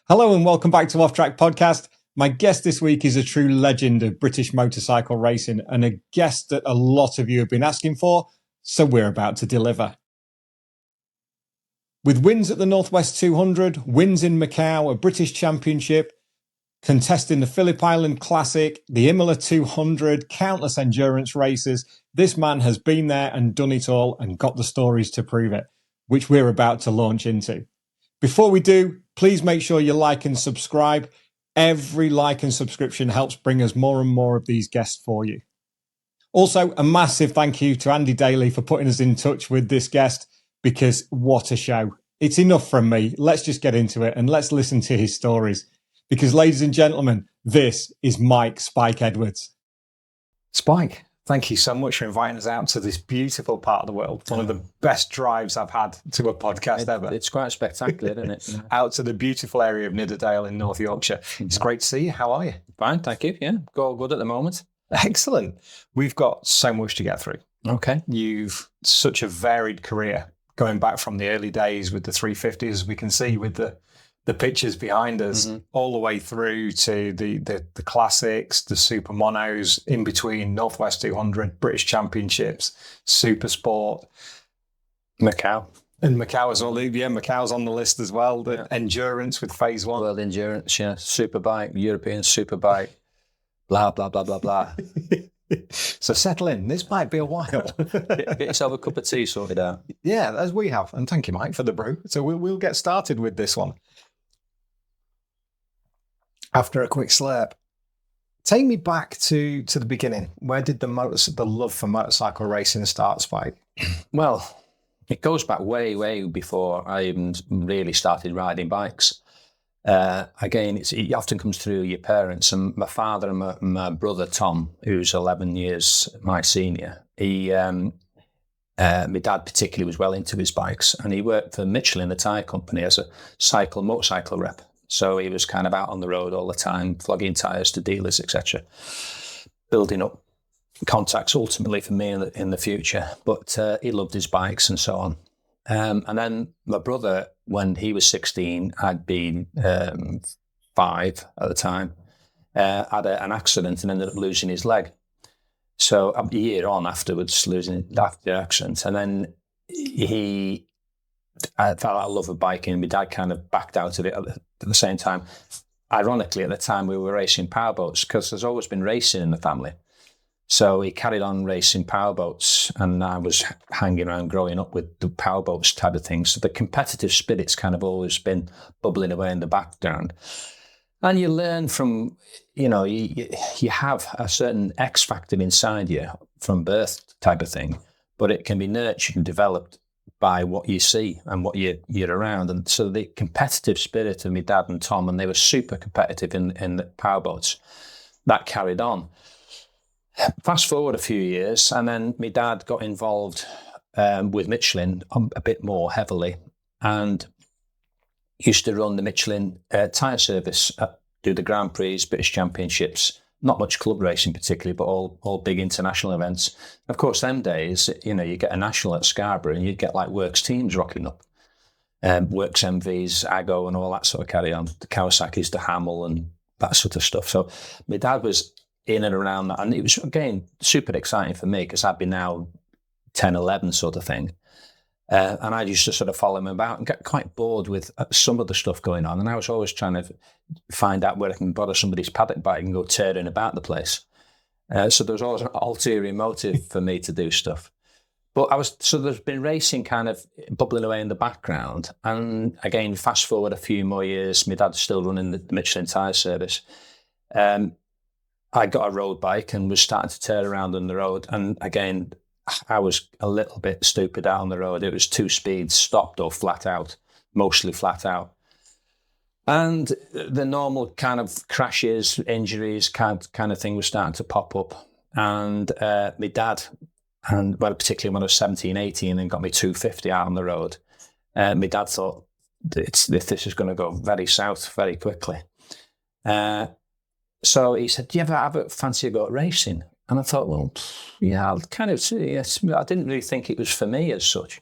Hello and welcome back to Off Track Podcast. My guest this week is a true legend of British motorcycle racing and a guest that a lot of you have been asking for, so we're about to deliver. With wins at the Northwest 200, wins in Macau, a British Championship, contesting the Phillip Island Classic, the Imola 200, countless endurance races, this man has been there and done it all and got the stories to prove it, which we're about to launch into. Before we do, please make sure you like and subscribe. Every like and subscription helps bring us more and more of these guests for you. Also, a massive thank you to Andy Daly for putting us in touch with this guest, because what a show. It's enough from me. Let's just get into it and let's listen to his stories. Because, ladies and gentlemen, this is Mike Spike Edwards. Spike, thank you so much for inviting us out to this beautiful part of the world. One of the best drives I've had to a podcast ever. It's quite spectacular, isn't it? Out to the beautiful area of Nidderdale in North Yorkshire. It's great to see you. How are you? Fine, thank you. Yeah, all good at the moment. Excellent. We've got so much to get through. Okay. You've such a varied career, going back from the early days with the 350s, as we can see with the pictures behind us, all the way through to the classics, the super monos, in between Northwest 200, British Championships, Supersport, Macau. And Macau as well. Yeah, Macau's on the list as well. The endurance with phase one. World endurance, yeah. Superbike, European superbike, blah, blah, blah, blah, blah. So settle in. This might be a while. Get yourself a cup of tea sorted out. Yeah, as we have. And thank you, Mike, for the brew. So we'll get started with this one. After a quick slurp, take me back to the beginning. Where did the love for motorcycle racing start, Spike? Well, it goes back way, way before I even really started riding bikes. Again, it often comes through your parents. And my father and my brother, Tom, who's 11 years my senior, my dad particularly was well into his bikes, and he worked for Michelin, the tyre company, as a motorcycle rep. So he was kind of out on the road all the time, flogging tyres to dealers, etc., building up contacts ultimately for me in the future. But he loved his bikes and so on. And then my brother, when he was 16, I'd been 5 at the time, had an accident and ended up losing his leg. So a year on afterwards, after the accident, and then I felt I love of biking. My dad kind of backed out of it at the same time. Ironically, at the time we were racing powerboats, because there's always been racing in the family. So he carried on racing powerboats, and I was hanging around growing up with the powerboats type of thing. So the competitive spirit's kind of always been bubbling away in the background. And you learn from, you have a certain X factor inside you from birth type of thing, but it can be nurtured and developed by what you see and what you're around. And so the competitive spirit of my dad and Tom, and they were super competitive in the powerboats, that carried on. Fast forward a few years, and then my dad got involved with Michelin a bit more heavily, and used to run the Michelin tyre service, do the Grand Prix, British Championships, not much club racing particularly, but all big international events. Of course, them days, you get a national at Scarborough and you'd get like Works teams rocking up. Works MVs, Aggo and all that sort of carry on. The Kawasaki's, the Hamel and that sort of stuff. So my dad was in and around that. And it was, again, super exciting for me because I'd be now 10, 11 sort of thing. And I used to sort of follow him about and get quite bored with some of the stuff going on. And I was always trying to find out where I can borrow somebody's paddock bike and go tearing about the place. So there was always an ulterior motive for me to do stuff. But there's been racing kind of bubbling away in the background. And again, fast forward a few more years, my dad's still running the Michelin tyre service. I got a road bike and was starting to tear around on the road. And again, I was a little bit stupid out on the road. It was 2 speeds, stopped or flat out, mostly flat out. And the normal kind of crashes, injuries kind of thing was starting to pop up. And my dad, particularly when I was 17, 18 and got me 250 out on the road, my dad thought this is going to go very south very quickly. So he said, do you ever fancy a go at racing? And I thought, well, yeah, I'll kind of see. Yes. I didn't really think it was for me as such.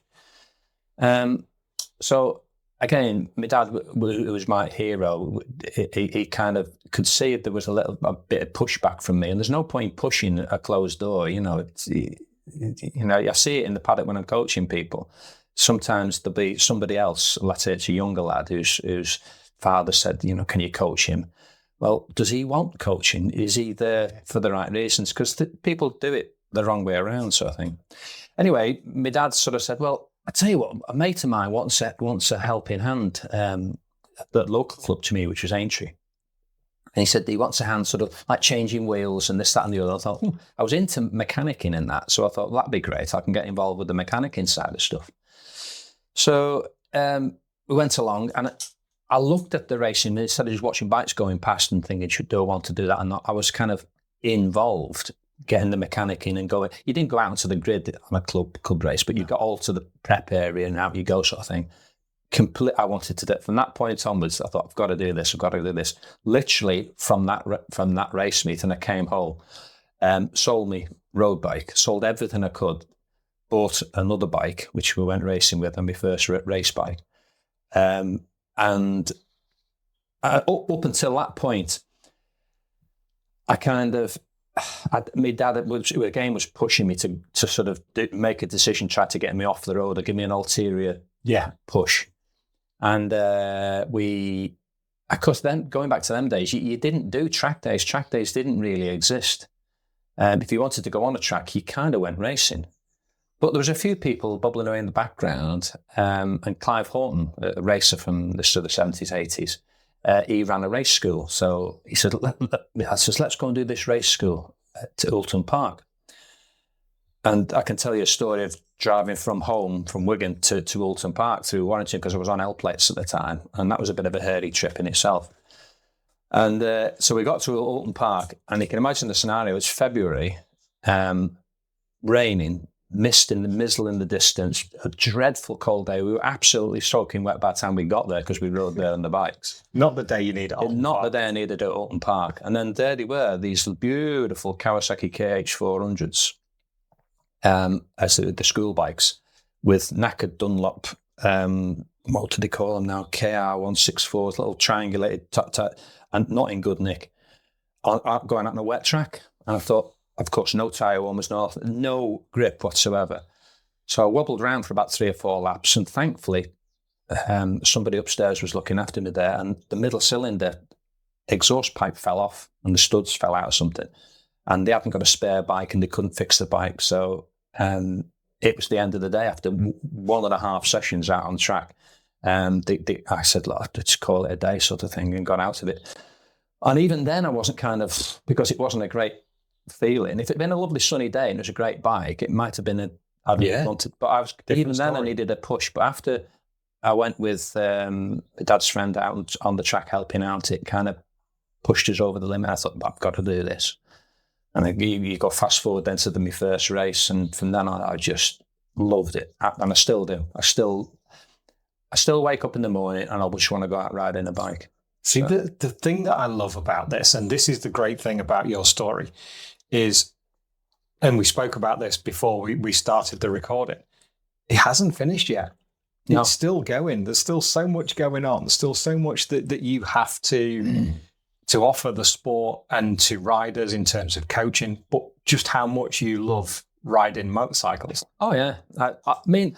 So again, my dad, who was my hero, he kind of could see there was a bit of pushback from me, and there's no point pushing a closed door. You know, I see it in the paddock when I'm coaching people. Sometimes there'll be somebody else, let's say it's a younger lad whose father said, you know, can you coach him? Well, does he want coaching? Is he there for the right reasons? Because people do it the wrong way around, sort of thing. Anyway, my dad sort of said, well, I tell you what, a mate of mine wants a helping hand at the local club to me, which was Aintree. And he said he wants a hand sort of like changing wheels and this, that and the other. I thought, I was into mechanicking in that. So I thought, that'd be great. I can get involved with the mechanicking side of stuff. So we went along and I looked at the racing instead of just watching bikes going past and thinking, do I want to do that or not? I was kind of involved, getting the mechanic in and going. You didn't go out to the grid on a club race, but you got all to the prep area and out you go, sort of thing. I wanted to do it. From that point onwards, I thought, I've got to do this. Literally from that race meet, and I came home, sold me road bike, sold everything I could, bought another bike, which we went racing with, and my first race bike. And up until that point, my dad was pushing me to sort of make a decision, try to get me off the road or give me an ulterior push. And of course, then going back to them days, you didn't do track days. Track days didn't really exist. If you wanted to go on a track, you kind of went racing. But there was a few people bubbling away in the background, and Clive Horton, a racer from the sort of 70s, 80s, he ran a race school. So he said, let's go and do this race school to Oulton Park. And I can tell you a story of driving from home, from Wigan to Oulton Park through Warrington, because I was on L plates at the time. And that was a bit of a hairy trip in itself. And so we got to Oulton Park, and you can imagine the scenario. It's February, raining, mist in the mizzle in the distance, a dreadful cold day. We were absolutely soaking wet by the time we got there because we rode there on the bikes. Not the day you need it. Not the day I needed it at Oulton Park. And then there they were, these beautiful Kawasaki KH400s as the school bikes with knackered Dunlop, what do they call them now? KR164s, little triangulated, and not in good nick, going out on a wet track. And I thought, of course, no tyre warmers, no grip whatsoever. So I wobbled around for about 3 or 4 laps, and thankfully, somebody upstairs was looking after me there, and the middle cylinder exhaust pipe fell off, and the studs fell out or something. And they hadn't got a spare bike, and they couldn't fix the bike. So it was the end of the day after 1.5 sessions out on track. I said, look, let's call it a day sort of thing, and got out of it. And even then, I wasn't because it wasn't a great feeling. If it had been a lovely sunny day and it was a great bike, it might have been wanted. But even then, I needed a push. But after I went with my dad's friend out on the track helping out, it kind of pushed us over the limit. I thought, I've got to do this. And you go fast forward then to my first race, and from then on, I just loved it, and I still do. I still wake up in the morning and I just want to go out riding a bike. See, the thing that I love about this, and this is the great thing about your story, is, and we spoke about this before we started the recording, it hasn't finished yet. No. It's still going. There's still so much going on. There's still so much that you have to offer the sport and to riders in terms of coaching, but just how much you love riding motorcycles. Oh, yeah. I mean,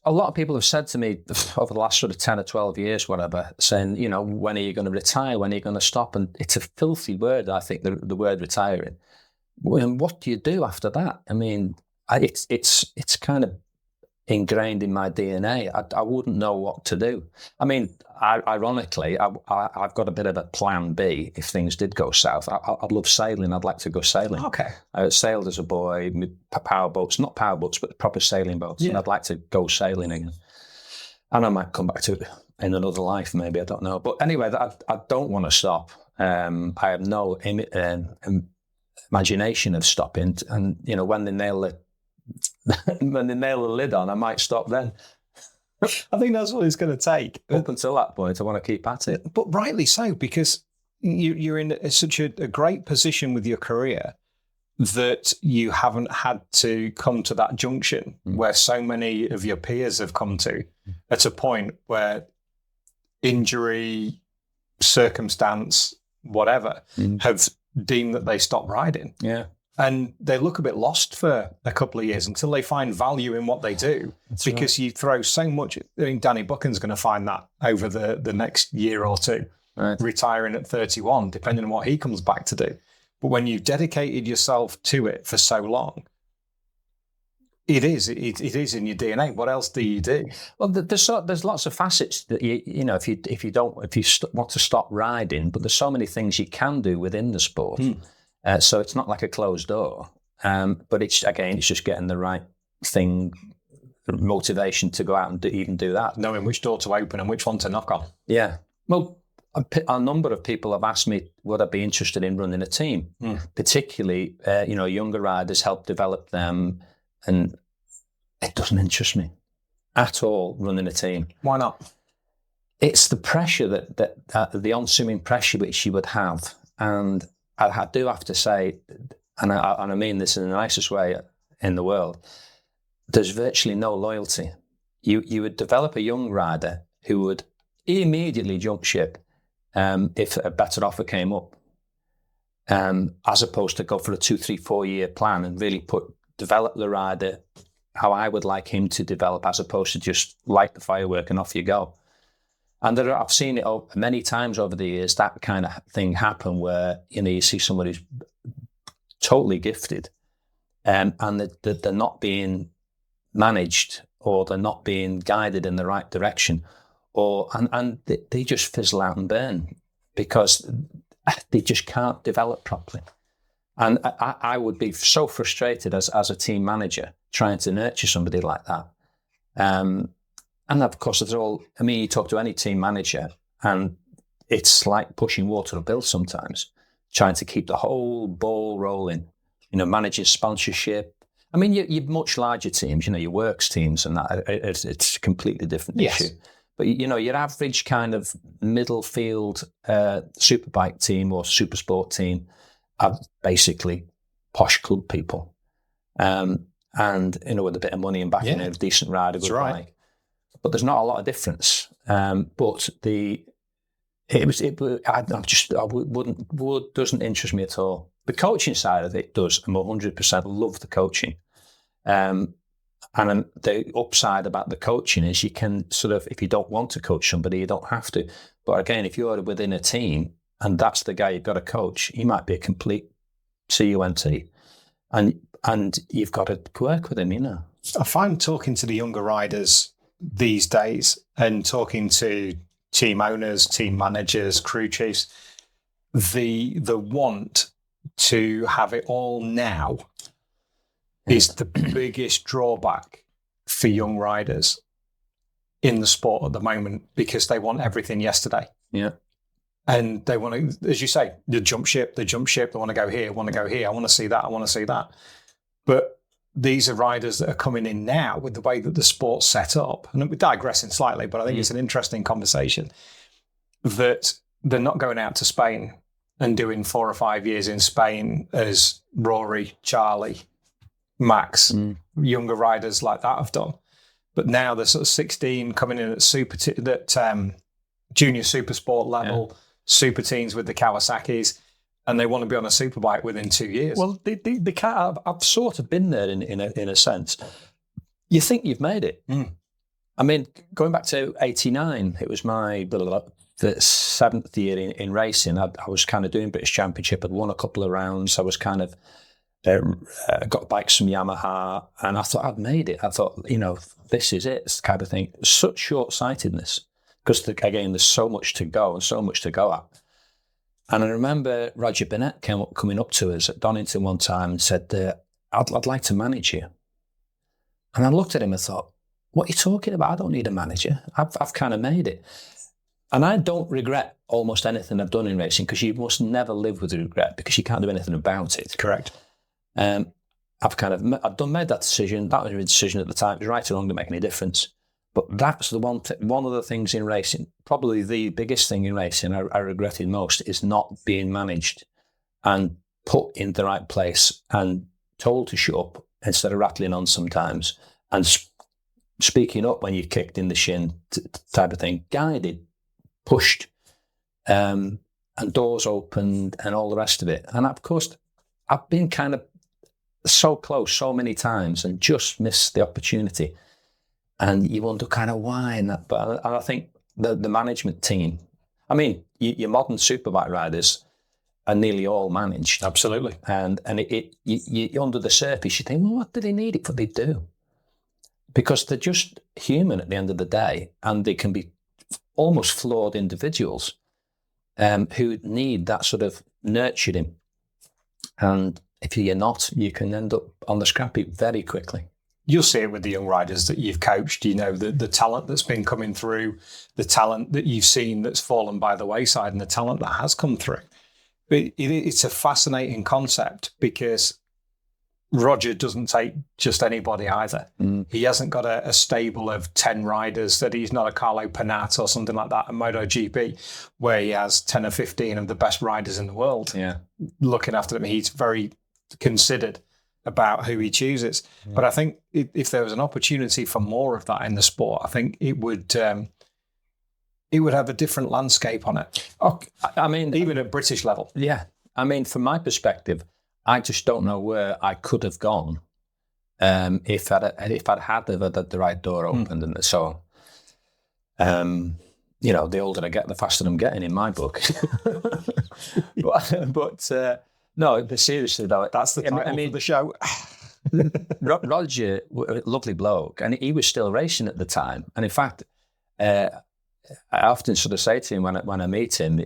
a lot of people have said to me over the last sort of 10 or 12 years, whatever, saying, you know, when are you going to retire? When are you going to stop? And it's a filthy word, I think, the word retiring. And what do you do after that? I mean, it's kind of ingrained in my DNA. I wouldn't know what to do. I mean, ironically, I've got a bit of a plan B if things did go south. I'd love sailing. I'd like to go sailing. Okay. I sailed as a boy, power boats, not power boats, but proper sailing boats. Yeah. And I'd like to go sailing again. And I might come back to it in another life, maybe, I don't know. But anyway, I don't want to stop. I have no imagination of stopping. And, you know, when they nail the lid on, I might stop then. I think that's what it's going to take. Up until that point, I want to keep at it. But rightly so, because you're in such a great position with your career that you haven't had to come to that junction where so many of your peers have come to, at a point where injury, circumstance, whatever, have deemed that they stop riding. Yeah. And they look a bit lost for a couple of years until they find value in what they do. That's because you throw so much. I mean, Danny Buchan's going to find that over the next year or two, right. Retiring at 31, depending on what he comes back to do. But when you've dedicated yourself to it for so long, it is in your DNA. What else do you do? Well, there's lots of facets that you know if you want to stop riding, but there's so many things you can do within the sport. So it's not like a closed door. But it's just getting the right thing, motivation to go out and even do that. Knowing which door to open and which one to knock on. Yeah. Well, a number of people have asked me would I be interested in running a team, particularly younger riders, help develop them. And it doesn't interest me at all, running a team. Why not? It's the pressure that the ensuing pressure which you would have. And I do have to say, and I mean this in the nicest way in the world, there's virtually no loyalty. You would develop a young rider who would immediately jump ship if a better offer came up, as opposed to go for a 2, 3, 4 year plan and really develop the rider how I would like him to develop, as opposed to just light the firework and off you go. And I've seen it many times over the years, that kind of thing happen where, you see somebody who's totally gifted and they're not being managed, or they're not being guided in the right direction, and they just fizzle out and burn because they just can't develop properly. And I would be so frustrated as a team manager trying to nurture somebody like that. And of course, you talk to any team manager and it's like pushing water uphill sometimes, trying to keep the whole ball rolling, managing sponsorship. I mean, you're much larger teams, your works teams and that, it's a completely different issue. But, your average kind of middle field superbike team or supersport team are basically posh club people. And, with a bit of money and backing a decent rider, good bike. But there's not a lot of difference. But doesn't interest me at all. The coaching side of it does. I'm 100% love the coaching. And the upside about the coaching is you can if you don't want to coach somebody, you don't have to. But again, if you're within a team and that's the guy you've got to coach, he might be a complete CUNT. And you've got to work with him, I find talking to the younger riders these days and talking to team owners, team managers, crew chiefs, the want to have it all now is the biggest drawback for young riders in the sport at the moment, because they want everything yesterday. Yeah. And they want to, as you say, the jump ship, they want to go here, I want to see that. But these are riders that are coming in now with the way that the sport's set up. And we're digressing slightly, but I think it's an interesting conversation that they're not going out to Spain and doing 4 or 5 years in Spain as Rory, Charlie, Max, younger riders like that have done. But now they're sort of 16 coming in at junior supersport level, super teens with the Kawasaki's, and they want to be on a superbike within 2 years. Well, I've sort of been there in a sense. You think you've made it. I mean, going back to 89, it was my the 7th year in racing. I was kind of doing British Championship. I'd won a couple of rounds. I was kind of got bikes from Yamaha, and I thought I'd made it. I thought, this is it, this kind of thing. Such short-sightedness, because again, there's so much to go and so much to go at. And I remember Roger Burnett coming up to us at Donington one time and said, I'd like to manage you. And I looked at him and thought, what are you talking about? I don't need a manager. I've kind of made it. And I don't regret almost anything I've done in racing, because you must never live with regret, because you can't do anything about it. Correct. I've made that decision. That was a decision at the time. It was right or wrong, didn't make any difference. But that's the one of the things in racing, probably the biggest thing in racing I regretted most, is not being managed and put in the right place and told to shut up instead of rattling on sometimes, and speaking up when you're kicked in the shin type of thing, guided pushed, and doors opened and all the rest of it. And of course, I've been kind of so close so many times and just missed the opportunity. And you wonder kind of why. And I think the management team, I mean, your modern superbike riders are nearly all managed. Absolutely. And you under the surface, you think, well, what do they need it for? They do. Because they're just human at the end of the day, and they can be almost flawed individuals who need that sort of nurturing. And if you're not, you can end up on the scrap heap very quickly. You'll see it with the young riders that you've coached, you know, the talent that's been coming through, the talent that you've seen that's fallen by the wayside, and the talent that has come through. But it's a fascinating concept because Roger doesn't take just anybody either. He hasn't got a stable of 10 riders that he's not a Carlo Panat or something like that, a MotoGP, where he has 10 or 15 of the best riders in the world looking after them. He's very considered about who he chooses. But I think if there was an opportunity for more of that in the sport, I think it would have a different landscape on it. I mean, even at British level. Yeah. I mean, from my perspective, I just don't know where I could have gone if I'd had the right door opened and so on. You know, the older I get, the faster I'm getting in my book. but no, but seriously though, that's the title of the show. Roger, a lovely bloke, and he was still racing at the time. And in fact, I often sort of say to him when I meet him,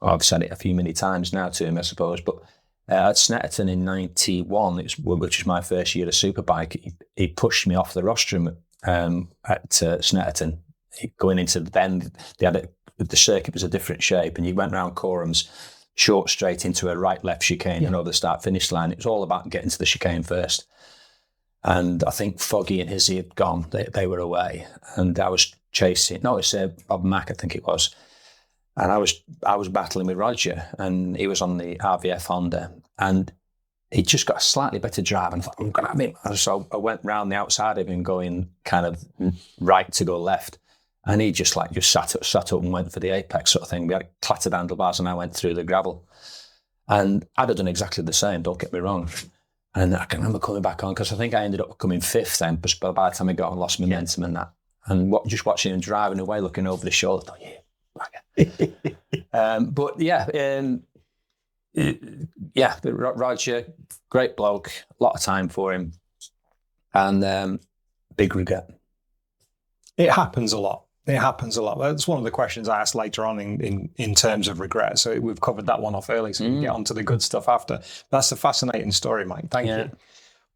I've said it many times now to him, I suppose, but at Snetterton in 91, which was my first year of Superbike, he pushed me off the rostrum at Snetterton. Going into then, the circuit was a different shape, and you went round Corum's short straight into a right-left chicane and over the start-finish line. It was all about getting to the chicane first. And I think Foggy and Hizzy had gone. They were away. And I was chasing. No, it's Bob Mack, I think it was. And I was battling with Roger, and he was on the RVF Honda. And he just got a slightly better drive. And I thought, I'm going to have him. So I went round the outside of him going kind of right to go left. And he just sat up and went for the apex sort of thing. We had clattered handlebars and I went through the gravel. And I'd have done exactly the same, don't get me wrong. And I can remember coming back on, because I think I ended up coming fifth then, but by the time I got on, lost momentum and that. And just watching him driving away, looking over the shoulder, I thought, but Roger, great bloke, a lot of time for him. And big regret. It happens a lot. That's one of the questions I asked later on in terms of regret. So we've covered that one off early, so we can get on to the good stuff after. That's a fascinating story, Mike. Thank you.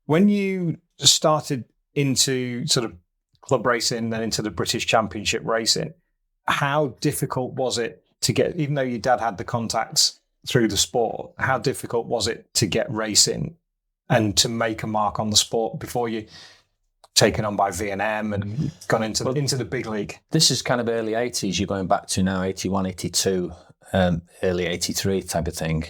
When you started into sort of club racing, then into the British Championship racing, how difficult was it to get, even though your dad had the contacts through the sport, how difficult was it to get racing and to make a mark on the sport before you taken on by V&M and gone into the big league? This is kind of early 80s. You're going back to now 81, 82, early 83 type of thing.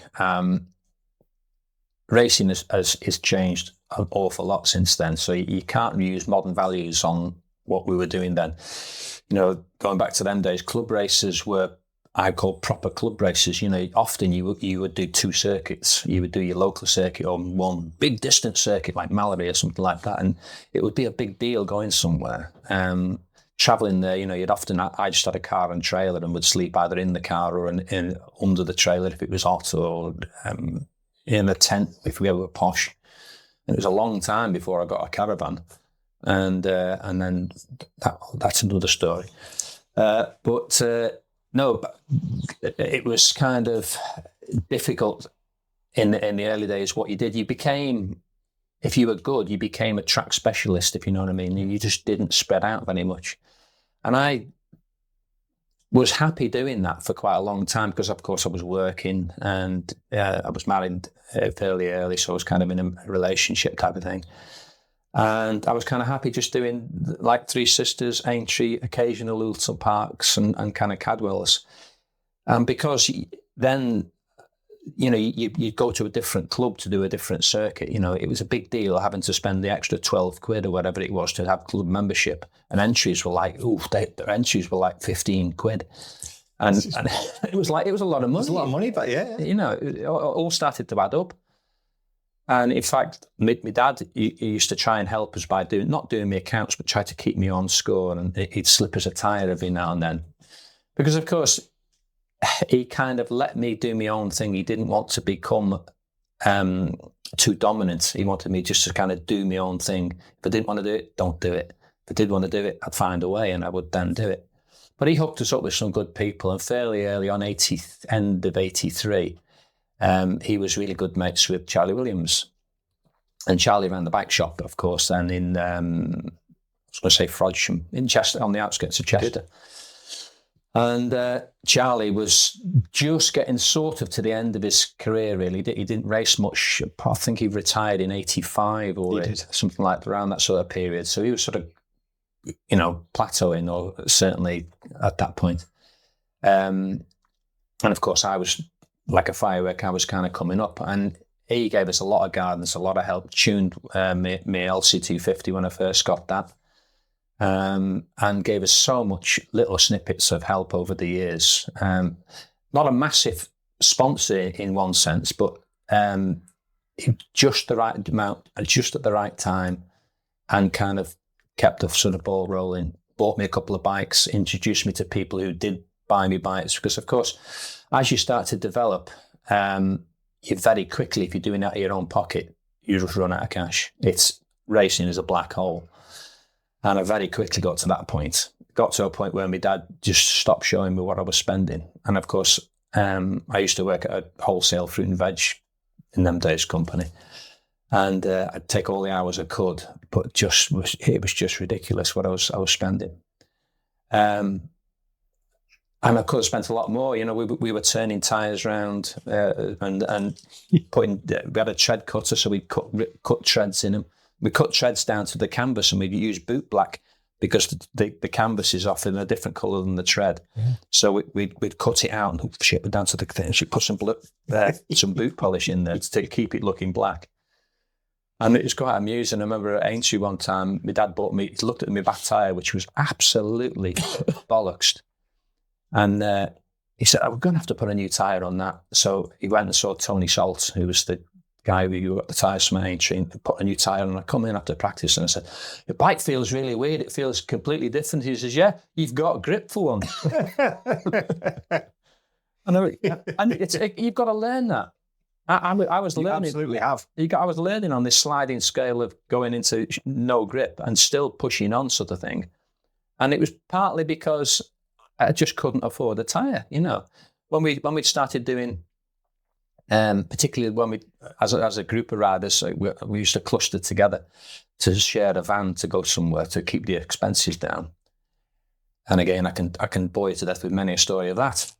Racing has changed an awful lot since then. So you can't use modern values on what we were doing then. You know, going back to them days, club races were, I call proper club races. You know, often you would do two circuits. You would do your local circuit on one big distance circuit like Mallory or something like that, and it would be a big deal going somewhere. Traveling there, you know, I just had a car and trailer and would sleep either in the car or in under the trailer if it was hot, or in a tent if we were posh. And it was a long time before I got a caravan, and then that's another story. No, but it was kind of difficult in the early days. What you did, you became, if you were good, you became a track specialist, if you know what I mean. You just didn't spread out very much. And I was happy doing that for quite a long time because, of course, I was working and I was married fairly early, so I was kind of in a relationship type of thing. And I was kind of happy just doing like Three Sisters, Aintree, occasional Oulton Parks and kind of Cadwells. Because then you'd go to a different club to do a different circuit. It was a big deal having to spend the extra 12 quid or whatever it was to have club membership. And entries were like, their entries were like 15 quid. And it was a lot of money. It's a lot of money, but yeah. It all started to add up. And in fact, my dad, he used to try and help us by not doing my accounts, but try to keep me on score. And he'd slip us a tyre every now and then. Because, of course, he kind of let me do my own thing. He didn't want to become too dominant. He wanted me just to kind of do my own thing. If I didn't want to do it, don't do it. If I did want to do it, I'd find a way and I would then do it. But he hooked us up with some good people. And fairly early on, end of 83, he was really good mates with Charlie Williams. And Charlie ran the bike shop, of course, then in, I was going to say Frodsham, in Chester, on the outskirts of Chester. Good. And Charlie was just getting sort of to the end of his career, really. He didn't race much. I think he retired in 85 or something like that, around that sort of period. So he was sort of, plateauing, or certainly at that point. And of course, I was like a firework. I was kind of coming up. And he gave us a lot of guidance, a lot of help, tuned my LC250 when I first got that. And gave us so much little snippets of help over the years. Not a massive sponsor in one sense, but just the right amount, just at the right time, and kind of kept the sort of ball rolling. Bought me a couple of bikes, introduced me to people who did buy me bikes, because of course, as you start to develop, you very quickly, if you're doing it out of your own pocket, you just run out of cash. Racing is a black hole. And I very quickly got to that point. Got to a point where my dad just stopped showing me what I was spending. And of course, I used to work at a wholesale fruit and veg in them days company. And I'd take all the hours I could, but it was just ridiculous what I was spending. And I could have spent a lot more. We were turning tyres around and putting. We had a tread cutter, so we'd cut treads in them. We cut treads down to the canvas, and we'd use boot black because the canvas is often a different colour than the tread. Yeah. So we'd cut it out and ship it down to the thing. She'd put some boot polish in there to keep it looking black. And it was quite amusing. I remember at Aintree one time, my dad he looked at my back tyre, which was absolutely bollocks. And he said, we're going to have to put a new tyre on that. So he went and saw Tony Salt, who was the guy who got the tyres from Aintree, and put a new tyre on. I come in after practice and I said, your bike feels really weird. It feels completely different. He says, yeah, you've got grip for one. and you've got to learn that. I was learning. You absolutely have. I was learning on this sliding scale of going into no grip and still pushing on, sort of thing. And it was partly because I just couldn't afford a tyre. When we started doing, particularly when we, as a group of riders, we used to cluster together to share a van to go somewhere to keep the expenses down. And again, I can bore you to death with many a story of that.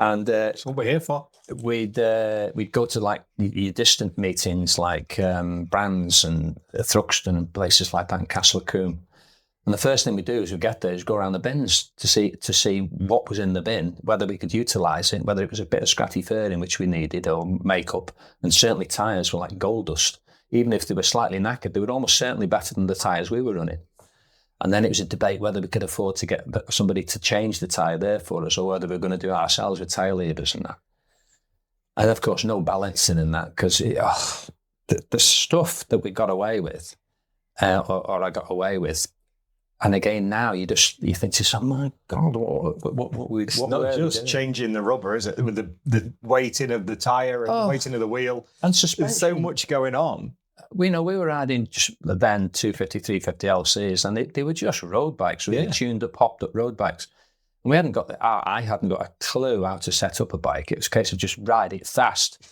And that's what we're here for. We'd go to like your distant meetings, like Brands and Thruxton and places like that in Castle Coombe. And the first thing we do as we get there is go around the bins to see what was in the bin, whether we could utilise it, whether it was a bit of scratty fairing which we needed, or makeup. And certainly tyres were like gold dust. Even if they were slightly knackered, they were almost certainly better than the tyres we were running. And then it was a debate whether we could afford to get somebody to change the tyre there for us, or whether we were going to do it ourselves with tyre labourers and that. And of course, no balancing in that, because the stuff that we got away with, or I got away with, and again now you think to yourself, my God, it's not just changing the rubber, is it? With the weighting of the tyre and the weighting of the wheel, and suspension. There's so much going on. We we were riding just then 250, 350 LCs, and they were just road bikes, really tuned up, hopped up road bikes. And we hadn't got I hadn't got a clue how to set up a bike. It was a case of just ride it fast.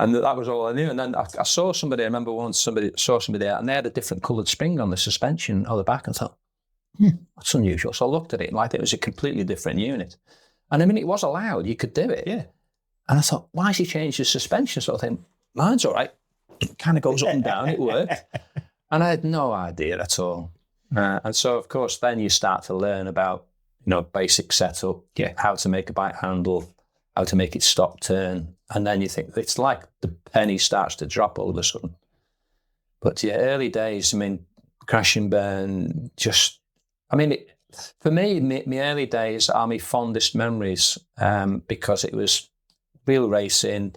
And that was all I knew. And then I saw somebody, I remember once somebody there, and they had a different coloured spring on the suspension on the back, and I thought, that's unusual. So I looked at it, and like it was a completely different unit. And I mean, it was allowed, you could do it. Yeah. And I thought, why has he changed his suspension? So I think, mine's all right. It kind of goes up and down, it worked. And I had no idea at all. And so, of course, then you start to learn about, basic setup, how to make a bike handle, how to make it stop, turn. And then you think, it's like the penny starts to drop all of a sudden. But yeah, early days, I mean, crash and burn, just, I mean, for me, my early days are my fondest memories because it was real racing,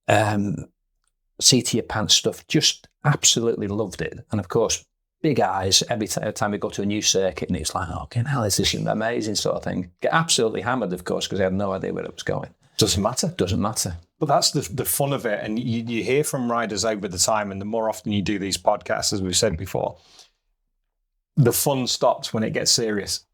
seat of your pants stuff, just absolutely loved it. And of course, big eyes every time we go to a new circuit, and it's like, oh, hell, this is amazing sort of thing. Get absolutely hammered, of course, because I had no idea where it was going. Doesn't matter. Doesn't matter. But that's the fun of it. And you hear from riders over the time, and the more often you do these podcasts, as we've said before, the fun stops when it gets serious.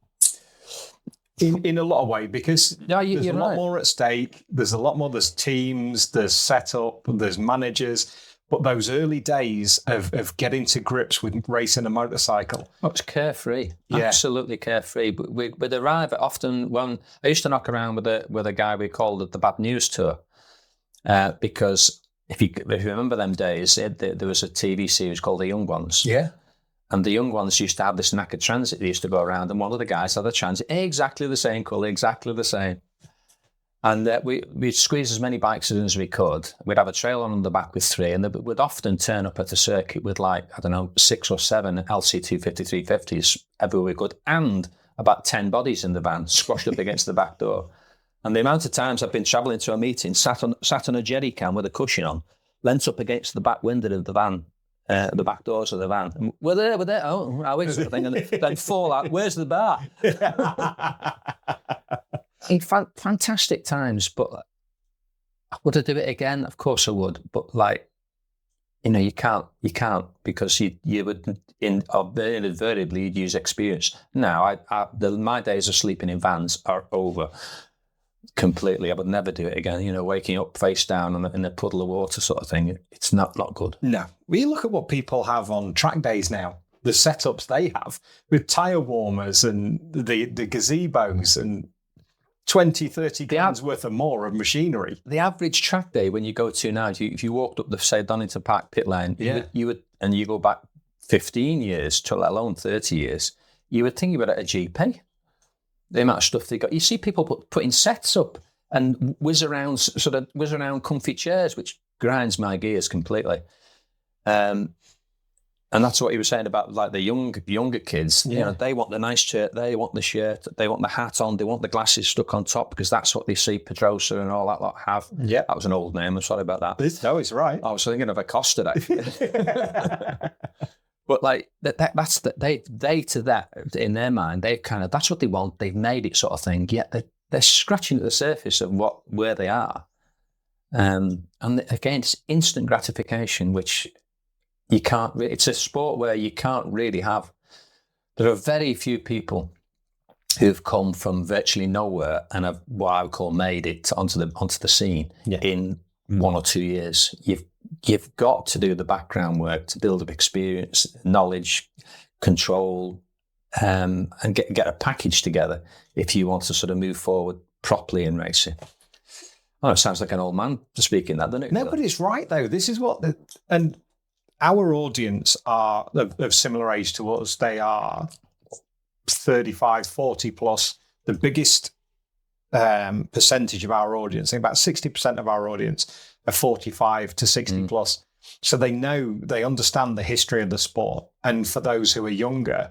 In a lot of ways, because there's a lot more at stake. There's a lot more. There's teams, there's setup, there's managers. But those early days of getting to grips with racing a motorcycle. Oh, it's carefree. Yeah. Absolutely carefree. But we'd arrive often when I used to knock around with a guy we called it the Bad News Tour. Because if you remember them days, there was a TV series called The Young Ones. Yeah. And the young ones used to have this knackered transit. They used to go around, and one of the guys had a transit exactly the same colour, exactly the same. And we'd squeeze as many bikes in as we could. We'd have a trailer on the back with 3, and we'd often turn up at the circuit with 6 or 7 LC250 350s everywhere we could, and about 10 bodies in the van, squashed up against the back door. And the amount of times I've been travelling to a meeting, sat on a jerry can with a cushion on, leant up against the back window of the van, the back doors of the van. And we're there. Oh, how is it? And then fall out. Where's the bar? Fantastic times, but would I do it again? Of course I would. But you can't because you would inadvertently you'd use experience. Now, my days of sleeping in vans are over completely. I would never do it again. Waking up face down in a puddle of water sort of thing. It's not good. No. We look at what people have on track days now. The setups they have with tyre warmers and the gazebos and 20, 30 grand's worth or more of machinery. The average track day when you go to now, if you walked up the, say, Donington Park pit lane, you would, and you go back 15 years to let alone 30 years, you would think you were at a GP. The amount of stuff they got. You see people putting sets up and whiz around comfy chairs, which grinds my gears completely. And that's what he was saying about the younger kids. Yeah. They want the nice shirt, they want the shirt, they want the hat on, they want the glasses stuck on top because that's what they see Pedrosa and all that lot have. Yeah, that was an old name. I'm sorry about that. No, it's right. I was thinking of Acosta today. But that's they to that in their mind, they that's what they want. They've made it sort of thing. Yet they're scratching at the surface of where they are. And again, it's instant gratification, which you can't. It's a sport where you can't really have. There are very few people who've come from virtually nowhere and have what I would call made it onto the scene in 1 or 2 years. You've got to do the background work to build up experience, knowledge, control, and get a package together if you want to sort of move forward properly in racing. Oh, it sounds like an old man speaking that, doesn't it? No, but it's right though. This is what and our audience are of similar age to us. They are 35, 40 plus. The biggest percentage of our audience, I think about 60% of our audience are 45 to 60 plus. So they understand the history of the sport. And for those who are younger,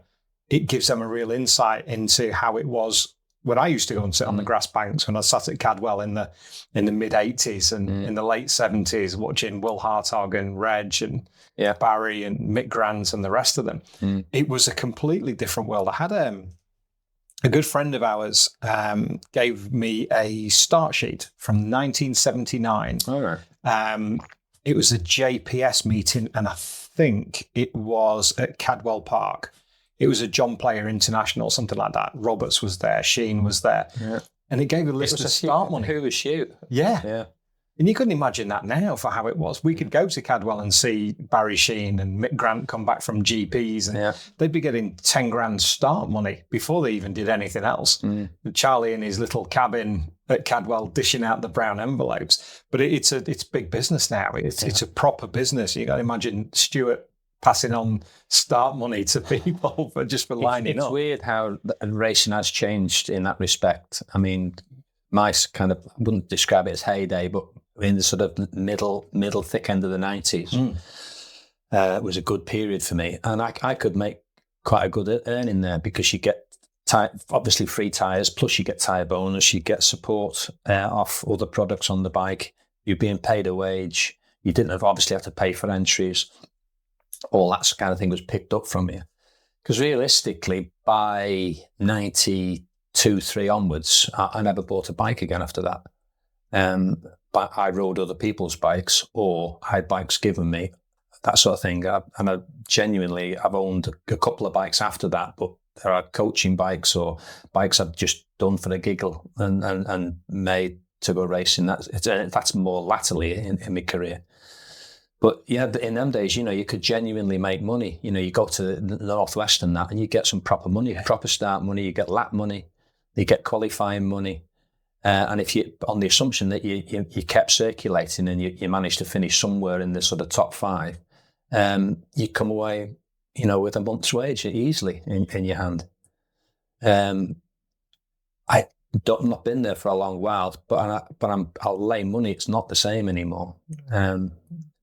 it gives them a real insight into how it was when I used to go and sit on the grass banks when I sat at Cadwell in the mid 80s and in the late 70s, watching Will Hartog and Reg and Barry and Mick Grant and the rest of them. It was a completely different world. I had a good friend of ours gave me a start sheet from 1979. All right. It was a JPS meeting, and I think it was at Cadwell Park. It was a John Player International, something like that. Roberts was there, Sheen was there. Yeah. And it gave a list of start money. Who was shoot? Yeah. And you couldn't imagine that now for how it was. We could go to Cadwell and see Barry Sheen and Mick Grant come back from GPs, and they'd be getting 10 grand start money before they even did anything else. Charlie in his little cabin at Cadwell dishing out the brown envelopes. But it's big business now. It's a proper business. You got to imagine Stuart passing on start money to people for lining up. It's weird how racing has changed in that respect. I mean, my kind of, I wouldn't describe it as heyday, but in the sort of middle thick end of the 90s, was a good period for me. And I could make quite a good earning there because you get obviously free tyres, plus you get tyre bonus, you get support off other products on the bike. You're being paid a wage. You didn't obviously have to pay for entries. All that kind of thing was picked up from you. Because realistically, by 92-3 onwards, I never bought a bike again after that. But I rode other people's bikes, or I had bikes given me, that sort of thing. I've owned a couple of bikes after that, but there are coaching bikes or bikes I've just done for a giggle and made to go racing. That's more latterly in my career. But yeah, in them days, you could genuinely make money. You go to the Northwest and that, and you get some proper money, proper start money. You get lap money, you get qualifying money, and if you, on the assumption that you kept circulating and you managed to finish somewhere in the sort of top 5, you come away, with a month's wage easily in your hand. I've not been there for a long while, but I'll lay money. It's not the same anymore.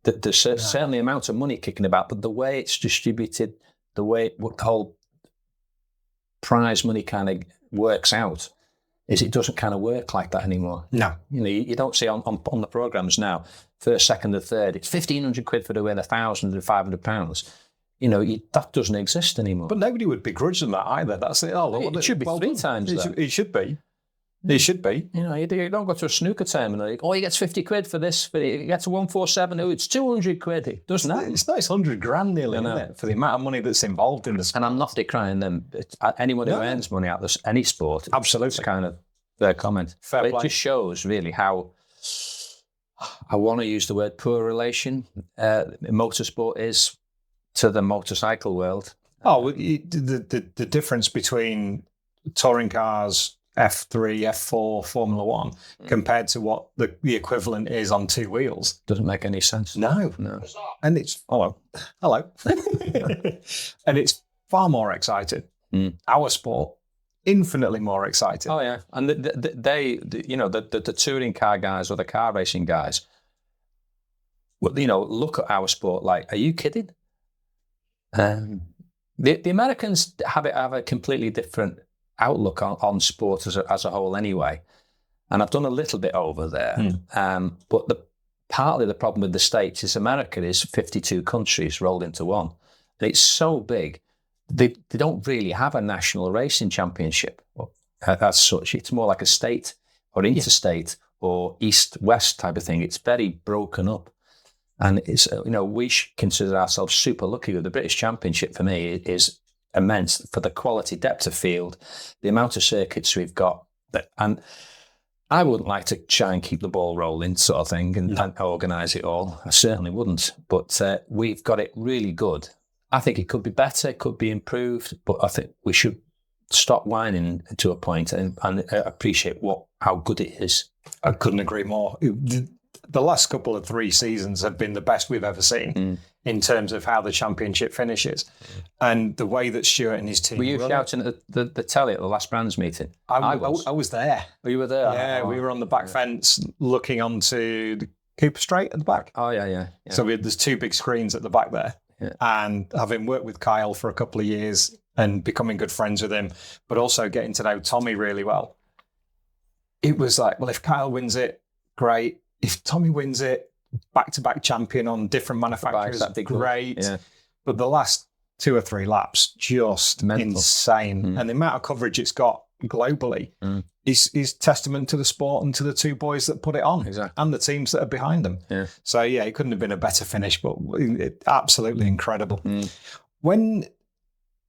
There's certainly an amount of money kicking about, but the way it's distributed, the way the whole prize money kind of works out, is it doesn't kind of work like that anymore. No. You don't see on the programmes now, first, second and third, it's 1,500 quid for the win, 1,000 and 500 pounds. That doesn't exist anymore. But nobody would begrudge them that either. That's it. It should be 3 times that. It should be. It should be. You don't go to a snooker terminal. He gets 50 quid for this. He gets a 147. Oh, it's 200 quid. It doesn't happen. It's nice 100 grand nearly, isn't it? For the amount of money that's involved in this. And I'm not decrying them. Anyone who earns money out of any sport, absolutely, it's kind of their comment. Fair play. It just shows really how, I want to use the word poor relation motorsport is to the motorcycle world. The difference between touring cars, F3, F4, Formula 1, compared to what the equivalent is on 2 wheels. Doesn't make any sense. No. And it's... Hello. And it's far more exciting. Our sport, infinitely more exciting. Oh, yeah. And the touring car guys or the car racing guys, look at our sport like, are you kidding? The Americans have a completely different outlook on sport as a whole anyway. And I've done a little bit over there. But partly the problem with the States is America is 52 countries rolled into one. And it's so big, they don't really have a national racing championship as such. It's more like a state or interstate or east-west type of thing. It's very broken up. And it's, we consider ourselves super lucky with the British Championship. For me, is immense for the quality, depth of field, the amount of circuits we've got. And I wouldn't like to try and keep the ball rolling sort of thing and organise it all. I certainly wouldn't. But we've got it really good. I think it could be better, it could be improved, but I think we should stop whining to a point and appreciate how good it is. I couldn't agree more. The last couple of 3 seasons have been the best we've ever seen in terms of how the championship finishes and the way that Stuart and his team. Were you shouting at the telly at the last brands meeting? I was there. Oh, you were there? Yeah, we were on the back fence looking onto the Cooper Straight at the back. Oh, yeah. So there's 2 big screens at the back there. Yeah. And having worked with Kyle for a couple of years and becoming good friends with him, but also getting to know Tommy really well, it was like, well, if Kyle wins it, great. If Tommy wins it, back-to-back champion on different manufacturers, great. Yeah. But the last 2 or 3 laps, just mental. Insane. And the amount of coverage it's got globally is testament to the sport and to the 2 boys that put it on and the teams that are behind them. Yeah. So, yeah, it couldn't have been a better finish, but absolutely incredible. When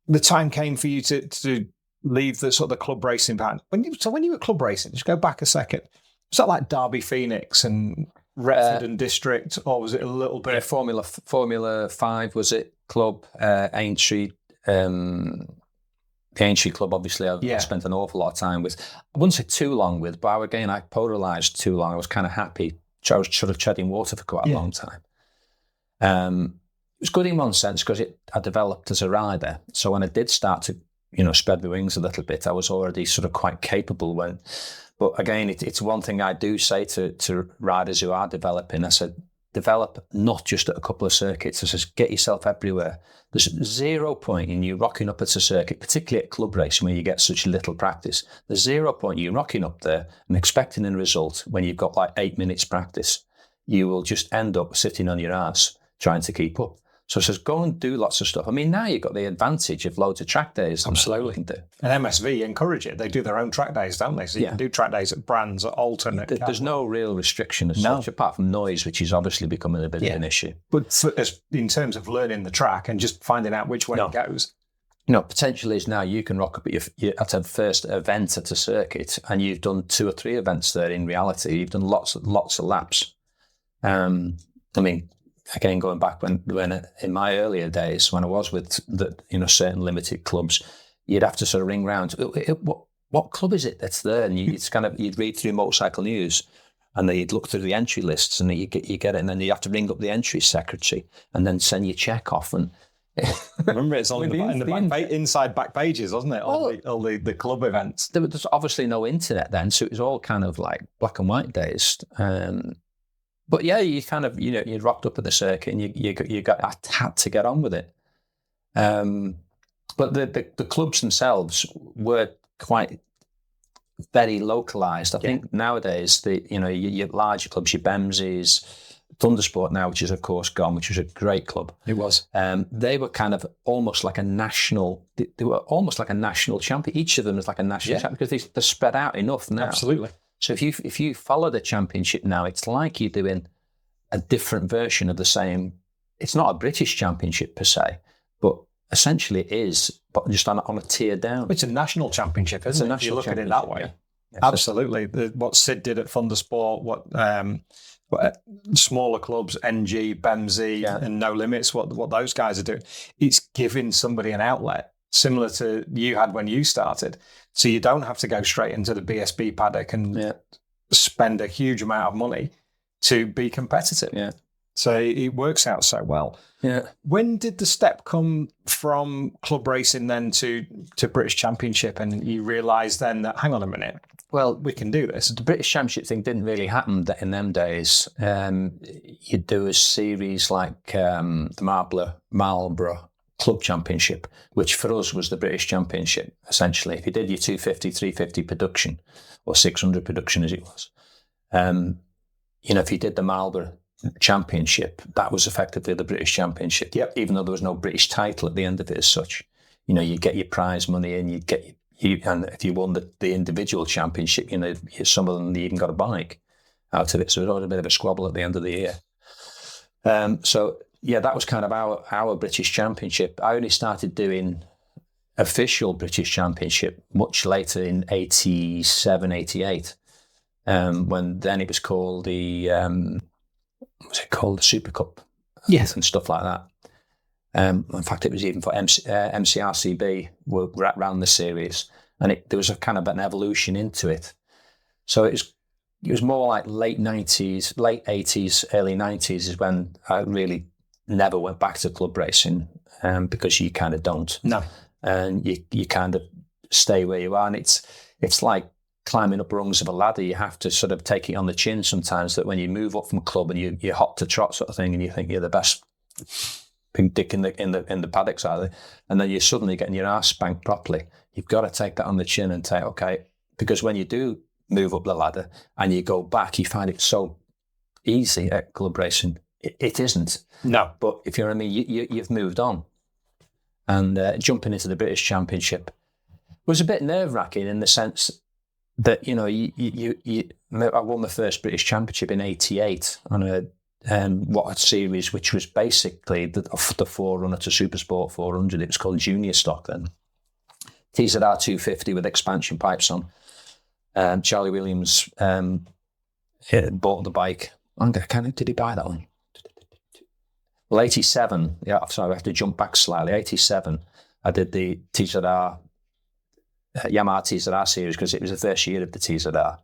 the time came for you to leave the sort of the club racing behind, when you were club racing, just go back a second, was that like Derby Phoenix and Retford and District, or was it a little bit? Formula 5, was it? Club, Aintree. The Aintree Club, obviously, I spent an awful lot of time with. I wouldn't say too long with, but I polarised too long. I was kind of happy. I was sort of treading water for quite a long time. It was good in one sense because I developed as a rider. So when I did start to, spread my wings a little bit, I was already sort of quite capable when But again, it's one thing I do say to riders who are developing. I said, develop not just at a couple of circuits. I said, get yourself everywhere. There's zero point in you rocking up at a circuit, particularly at club racing where you get such little practice. There's zero point in you rocking up there and expecting a result when you've got like 8 minutes practice. You will just end up sitting on your ass trying to keep up. So it says, go and do lots of stuff. I mean, now you've got the advantage of loads of track days. Absolutely. And MSV encourage it. They do their own track days, don't they? So you can do track days at Brands, at Alton. There's no real restriction as such, apart from noise, which is obviously becoming a bit of an issue. But in terms of learning the track and just finding out which way it goes. Potential is now you can rock up at a first event at a circuit and you've done 2 or 3 events there in reality. You've done lots of laps. I mean, again, going back when in my earlier days, when I was with certain limited clubs, you'd have to sort of ring round. What club is it that's there? And you'd read through Motorcycle News, and then you'd look through the entry lists, and you get it, and then you have to ring up the entry secretary, and then send your check off. And remember, it's only inside back pages, wasn't it? All the club events. There's obviously no internet then, so it was all kind of like black and white days. But yeah, you kind of, you rocked up at the circuit and you had to get on with it. But the clubs themselves were quite very localised. I think nowadays, your larger clubs, your Bemsies, Thundersport now, which is of course gone, which was a great club. It was. They were kind of almost like a national. They were almost like a national champion. Each of them is like a national champion because they're spread out enough now. Absolutely. So if you follow the championship now, it's like you're doing a different version of the same. It's not a British championship per se, but essentially it is, but just on a tier down. It's a national championship, isn't it? If you look at it that way. Yeah. Absolutely. What Sid did at Thundersport, what smaller clubs, NG, Bemsy, and No Limits, what those guys are doing, it's giving somebody an outlet similar to you had when you started. So you don't have to go straight into the BSB paddock and spend a huge amount of money to be competitive. Yeah. So it works out so well. Yeah. When did the step come from club racing then to British Championship, and you realised then that, hang on a minute, well, we can do this? The British Championship thing didn't really happen in them days. You'd do a series like the Marlborough Club Championship, which for us was the British Championship, essentially. If you did your 250, 350 production, or 600 production as it was, if you did the Marlborough Championship, that was effectively the British Championship. Yep. Even though there was no British title at the end of it as such. You get your prize money and and if you won the individual championship, some of them they even got a bike out of it. So it was always a bit of a squabble at the end of the year. That was kind of our British Championship. I only started doing official British Championship much later in 87, 88, when then it was called the Super Cup? Yes. And stuff like that. In fact, it was even for MCRCB were around the series, and there was a kind of an evolution into it. So it was more like late 90s, late 80s, early 90s is when I really never went back to club racing, because you kind of don't. No. And you kind of stay where you are. And it's like climbing up rungs of a ladder. You have to sort of take it on the chin sometimes, that when you move up from club and you're hot to trot sort of thing, and you think you're the best pink dick in the paddocks, are they? And then you're suddenly getting your arse spanked properly. You've got to take that on the chin and say, okay, because when you do move up the ladder and you go back, you find it so easy at club racing. It isn't. No. But if you know what I mean, you've moved on. And jumping into the British Championship was a bit nerve-wracking in the sense that, I won my first British Championship in 88 on a series which was basically the forerunner to Supersport 400. It was called Junior Stock then. TZR 250 with expansion pipes on. Charlie Williams bought the bike. Did he buy that one? Well, 87, sorry, I have to jump back slightly. 87, I did the TZR, Yamaha TZR series, because it was the first year of the TZR.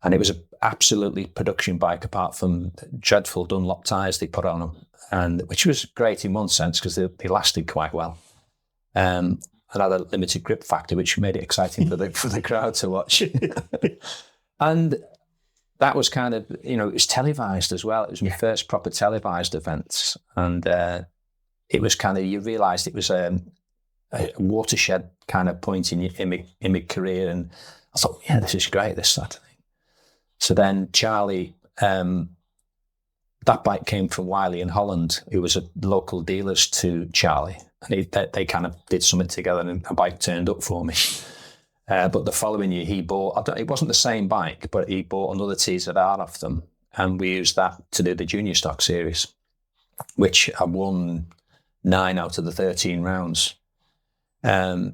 And it was an absolutely production bike, apart from dreadful Dunlop tyres they put on them, which was great in one sense, because they lasted quite well. And and had a limited grip factor, which made it exciting for the crowd to watch. And that was kind of, it was televised as well. It was my first proper televised event. And it was kind of, you realised it was a watershed kind of point in my career. And I thought, yeah, this is great, this sort of thing. So then Charlie, that bike came from Wiley in Holland, who was a local dealers to Charlie. And they kind of did something together, and a bike turned up for me. But the following year, he bought, it wasn't the same bike, but he bought another TZR off them. And we used that to do the junior stock series, which I won 9 out of the 13 rounds. I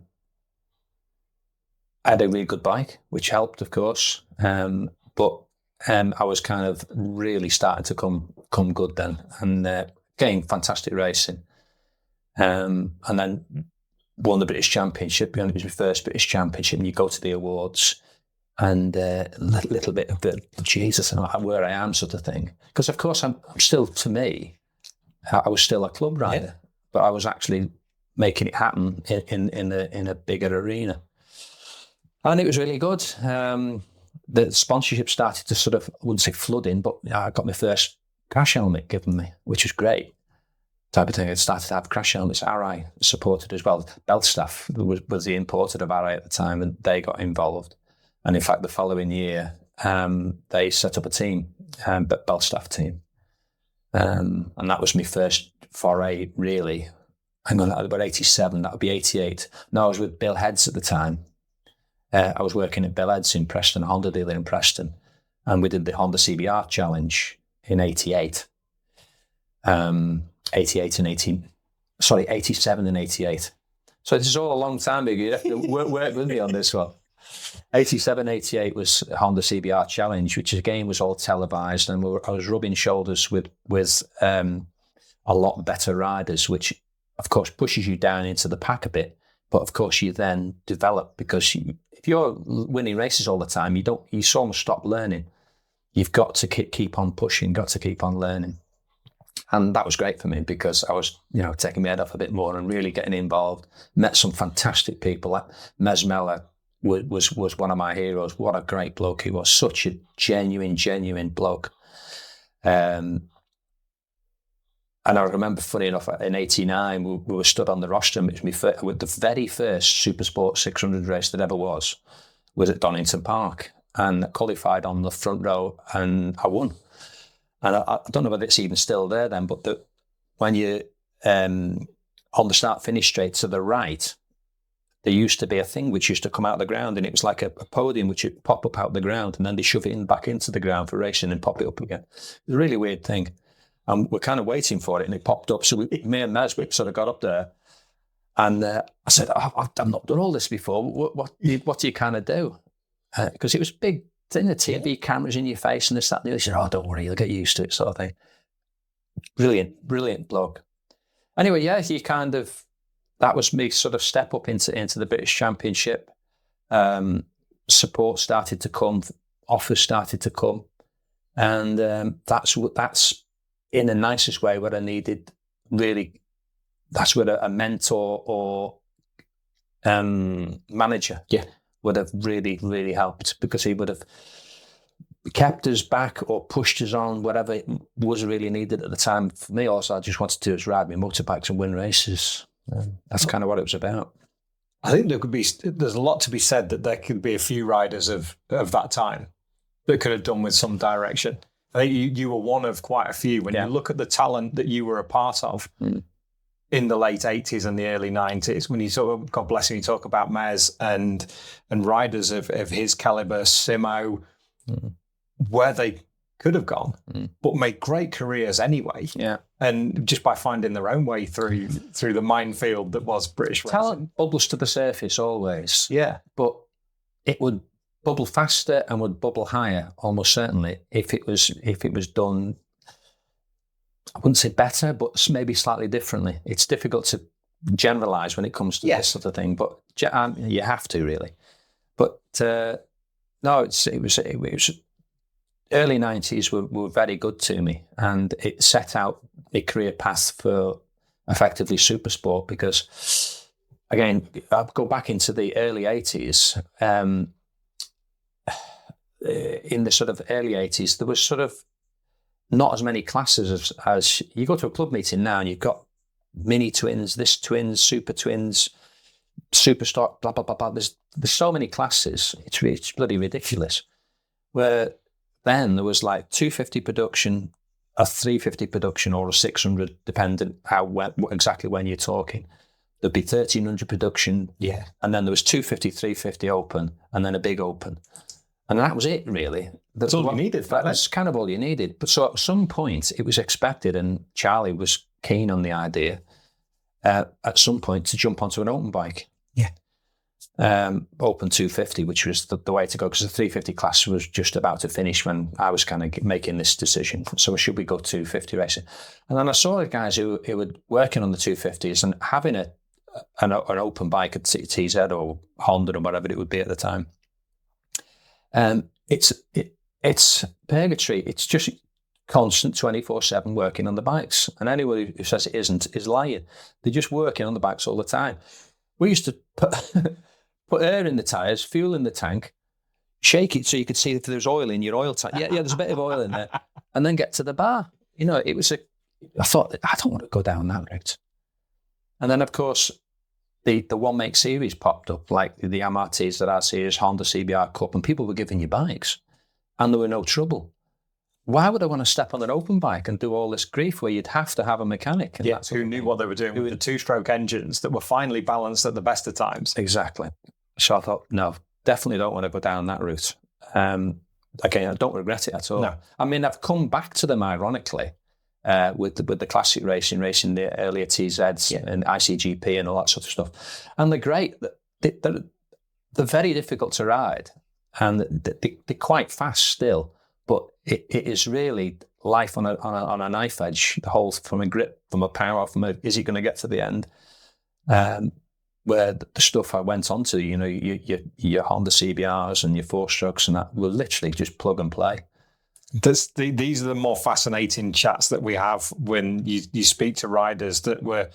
had a really good bike, which helped, of course. But I was kind of really starting to come good then, and getting fantastic racing. And then won the British Championship. It was my first British Championship, and you go to the awards, and a little bit of the Jesus and where I am sort of thing. Because of course I'm still, to me, I was still a club rider, but I was actually making it happen in a bigger arena, and it was really good. The sponsorship started to sort of, I wouldn't say flood in, but I got my first crash helmet given me, which was great. Type of thing. I started to have crash helmets. RI supported as well. Belstaff was the importer of RI at the time, and they got involved. And in fact, the following year, they set up a team, Belstaff team. And that was my first foray, really. Hang on, about 87, that would be 88. No, I was with Bill Heads at the time. I was working at Bill Heads in Preston, a Honda dealer in Preston. And we did the Honda CBR Challenge in 88. 87 and 88. So this is all a long time ago. You have to work with me on this one. 87, 88 was Honda CBR Challenge, which again was all televised, and I was rubbing shoulders with a lot better riders, which of course pushes you down into the pack a bit. But of course you then develop, because if you're winning races all the time, you almost stop learning. You've got to keep on pushing, got to keep on learning. And that was great for me, because I was, taking my head off a bit more and really getting involved. Met some fantastic people. Mez Mellor was one of my heroes. What a great bloke he was. Such a genuine bloke. And I remember, funny enough, in 89, we were stood on the rostrum. It was the very first Supersport 600 race that ever was at Donington Park. And I qualified on the front row, and I won. And I don't know whether it's even still there then, but when you on the start-finish straight to the right, there used to be a thing which used to come out of the ground, and it was like a podium which would pop up out of the ground, and then they shove it back into the ground for racing and pop it up again. It was a really weird thing. And we're kind of waiting for it, and it popped up. So me and Mez, we sort of got up there, and I said, I've not done all this before. What do you kind of do? Because it was big. In the TV, cameras in your face and this, that, and the other. He said, oh, don't worry, you'll get used to it, sort of thing. Brilliant bloke. Anyway, yeah, that was me sort of step up into the British Championship. Support started to come, offers started to come. And that's in the nicest way what I needed, really. That's what a mentor or manager would have really, really helped, because he would have kept us back or pushed us on, whatever was really needed at the time. For me, also, I just wanted to do is ride my motorbikes and win races. That's kind of what it was about. I think there's a lot to be said that there could be a few riders of that time that could have done with some direction. I think you were one of quite a few. When you look at the talent that you were a part of, in the late 80s and the early 90s, when you sort of, God bless him, you talk about Mez and riders of his caliber, Simo, where they could have gone, but made great careers anyway. Yeah. And just by finding their own way through the minefield that was British racing. Talent bubbles to the surface always. Yeah. But it would bubble faster and would bubble higher, almost certainly, if it was done, I wouldn't say better, but maybe slightly differently. It's difficult to generalise when it comes to this sort of thing, but you have to, really. But no, it was early 90s were very good to me, and it set out a career path for effectively Supersport, because again, I'll go back into the early 80s. In the sort of early 80s, there was sort of not as many classes as you go to a club meeting now, and you've got mini twins, this twins, super twins, super stock, blah blah blah blah. There's so many classes. It's bloody ridiculous. Where then there was like 250 production, a 350 production, or a 600, depending exactly when you're talking. There'd be 1300 production, and then there was 250, 350 open, and then a big open. And that was it, really. That's all you needed. That's kind of all you needed. But so at some point, it was expected, and Charlie was keen on the idea, at some point, to jump onto an open bike. Yeah. Open 250, which was the way to go, because the 350 class was just about to finish when I was kind of making this decision. So should we go 250 racing? And then I saw the guys who were working on the 250s and having an open bike at TZ or Honda or whatever it would be at the time. It's purgatory. It's just constant 24/7 working on the bikes. And anyone who says it isn't is lying. They're just working on the bikes all the time. We used to put air in the tyres, fuel in the tank, shake it so you could see if there's oil in your oil tank. Yeah, there's a bit of oil in there. And then get to the bar. You know, I thought, I don't want to go down that route. And then, of course, the one make series popped up, like the MRTs, the RCs, Honda CBR Cup, and people were giving you bikes, and there were no trouble. Why would I want to step on an open bike and do all this grief where you'd have to have a mechanic? And who knew what they were doing with the two-stroke engines that were finely balanced at the best of times. Exactly. So I thought, no, definitely don't want to go down that route. Again, I don't regret it at all. No. I mean, I've come back to them, ironically, with the classic racing the earlier TZs and ICGP and all that sort of stuff. And they're great. They're very difficult to ride, and they're quite fast still, but it is really life on a knife edge, the whole, from a grip, from a power, is it going to get to the end? Where the stuff I went on to, you know, your Honda CBRs and your 4-strokes and that, will literally just plug and play. These are the more fascinating chats that we have when you speak to riders that were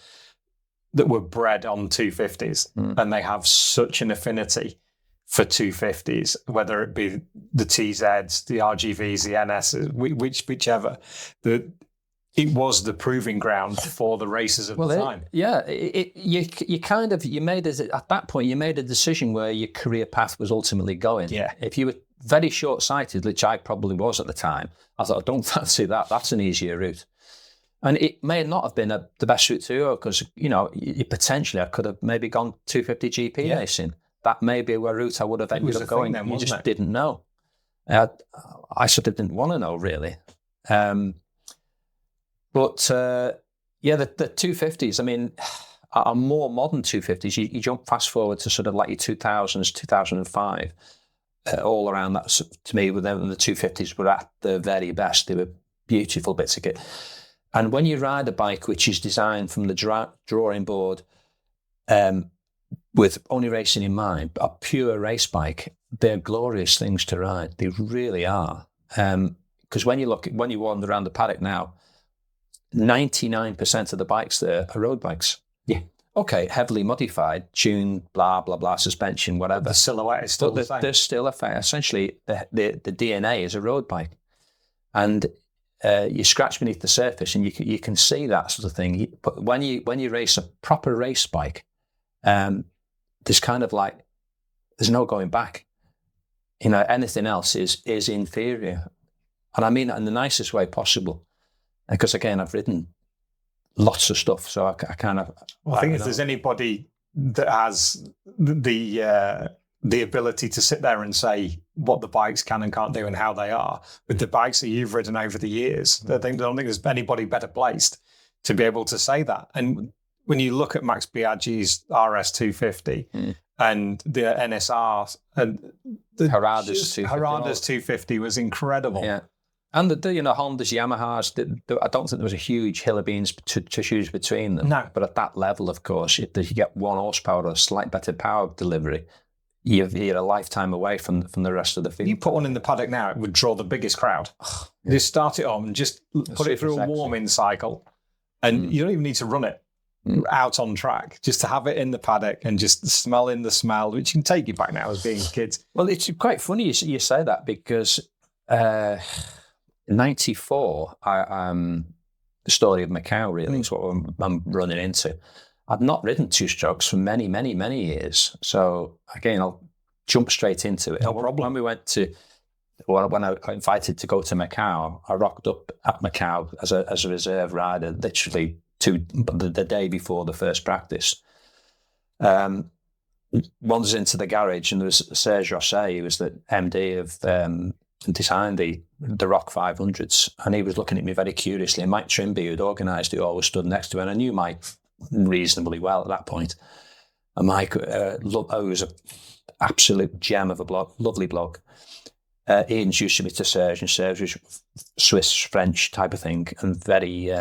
bred on 250s, and they have such an affinity for 250s, whether it be the TZs, the RGVs, the NSs, whichever. It was the proving ground for the racers at the time. You made at that point, you made a decision where your career path was ultimately going. Yeah. If you were very short-sighted, which I probably was at the time, I thought, I don't fancy that. That's an easier route. And it may not have been the best route to go, because, you know, potentially I could have maybe gone 250 GP racing. That may be a route I would have ended up going. You just didn't know. I sort of didn't want to know, really. But the 250s, I mean, are more modern 250s. You jump fast forward to sort of like your 2000s, 2005, all around that. To me, with them, the 250s were at the very best. They were beautiful bits of kit. And when you ride a bike which is designed from the drawing board, with only racing in mind, a pure race bike, they're glorious things to ride. They really are. Because when you wander around the paddock now, 99% of the bikes there are road bikes. Yeah. Okay, heavily modified, tuned, blah, blah, blah, suspension, whatever. The silhouette is still the same. There's still essentially, the DNA is a road bike. And you scratch beneath the surface and you can see that sort of thing. But when you race a proper race bike, there's kind of like, there's no going back. You know, anything else is inferior. And I mean that in the nicest way possible. Because again, I've ridden lots of stuff, so I kind of. Well, I think if there's anybody that has the ability to sit there and say what the bikes can and can't do and how they are, with the bikes that you've ridden over the years, I don't think there's anybody better placed to be able to say that. And when you look at Max Biaggi's RS250 and the NSR and the Harada's 250 was incredible. Yeah. And Honda's, Yamaha's, I don't think there was a huge hill of beans to choose between them. No. But at that level, of course, if you get 1 horsepower or a slight better power delivery, you're a lifetime away from the rest of the field. You put one in the paddock now, it would draw the biggest crowd. Just start it on and just put it through a warming cycle. And you don't even need to run it. out on track, just to have it in the paddock and just smelling the smell, which can take you back now as being kids. Well, it's quite funny you say that, because in '94, the story of Macau really is what I'm running into. I've not ridden two-strokes for many, many, many years. So again, I'll jump straight into it. No problem. When I got invited to go to Macau, I rocked up at Macau as a reserve rider, literally the day before the first practice. Wanders into the garage, and there was Serge Rosset, who was the MD of designed the Rock 500s, and he was looking at me very curiously. And Mike Trimby, who'd organised it, always stood next to him, and I knew Mike reasonably well at that point. And Mike was an absolute gem of a bloke, lovely bloke. He introduced me to Serge, and Serge was Swiss, French type of thing, and very.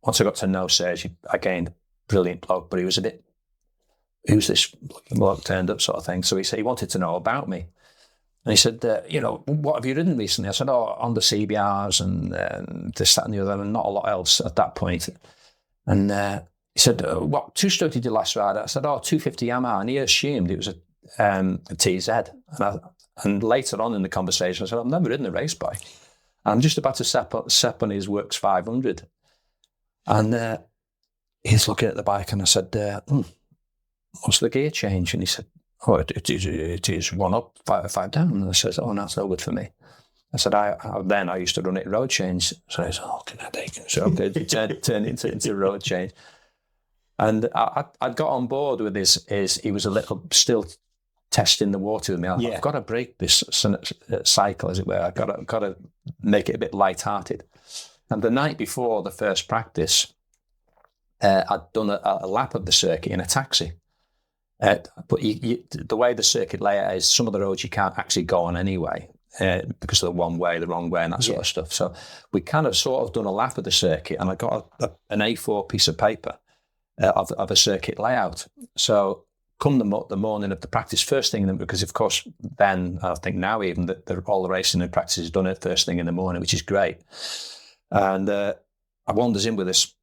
Once I got to know Serge, again, brilliant bloke, but he was this bloke turned up sort of thing. So he said he wanted to know about me, and he said, what have you ridden recently? I said, on the CBRs and this, that, and the other, and not a lot else at that point. And he said, what two-stroke did you last ride? I said, 250 Yamaha, and he assumed it was a TZ, and later on in the conversation, I said, I've never ridden a race bike. I'm just about to step on his Works 500. And he's looking at the bike, and I said, what's the gear change? And he said, it is 1 up, 5 down. And I said, that's no good for me. I said, I used to run it road change. So I said, can I take it? So okay, turn it into road change. And I'd got on board with he was a little still testing the water with me. I've got to break this cycle, as it were. I've got to make it a bit light-hearted. And the night before the first practice, I'd done a lap of the circuit in a taxi. But the way the circuit layout is, some of the roads you can't actually go on anyway because of the one way, the wrong way, and that sort of stuff. So we kind of sort of done a lap of the circuit, and I got an A4 piece of paper of a circuit layout. So come the morning of the practice, first thing, because of course then, I think now even, that all the racing and practice is done at first thing in the morning, which is great. And I wanders in with this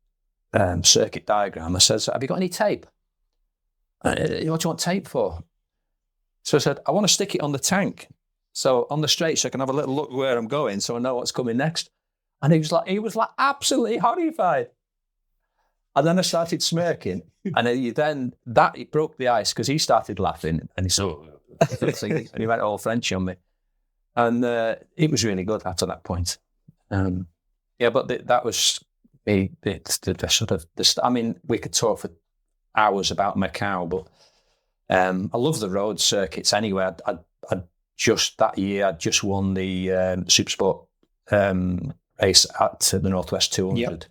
circuit diagram. I says, have you got any tape? What do you want tape for? So I said, I want to stick it on the tank. So on the straight, so I can have a little look where I'm going, so I know what's coming next. And he was like absolutely horrified. And then I started smirking. And it broke the ice, because he started laughing, and he said, and he went all French on me. And it was really good after that point. But that was me. I mean, we could talk for hours about Macau, but I love the road circuits anyway. I'd just won the Supersport race at the Northwest 200. Yep.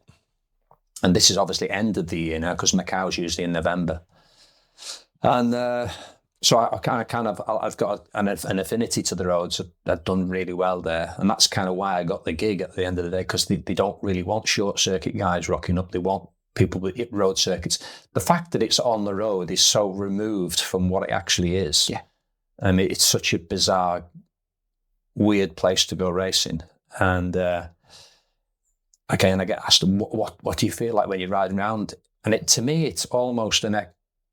And this is obviously end of the year now, because Macau's usually in November. And so I've got an affinity to the roads. I've done really well there. And that's kind of why I got the gig at the end of the day, because they don't really want short circuit guys rocking up. They want people with road circuits. The fact that it's on the road is so removed from what it actually is. Yeah. I mean, it's such a bizarre, weird place to go racing. And again, I get asked, what do you feel like when you're riding around? And to me, it's almost an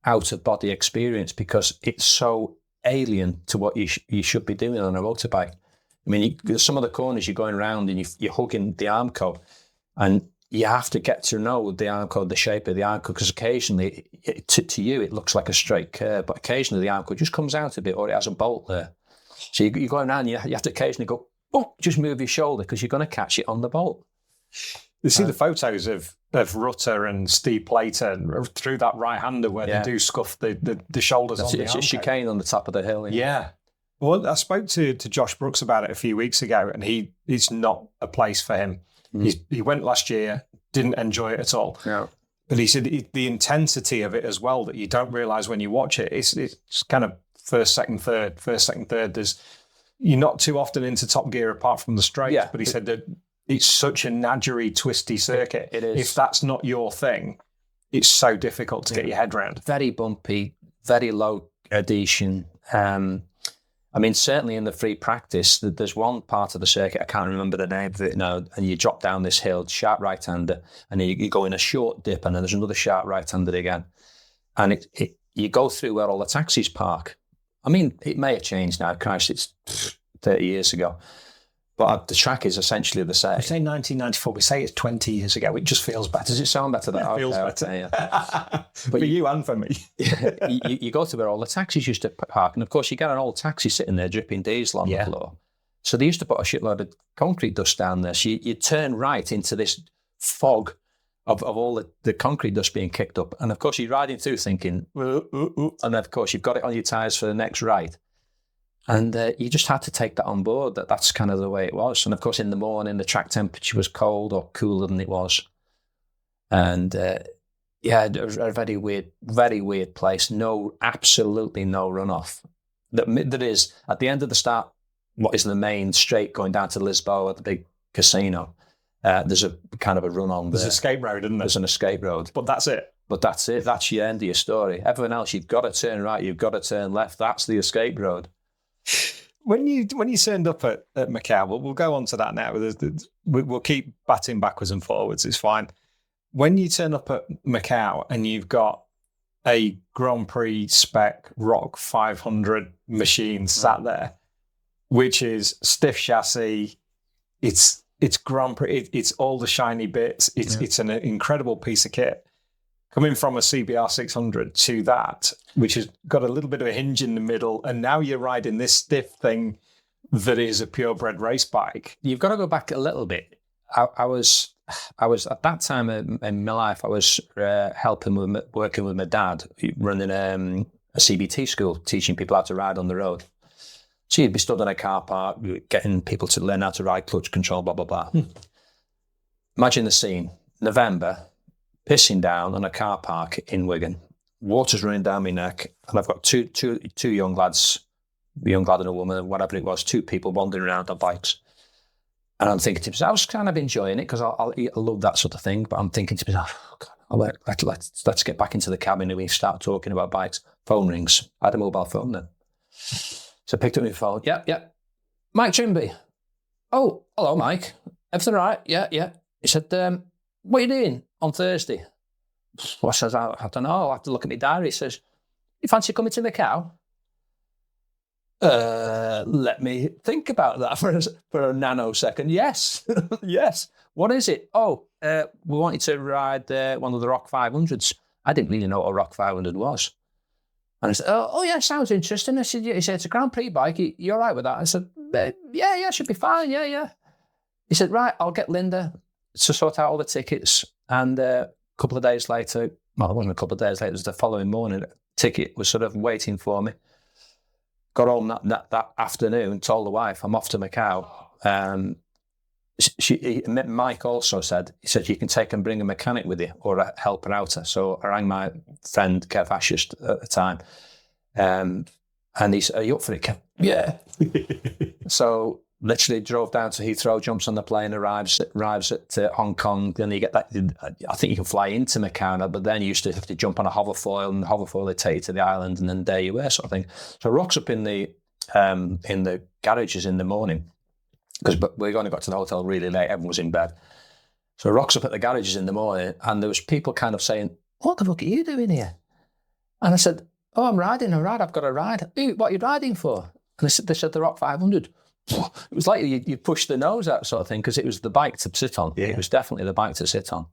out-of-body experience, because it's so alien to what you should be doing on a motorbike. I mean, some of the corners you're going around and you're hugging the armco, and you have to get to know the armco, the shape of the armco, because occasionally, to you, it looks like a straight curve, but occasionally the armco just comes out a bit, or it has a bolt there. So you're going around, you have to occasionally go, just move your shoulder, because you're going to catch it on the bolt. You see the photos of Rutter and Steve Plater through that right-hander where they do scuff the shoulders on the armco. It's a chicane on the top of the hill. Yeah. Well, I spoke to Josh Brooks about it a few weeks ago, and it's not a place for him. He went last year, didn't enjoy it at all. No. But he said the intensity of it as well, that you don't realise when you watch it, it's kind of first, second, third. You're not too often into top gear apart from the straights, but he said that it's such a nadgery, twisty circuit. It is. If that's not your thing, it's so difficult to get your head around. Very bumpy, very low adhesion. I mean, certainly in the free practice, there's one part of the circuit, I can't remember the name of it now, and you drop down this hill, sharp right-hander, and you go in a short dip, and then there's another sharp right-hander again. And you go through where all the taxis park. I mean, it may have changed now. Christ, it's 30 years ago. But the track is essentially the same. We say 1994, we say it's 20 years ago. It just feels better. Does it sound better? It feels better. Yeah. For you and for me. you go to where all the taxis used to park. And of course, you get an old taxi sitting there dripping diesel on the floor. So they used to put a shitload of concrete dust down there. So you turn right into this fog of all the concrete dust being kicked up. And of course, you're riding through thinking, ooh, ooh, ooh. And of course, you've got it on your tyres for the next right. And you just had to take that on board, that's kind of the way it was. And of course, in the morning, the track temperature was cold or cooler than it was. And it was a very weird place. Absolutely no runoff. There is, at the end of the start, what is the main straight going down to Lisboa, the big casino. There's a kind of a run on there. There's an escape road, isn't there? There's an escape road. But that's it. That's your end of your story. Everyone else, you've got to turn right, you've got to turn left. That's the escape road. When you turned up at Macau, we'll go on to that now. We'll keep batting backwards and forwards. It's fine. When you turn up at Macau and you've got a Grand Prix spec ROC 500 machine sat there, which is stiff chassis, it's Grand Prix, it's all the shiny bits. It's an incredible piece of kit. Coming from a CBR 600 to that, which has got a little bit of a hinge in the middle, and now you're riding this stiff thing that is a purebred race bike. You've got to go back a little bit. I was at that time in my life, I was working with my dad, running a CBT school, teaching people how to ride on the road. So you'd be stood in a car park, getting people to learn how to ride clutch control, blah, blah, blah. Imagine the scene. November, pissing down on a car park in Wigan. Water's running down my neck, and I've got two young lads, a young lad and a woman, whatever it was, two people wandering around on bikes. And I'm thinking to myself, I was kind of enjoying it because I love that sort of thing, but I'm thinking to myself, oh God, let's get back into the cabin and we start talking about bikes. Phone rings. I had a mobile phone then. So I picked up my phone. Yeah. Mike Trimby. Oh, hello, Mike. Everything all right? Yeah. He said, what are you doing on Thursday? Well, I says, I don't know. I'll have to look at my diary. He says, you fancy coming to Macau? Let me think about that for a nanosecond. Yes. Yes. What is it? Oh, we want you to ride one of the ROC 500s. I didn't really know what a ROC 500 was. And I said, oh yeah, sounds interesting. He said, it's a Grand Prix bike. You all right with that? I said, yeah, should be fine. Yeah. He said, right, I'll get Linda to sort out all the tickets. And a couple of days later, well, it wasn't a couple of days later, it was the following morning, the ticket was sort of waiting for me. Got home that afternoon, told the wife, I'm off to Macau. Mike also said, you can take and bring a mechanic with you or a helper outer. So I rang my friend, Kev Ashurst, at the time. And he said, are you up for it, Kev? Yeah. So literally drove down to Heathrow, jumps on the plane, arrives at Hong Kong. Then you get that, I think you can fly into Macau now, but then you used to have to jump on a hoverfoil, and the hoverfoil they take you to the island, and then there you were, sort of thing. So rocks up in the garages in the morning, because we only got to the hotel really late, everyone was in bed. So rocks up at the garages in the morning, and there was people kind of saying, what the fuck are you doing here? And I said, oh, I'm riding a ride, I've got a ride. What are you riding for? And they said the ROC 500. It was like you pushed the nose out sort of thing, because it was the bike to sit on. Yeah. It was definitely the bike to sit on.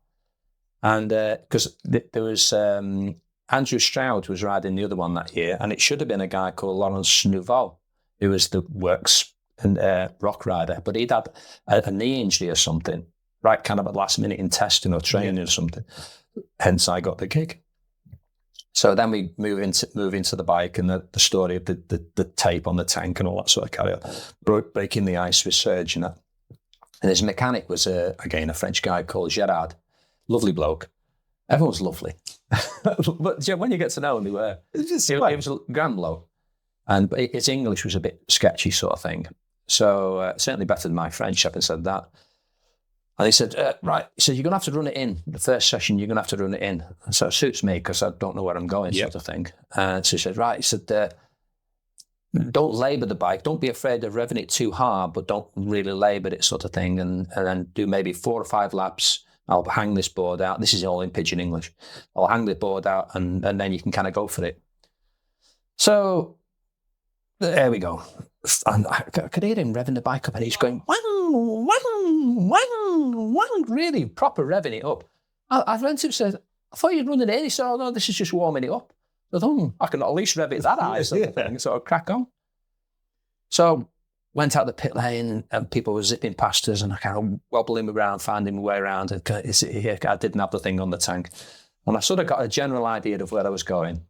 And because there was Andrew Stroud was riding the other one that year, and it should have been a guy called Laurence Nouveau, who was the works and rock rider, but he'd had a knee injury or something, right kind of at last minute in testing or training or something. Hence I got the gig. So then we move into the bike and the story of the tape on the tank and all that sort of carry on, breaking the ice with Serge and that. And his mechanic was, again, a French guy called Gerard. Lovely bloke. Everyone's lovely. But when you get to know him, he was a grand bloke. But his English was a bit sketchy sort of thing. So certainly better than my French, having said that. And he said, right, he said, you're going to have to run it in. The first session, you're going to have to run it in. So it suits me because I don't know where I'm going, sort of thing. So he said, right, he said, don't labour the bike. Don't be afraid of revving it too hard, but don't really labour it, sort of thing. And then do maybe 4 or 5 laps. I'll hang this board out. This is all in pidgin English. I'll hang the board out, and then you can kind of go for it. So there we go. And I could hear him revving the bike up, and he's going, wang, wang, wang, wang, really proper revving it up. I went to him and said, I thought you'd run it in. He said, oh no, this is just warming it up. I thought, I can at least rev it that high, sort of thing, so I'll crack on. So went out the pit lane, and people were zipping past us, and I kind of wobbling around, finding my way around. And is it here? I didn't have the thing on the tank. And I sort of got a general idea of where I was going.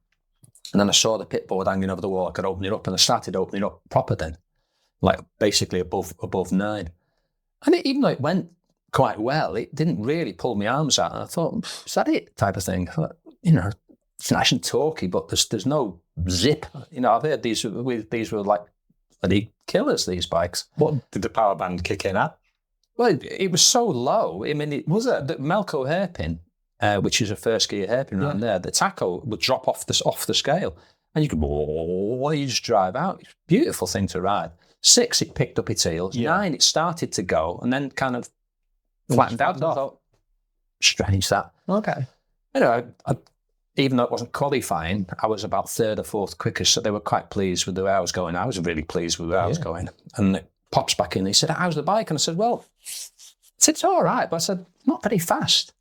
And then I saw the pit board hanging over the wall. I could open it up, and I started opening up proper then, like basically above 9. And even though it went quite well, it didn't really pull my arms out. And I thought, is that it? Type of thing. I thought, it's nice and talky, but there's no zip. I've heard these were like bloody killers, these bikes. What did the power band kick in at? Well, it was so low. I mean, the Melco hairpin, which is a first gear hairpin around there, the tacho would drop off the scale, and you could you just drive out. It's a beautiful thing to ride. 6, it picked up its heels. 9, it started to go, and then kind of flattened out. I thought, strange that. Okay. Anyway, even though it wasn't qualifying, I was about 3rd or 4th quickest, so they were quite pleased with the way I was going. I was really pleased with where I was going. And it pops back in, he said, how's the bike? And I said, well, it's all right, but I said, not very fast.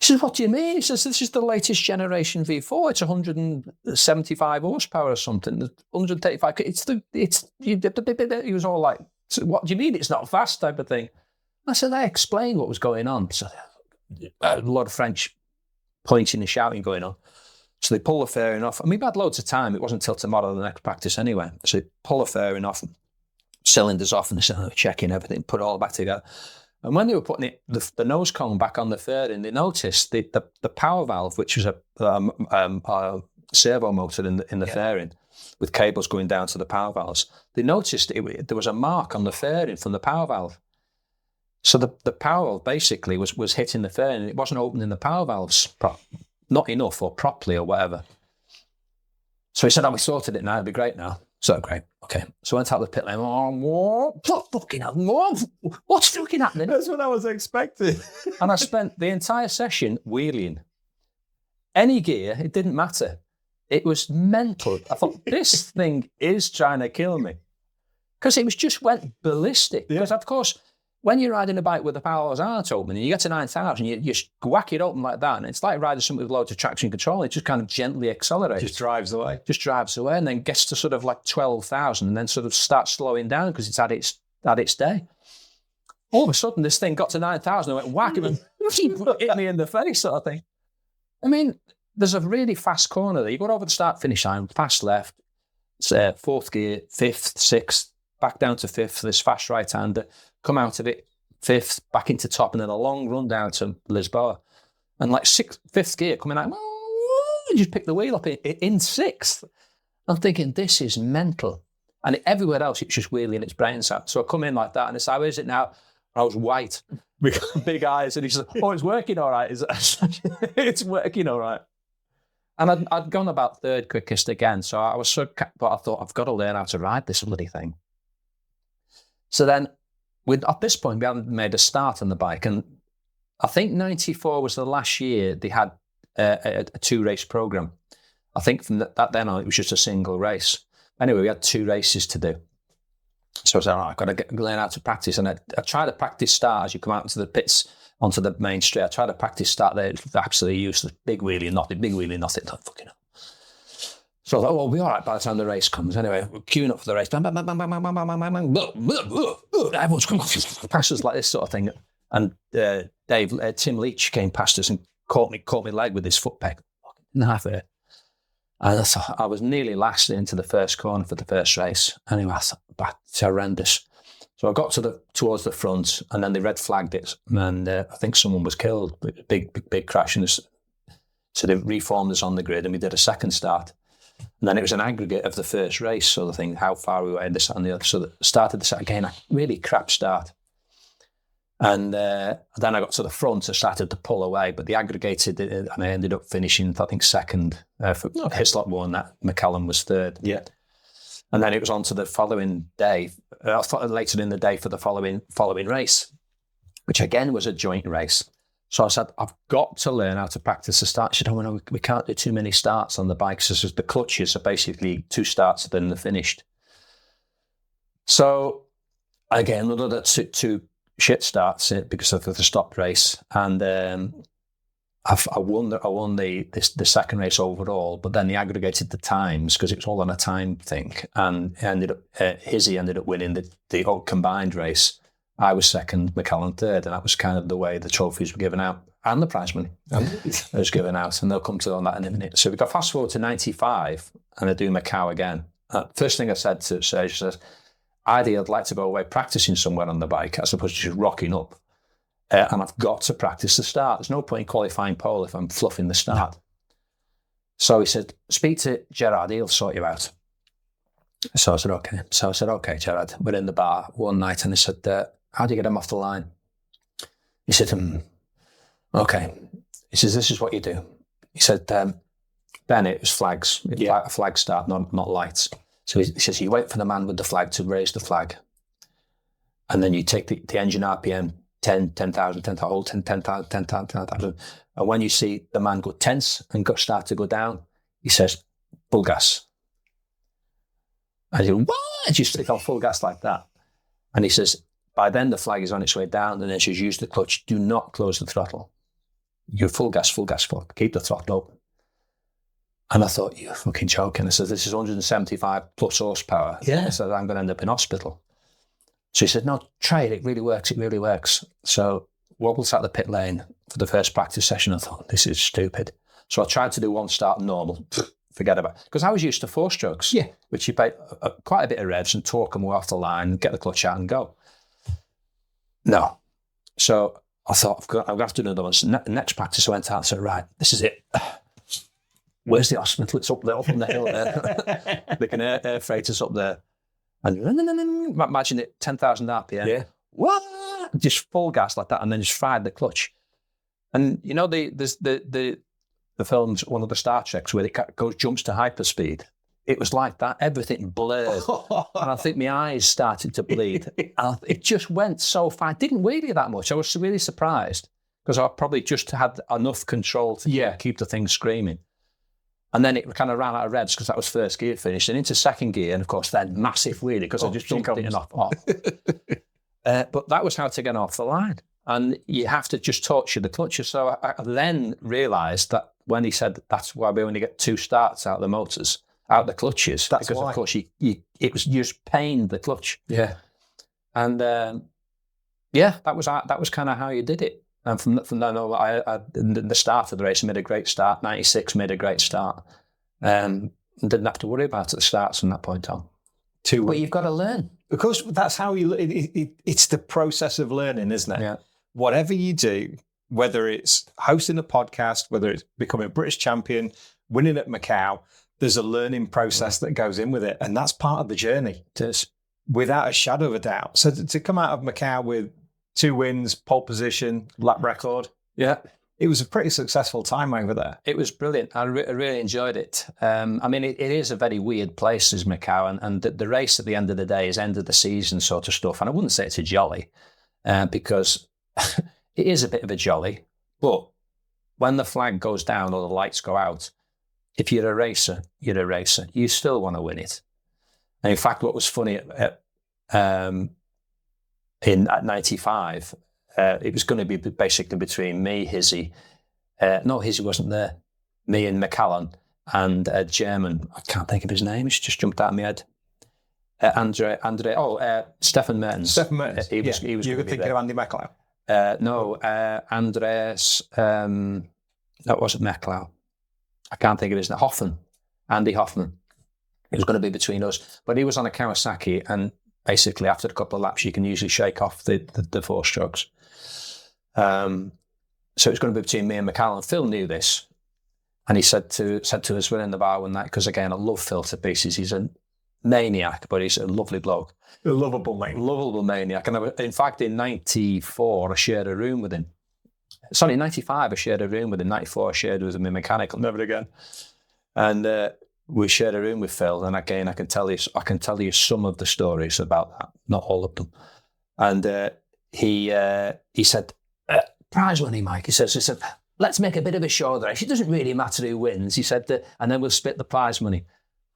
He says, what do you mean? He says, this is the latest generation V4. It's 175 horsepower or something. 135. He was all like, so what do you mean it's not fast, type of thing? I said, I explained what was going on. So a lot of French pointing and shouting going on. So they pull the fairing off. And we had loads of time. It wasn't until tomorrow, the next practice anyway. So they pull the fairing off, cylinders off, and they said, checking everything, put it all back together. And when they were putting it, the nose cone back on the fairing, they noticed the power valve, which was a servo motor in the fairing, with cables going down to the power valves. They noticed there was a mark on the fairing from the power valve. So the power valve basically was hitting the fairing, and it wasn't opening the power valves not enough or properly or whatever. So he said, we sorted it now, it'll be great now. So great, okay. So I went out the pit lane, what's fucking happening? That's what I was expecting. And I spent the entire session wheeling. Any gear, it didn't matter. It was mental. I thought, this thing is trying to kill me. Because it just went ballistic. Because of course, when you're riding a bike with the power valves aren't open and you get to 9,000, you just whack it open like that, and it's like riding something with loads of traction control. It just kind of gently accelerates. Just drives away, and then gets to sort of like 12,000, and then sort of starts slowing down because it's had its day. All of a sudden, this thing got to 9,000, and went whack, and hit me in the face, sort of thing. I mean, there's a really fast corner there. You go over the start-finish line, fast left, it's 4th gear, 5th, 6th, back down to 5th, this fast right-hander, come out of it, 5th, back into top, and then a long run down to Lisboa. And like 5th gear coming out, you just pick the wheel up in 6th. I'm thinking, this is mental. And everywhere else, it's just wheeling its brains out. So I come in like that, and I said, how is it now? I was white, big eyes, and he said, it's working all right. It's working all right. And I'd gone about 3rd quickest again, so I was but I thought, I've got to learn how to ride this bloody thing. So then, at this point, we hadn't made a start on the bike, and I think 94 was the last year they had a 2-race program. I think from that then on, it was just a single race. Anyway, we had 2 races to do. So I said, I've got to learn how to practice. And I tried to practice start as you come out into the pits, onto the main straight. I tried to practice start there. It's absolutely useless. Big wheelie, nothing. Like, fucking hell. So I thought, we'll be all right by the time the race comes. Anyway, we're queuing up for the race. Bang, bang, bang, bang, bang, bang, bang, bang, bang, bang. Everyone's coming past us like this sort of thing. And Tim Leach came past us and caught my leg with his foot peg. In half there. And I thought, I was nearly last into the first corner for the first race. Anyway, I thought, it's horrendous. So I got towards the front, and then they red flagged it. And I think someone was killed. Big crash. So they reformed us on the grid, and we did a second start. And then it was an aggregate of the first race, sort of thing, how far we were, this and the other. So started this again, a really crap start. And then I got to the front, I started to pull away, but they aggregated it, and I ended up finishing, I think, second. Hislop won that, McCallum was 3rd. Yeah. And then it was on to the following day, later in the day for the following race, which again was a joint race. So I said, I've got to learn how to practice the start. She said, oh, no, we can't do too many starts on the bikes. So the clutches are basically 2 starts, then they're finished. So again, another two shit starts because of the stop race. And I won the second race overall, but then they aggregated the times because it was all on a time thing. And ended up, Hizzy ended up winning the whole combined race. I was second, McCallum third, and that was kind of the way the trophies were given out, and the prize money was given out, and they'll come to on that in a minute. So we got fast forward to 95, and I do Macau again. First thing I said to Serge says, I'd like to go away practicing somewhere on the bike as opposed to just rocking up, and I've got to practice the start. There's no point in qualifying pole if I'm fluffing the start. No. So he said, speak to Gerard, he'll sort you out. So I said, okay. So I said, okay, Gerard. We're in the bar one night, and he said, how do you get him off the line? He said, okay. He says, this is what you do. He said, then it was flags. A flag start, not lights. So he says, you wait for the man with the flag to raise the flag. And then you take the engine RPM, 10,000, 10,000, 10,000, 10,000. And when you see the man go tense and start to go down, he says, full gas. And you go, what? You stick on full gas like that. And he says, by then the flag is on its way down, and then she's used the clutch. Do not close the throttle. You're full gas, keep the throttle open. And I thought, you're fucking joking. I said, this is 175 plus horsepower. Yeah. I said, I'm going to end up in hospital. So he said, no, try it. It really works. So wobbles out the pit lane for the first practice session. I thought, this is stupid. So I tried to do one start normal. Forget about it. Because I was used to 4 strokes, which you pay quite a bit of revs and torque them off the line, get the clutch out and go. No. So I thought, I'm going to have to do another one. Next practice, I went out and said, right, this is it. Where's the hospital? It's up there, up on the hill there. They can air freight us up there. And imagine it, 10,000 RPM. Yeah. What? Just full gas like that, and then just fried the clutch. And you know, the film's one of the Star Treks where it jumps to hyperspeed. It was like that. Everything blurred. And I think my eyes started to bleed. It just went so fast. I didn't wheelie that much. I was really surprised because I probably just had enough control to keep the thing screaming. And then it kind of ran out of revs because that was first gear finished, and into second gear, and of course then massive wheelie because I just jumped it off. But that was how to get off the line. And you have to just torture the clutches. So I then realised that when he said that's why we only get 2 starts out of the motors, out of the clutches, that's because why. Of course it was just pained the clutch. Yeah. And that was kind of how you did it. And from then on, the start of the race, I made a great start. 96 made a great start. And didn't have to worry about the starts from that point on. But you've got to learn. Because that's how it's the process of learning, isn't it? Yeah. Whatever you do, whether it's hosting a podcast, whether it's becoming a British champion, winning at Macau, there's a learning process that goes in with it. And that's part of the journey. It is. Without a shadow of a doubt. So to come out of Macau with 2 wins, pole position, lap record. Yeah. It was a pretty successful time over there. It was brilliant. I really enjoyed it. I mean, it is a very weird place, is Macau, and the race at the end of the day is end of the season sort of stuff. And I wouldn't say it's a jolly, because it is a bit of a jolly. But when the flag goes down or the lights go out, if you're a racer, you're a racer. You still want to win it. And in fact, what was funny at 95, it was going to be basically between me, Hizzy. No, Hizzy wasn't there. Me and McCallum and a German. I can't think of his name. It's just jumped out of my head. Stefan Mertens. Stefan Mertens. He was. You were thinking of Andy McLeod? No, Andreas. That wasn't McLeod. I can't think of his name. Andy Hoffman. It was going to be between us, but he was on a Kawasaki, and basically after a couple of laps, you can usually shake off the 4 strokes. So it was going to be between me and McCallum. Phil knew this, and he said to us, we're in the bar one night, because again, I love Phil to pieces. He's a maniac, but he's a lovely bloke. A lovable maniac. And in fact, in 94, I shared a room with him. Sorry, in 95, I shared a room with him. 94, I shared with him in mechanical. Never again. And we shared a room with Phil, and again, I can tell you some of the stories about that, not all of them. And he said, prize money, Mike. He said, let's make a bit of a show of the race. It doesn't really matter who wins. He said, and then we'll split the prize money.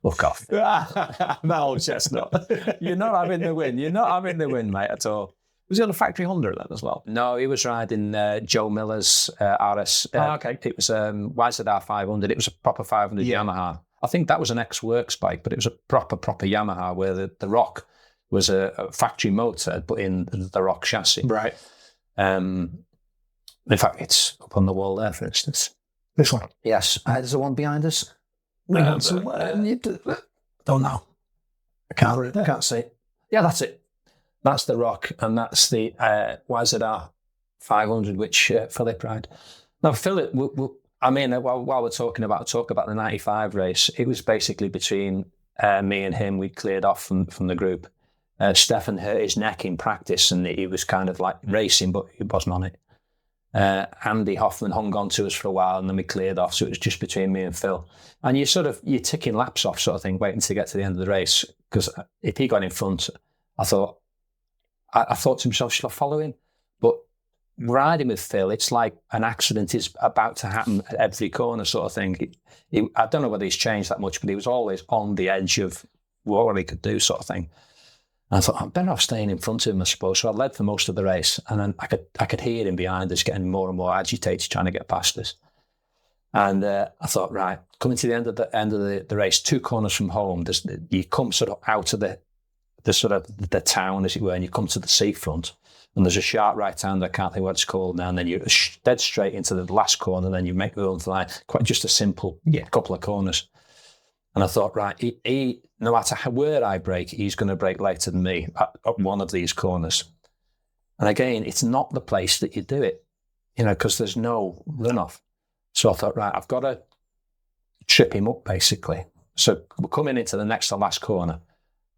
Fuck off. That old chestnut. You're not having the win. You're not having the win, mate, at all. Was he on a factory Honda then as well? No, he was riding Joe Miller's RS. Okay. It was YZR 500. It was a proper 500 Yamaha. I think that was an ex-works bike, but it was a proper Yamaha where the Rock was a factory motor, but in the Rock chassis. Right. In fact, it's up on the wall there, for instance. This one? Yes. There's the one behind us. Don't know. I can't see it. Yeah, that's it. That's the Rock, and that's the YZR 500, which Phillip ride. Now, Phillip, while we're talk about the 95 race, it was basically between me and him. We cleared off from the group. Stefan hurt his neck in practice, and he was kind of like racing, but he wasn't on it. Andy Hoffman hung on to us for a while, and then we cleared off, so it was just between me and Phil. And you're ticking laps off sort of thing, waiting to get to the end of the race, because if he got in front, I thought to myself, should I follow him? But riding with Phil, it's like an accident is about to happen at every corner sort of thing. I don't know whether he's changed that much, but he was always on the edge of what he could do sort of thing. And I thought, I'm better off staying in front of him, I suppose. So I led for most of the race, and then I could hear him behind us getting more and more agitated, trying to get past us. And I thought, right, coming to the end of the race, 2 corners from home, you come sort of out of the town, as it were, and you come to the seafront, and there's a sharp right hand, I can't think what it's called now, and then you're dead straight into the last corner, and then you make the own line, quite just a simple couple of corners. And I thought, right, he no matter where I brake, he's going to brake later than me at one of these corners. And again, it's not the place that you do it, because there's no runoff. So I thought, right, I've got to trip him up, basically. So we're coming into the next to last corner,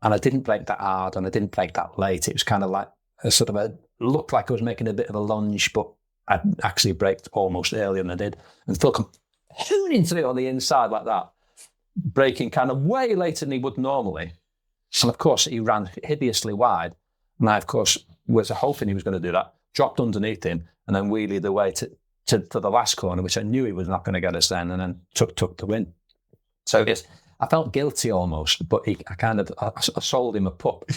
and I didn't brake that hard, and I didn't brake that late. It was kind of like looked like I was making a bit of a lunge, but I actually braked almost earlier than I did. And Phil come hooning into it on the inside like that, braking kind of way later than he would normally. And of course, he ran hideously wide. And I, of course, was hoping he was going to do that, dropped underneath him, and then wheelied the way to the last corner, which I knew he was not going to get us then, and then took the win. So yes, I felt guilty almost, but I sold him a pup,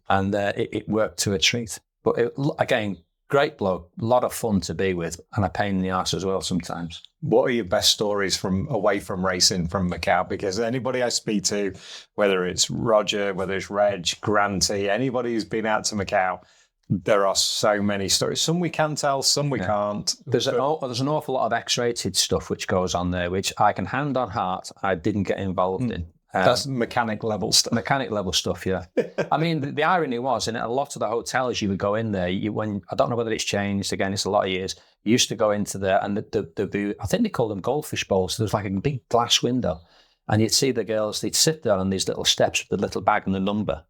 and it worked to a treat. But again, great bloke, a lot of fun to be with, and a pain in the arse as well sometimes. What are your best stories from away from racing from Macau? Because anybody I speak to, whether it's Roger, whether it's Reg, Granty, anybody who's been out to Macau, there are so many stories. Some we can tell, some we can't. There's an awful lot of X-rated stuff which goes on there, which I can hand on heart I didn't get involved in. That's mechanic level stuff. Mechanic level stuff, yeah. I mean, the irony was, in a lot of the hotels you would go in there, I don't know whether it's changed, again, it's a lot of years, you used to go into there, and I think they call them goldfish bowls. So there's like a big glass window, and you'd see the girls, they'd sit there on these little steps with the little bag and the number.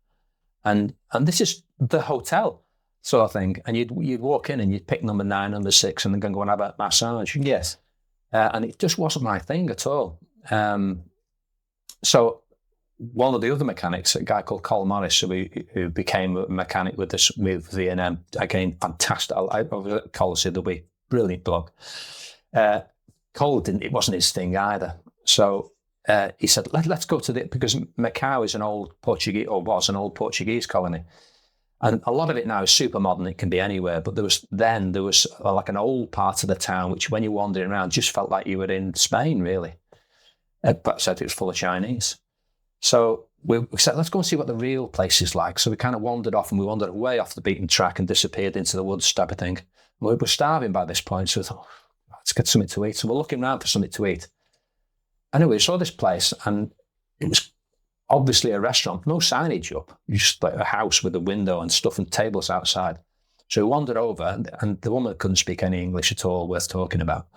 And this is the hotel sort of thing. And you'd walk in and you'd pick number 9, number 6, and then go and have a massage. Yes. And it just wasn't my thing at all. So one of the other mechanics, a guy called Col Morris, who became a mechanic with V&M, again, fantastic. I was at Col the other week, brilliant bloke. Col it wasn't his thing either. So he said, let's go to because Macau is was an old Portuguese colony. And a lot of it now is super modern. It can be anywhere. But there was like an old part of the town, which when you're wandering around, just felt like you were in Spain, really. But said it was full of Chinese. So we said, let's go and see what the real place is like. So we kind of wandered off, and we wandered way off the beaten track and disappeared into the woods type of thing. We were starving by this point, so we thought, let's get something to eat. So we're looking around for something to eat. Anyway, we saw this place, and it was obviously a restaurant, no signage up, just like a house with a window and stuff and tables outside. So we wandered over, and the woman couldn't speak any English at all worth talking about.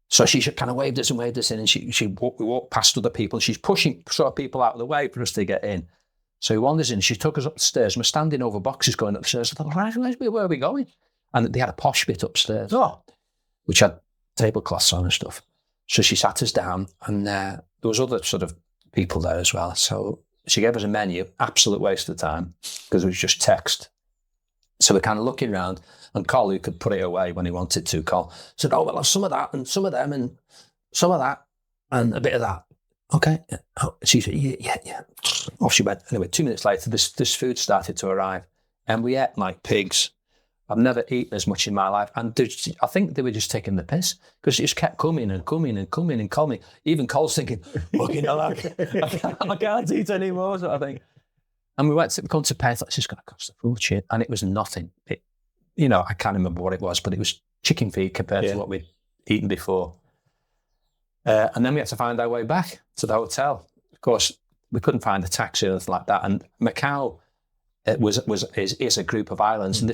So she kind of waved us in, and we walked past other people. She's pushing sort of people out of the way for us to get in. So we wandered in. She took us up the stairs, and we're standing over boxes going upstairs. I thought, where are we going? And they had a posh bit upstairs, which had tablecloths on and stuff. So she sat us down, and there there was other sort of people there as well. So she gave us a menu, absolute waste of time, because it was just text. So we're kind of looking around, and Col, who could put it away when he wanted to, Col said, "Oh, well, some of that, and some of them, and some of that, and a bit of that." Okay. Oh, she said, yeah. Off she went. Anyway, 2 minutes later, this food started to arrive, and we ate like pigs. I've never eaten as much in my life. And I think they were just taking the piss, because it just kept coming and coming and coming and coming. Even Cole's thinking, fucking hell, I can't eat anymore, sort of thing. And we went to come to pay. I thought, it's just going to cost a fortune. And it was nothing. I can't remember what it was, but it was chicken feet compared to what we'd eaten before. And then we had to find our way back to the hotel. Of course, we couldn't find a taxi or anything like that. And Macau is a group of islands, and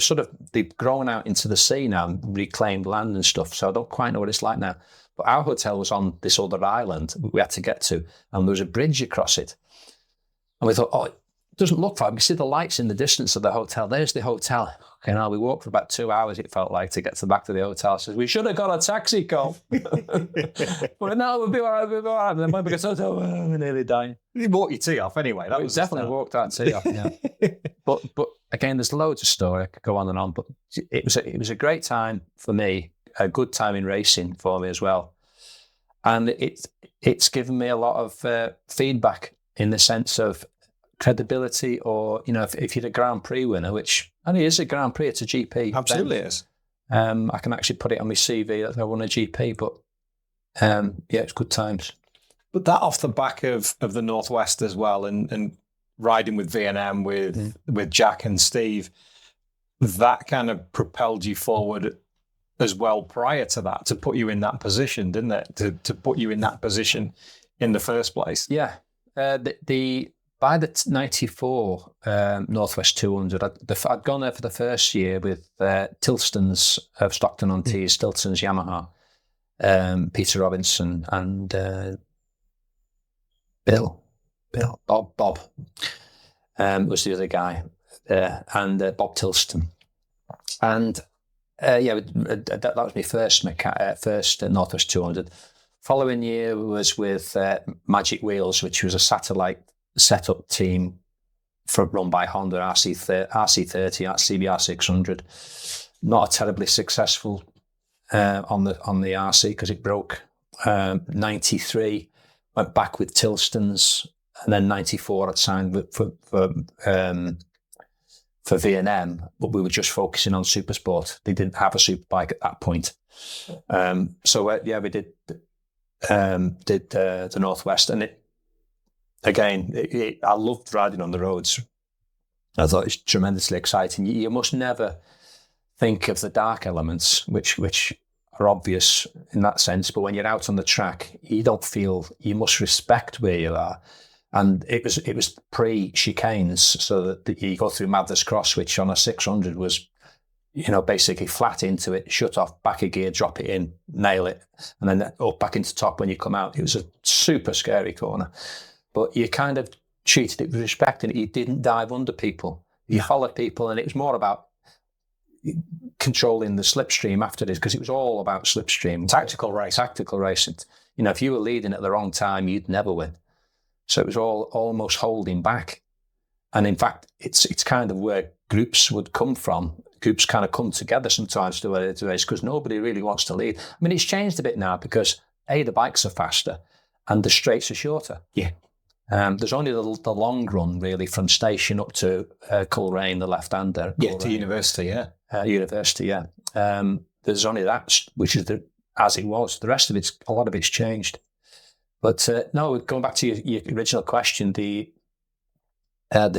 they've grown out into the sea now and reclaimed land and stuff. So I don't quite know what it's like now. But our hotel was on this other island we had to get to, and there was a bridge across it. And we thought, oh, it doesn't look far. We see the lights in the distance of the hotel. There's the hotel. Okay, now we walked for about 2 hours, it felt like, to get back to the hotel. So we should have got a taxi, Cole. But no, we'll be all right. And then when we get to the hotel, we're nearly dying. You walked your tea off anyway. That was definitely walked that tea off, yeah. But again, there's loads of story. I could go on and on. But it was a great time for me, a good time in racing for me as well. And it's given me a lot of feedback in the sense of credibility, or if you're a Grand Prix winner, which only is a Grand Prix, it's a GP. Absolutely is. I can actually put it on my CV that I won a GP, but it's good times. But that off the back of the Northwest as well, and riding with V&M with Jack and Steve, that kind of propelled you forward as well prior to that, to put you in that position, didn't it? To put you in that position in the first place. Yeah. By the 94 Northwest 200, I'd gone there for the first year with Tilston's of Stockton-on-Tees, Tilston's Yamaha, Peter Robinson, and Bob was the other guy, and Bob Tilston. And that was my first Northwest 200. Following year was with Magic Wheels, which was a satellite setup team run by Honda, RC30, CBR 600. Not a terribly successful on the RC because it broke. 93 went back with Tilston's, and then 94 I'd signed for V&M, but we were just focusing on Supersport. They didn't have a superbike at that point. We did the Northwest, and I loved riding on the roads. I thought it's tremendously exciting. You must never think of the dark elements, which are obvious in that sense. But when you're out on the track, you must respect where you are. And it was pre-chicanes, so that you go through Mathers Cross, which on a 600 was, basically flat into it, shut off, back a gear, drop it in, nail it, and then up back into top when you come out. It was a super scary corner. But you kind of treated it with respect, and you didn't dive under people. You followed people, and it was more about controlling the slipstream after this, because it was all about slipstream. Tactical racing. If you were leading at the wrong time, you'd never win. So it was all almost holding back. And in fact, it's kind of where groups would come from. Groups kind of come together sometimes to race because nobody really wants to lead. I mean, it's changed a bit now because the bikes are faster and the straights are shorter. Yeah. There's only the long run really from station up to Coleraine, the left-hander. Yeah, to university, yeah. University, yeah. There's only that, which is as it was. The rest of a lot of it's changed. But no, going back to your original question, the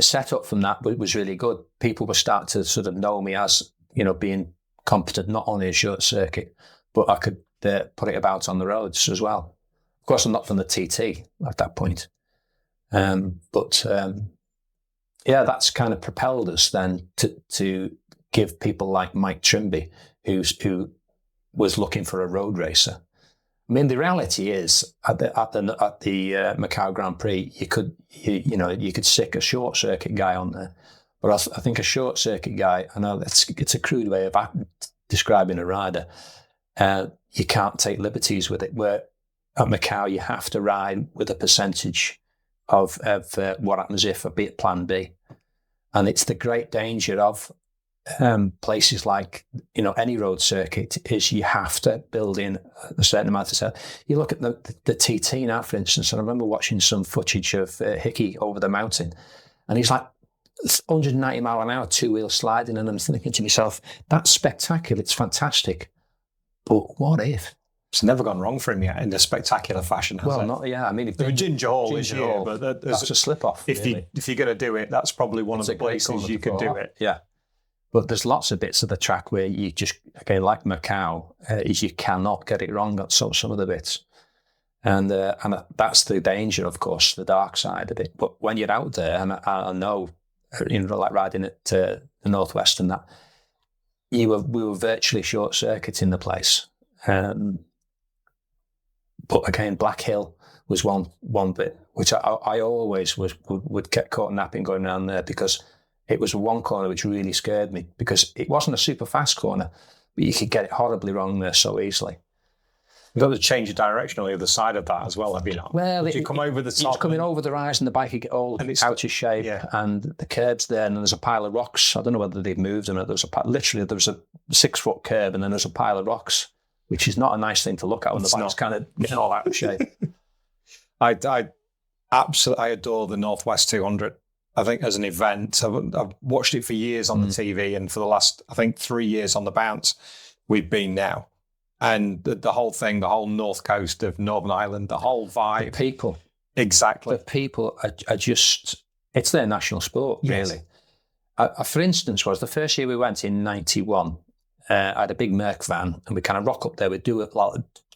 setup from that was really good. People were starting to sort of know me as, being competent, not only a short circuit, but I could put it about on the roads as well. Of course, I'm not from the TT at that point. That's kind of propelled us then to give people like Mike Trimby, who was looking for a road racer. I mean, the reality is at the Macau Grand Prix, you could stick a short circuit guy on there, but I think a short circuit guy, I know it's a crude way of describing a rider. You can't take liberties with it. Where at Macau, you have to ride with a percentage of what happens if a bit plan B. And it's the great danger of places like, any road circuit is you have to build in a certain amount of stuff. You look at the TT now, for instance, and I remember watching some footage of Hickey over the mountain, and he's like 190 mile an hour, two-wheel sliding, and I'm thinking to myself, that's spectacular, it's fantastic. But what if? It's never gone wrong for him yet in a spectacular fashion, has it? Not, yeah. I mean, the Ginger Hall is here, but that's a slip-off. If you're going to do it, that's probably one of the places you could do it. Yeah. But there's lots of bits of the track where you just, again, like Macau, is you cannot get it wrong on some of the bits. And that's the danger, of course, the dark side of it. But when you're out there, and I know, like riding at the Northwest and that, we were virtually short-circuiting the place. But again, Black Hill was one bit, which I always would get caught napping going around there, because it was one corner which really scared me, because it wasn't a super fast corner, but you could get it horribly wrong there so easily. You've got to change the direction on the other side of that as well, have you not? Well, you come over the top. It's coming over the rise and the bike would get all out of shape, and the curb's there, and there's a pile of rocks. I don't know whether they've moved them. There was a 6-foot curb, and then there's a pile of rocks, which is not a nice thing to look at when the bike's kind of getting all out of shape. I absolutely adore the Northwest 200. I think as an event, I've watched it for years on the TV, and for the last, I think, 3 years on the bounce, we've been now. And the whole thing, the whole north coast of Northern Ireland, the whole vibe. The people. Exactly. The people are just, it's their national sport, really. Yes. For instance, was the first year we went in 91, I had a big Merc van, and we kind of rock up there. We'd do a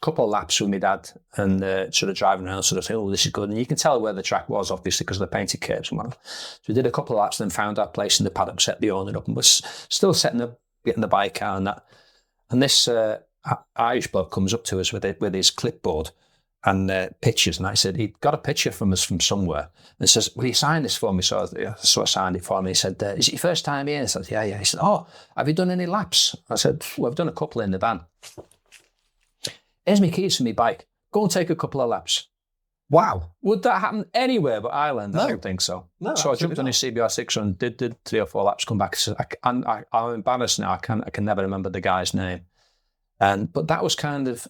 couple of laps with my dad, and sort of driving around, sort of say, oh, this is good. And you can tell where the track was, obviously, because of the painted curbs and whatnot. So we did a couple of laps, then found our place in the paddock, set the owner up, and was still getting the bike out and that. And this Irish bloke comes up to us with his clipboard and pictures. And I said, he'd got a picture from us from somewhere. And says, will you sign this for me? So I signed it for me. He said, is it your first time here? I said, yeah. He said, oh, have you done any laps? I said, well, I've done a couple in the van. Here's my keys for my bike. Go and take a couple of laps. Wow. Would that happen anywhere but Ireland? No. I don't think so. No, so I jumped on his CBR 600, did 3 or 4 laps, come back. So I'm embarrassed now. I can never remember the guy's name. But that was kind of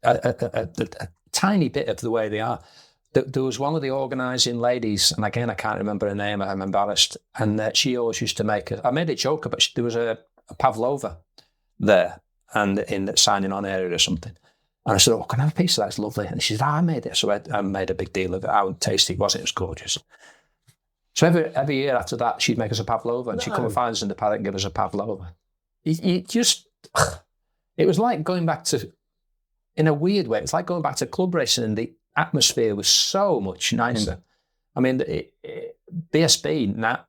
a tiny bit of the way they are. There was one of the organising ladies, and again, I can't remember her name, I'm embarrassed, and she always used to make I made a joke, but there was a pavlova there, and in the signing on area or something. And I said, oh, can I have a piece of that? It's lovely. And she said, I made it. So I made a big deal of it, how tasty it was. It was gorgeous. So every year after that, she'd make us a pavlova, and she'd come and find us in the paddock and give us a pavlova. You just... It was like going back to, in a weird way, it's like going back to club racing, and the atmosphere was so much nicer. I mean, BSB, now,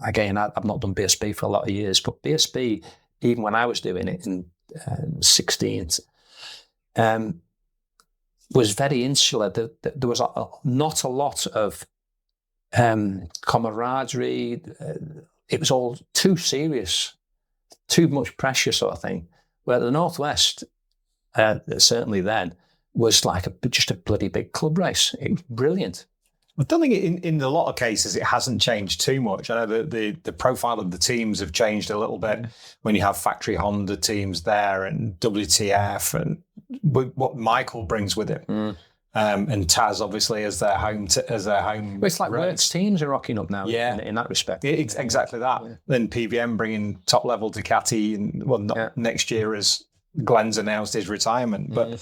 again, I've not done BSB for a lot of years, but BSB, even when I was doing it in 16, was very insular. There was not a lot of camaraderie. It was all too serious, too much pressure sort of thing. Where the Northwest, certainly then, was like just a bloody big club race. It was brilliant. I don't think in a lot of cases it hasn't changed too much. I know the profile of the teams have changed a little bit when you have factory Honda teams there and WTF and what Michael brings with him. And Taz obviously as their home. Well, it's like Works teams are rocking up now. Yeah. in that respect. Exactly that. Yeah. Then PVM bringing top level Ducati, and next year as Glenn's announced his retirement. But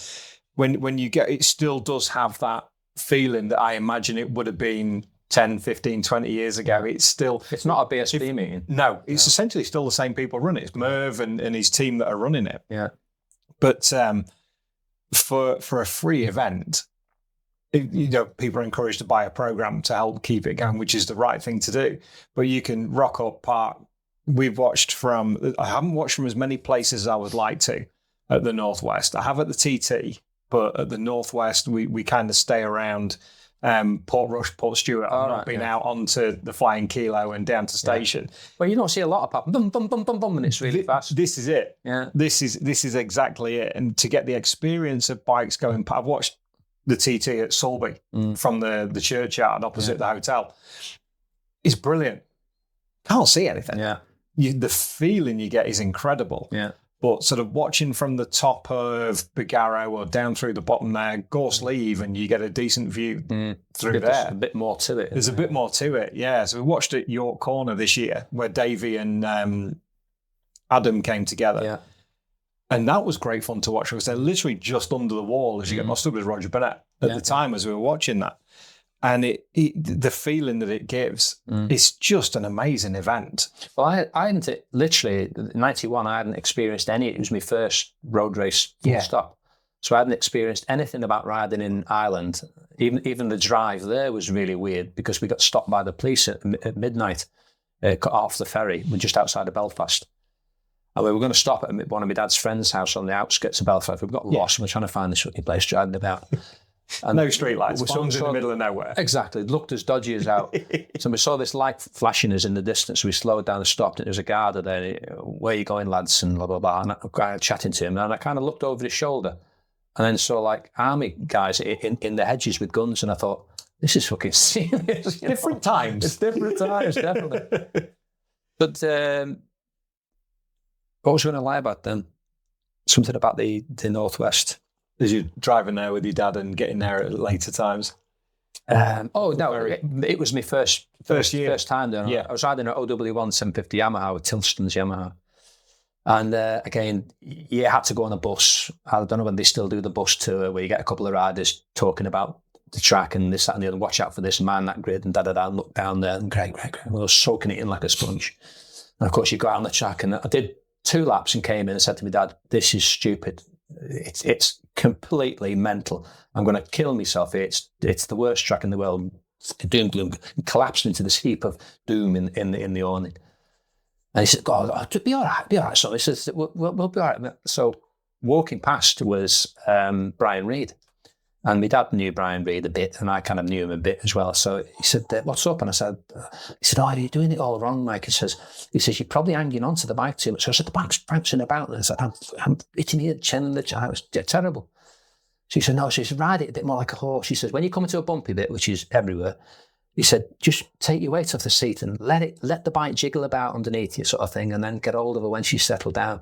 when you get, it still does have that feeling that I imagine it would have been 10, 15, 20 years ago. It's not a BSB meeting. No, it's essentially still the same people running it. It's Merv and his team that are running it. Yeah. But for a free event, people are encouraged to buy a program to help keep it going, which is the right thing to do. But you can rock up, park. I haven't watched from as many places as I would like to at the Northwest. I have at the TT, but at the Northwest, we kind of stay around Port Rush, Port Stewart. I've not been out onto the Flying Kilo and down to station. Well, you don't see a lot of pop, bum, bum, bum, bum, bum, and it's really fast. This is it. Yeah. This is exactly it. And to get the experience of bikes going, I've watched the TT at Sulby from the churchyard opposite the hotel. It's brilliant. Can't see anything. Yeah. The feeling you get is incredible. Yeah. But sort of watching from the top of Bigarro or down through the bottom there, Gorse Leave, and you get a decent view through there. There's a bit more to it. There's a bit more to it, yeah. So we watched at York Corner this year where Davey and Adam came together. Yeah. And that was great fun to watch because they're literally just under the wall as you get. My stood with Roger Burnett at the time as we were watching that. And the feeling that it gives is just an amazing event. Well, I hadn't, literally, in 91, I hadn't experienced any. It was my first road race full stop. So I hadn't experienced anything about riding in Ireland. Even the drive there was really weird because we got stopped by the police at midnight, cut off the ferry. We're just outside of Belfast. And we were going to stop at one of my dad's friend's house on the outskirts of Belfast. We got lost and we're trying to find this fucking place driving about. And no streetlights, farms in the middle of nowhere. Exactly. It looked as dodgy as out. So we saw this light flashing us in the distance. We slowed down and stopped. And there was a guard there. Where are you going, lads? And blah, blah, blah. And I was chatting to him. And I kind of looked over his shoulder and then saw like army guys in the hedges with guns. And I thought, this is fucking serious. Different times. It's different times, definitely. But what was I going to lie about then? Something about the Northwest. As you're driving there with your dad and getting there at later times? It was my first time there. Yeah. I was riding an OW1 750 Yamaha with Tilston's Yamaha. And again, you had to go on a bus. I don't know when they still do the bus tour where you get a couple of riders talking about the track and this, that, and the other. Watch out for this man, that grid, and da-da-da, and look down there, and great. I was soaking it in like a sponge. And of course, you go out on the track, and I did 2 laps and came in and said to my dad, this is stupid. It's completely mental. I'm going to kill myself here. It's the worst track in the world. Doom, gloom, and collapsed into this heap of doom in the awning. And he said, "God, be all right, son." He says, "We'll be all right." So walking past was Brian Reid, and my dad knew Brian Reid a bit, and I kind of knew him a bit as well. So he said, "What's up?" And I said, "He said, oh, you're doing it all wrong, Mike." He says, "You're probably hanging on to the bike too much." So I said, "The bike's bouncing about." And I said, "I'm hitting the chin and the chin." It was terrible. She said, "No." She said, "Ride it a bit more like a horse." She says, "When you come into a bumpy bit, which is everywhere," he said, "just take your weight off the seat and let the bike jiggle about underneath you, sort of thing, and then get hold of her when she's settled down."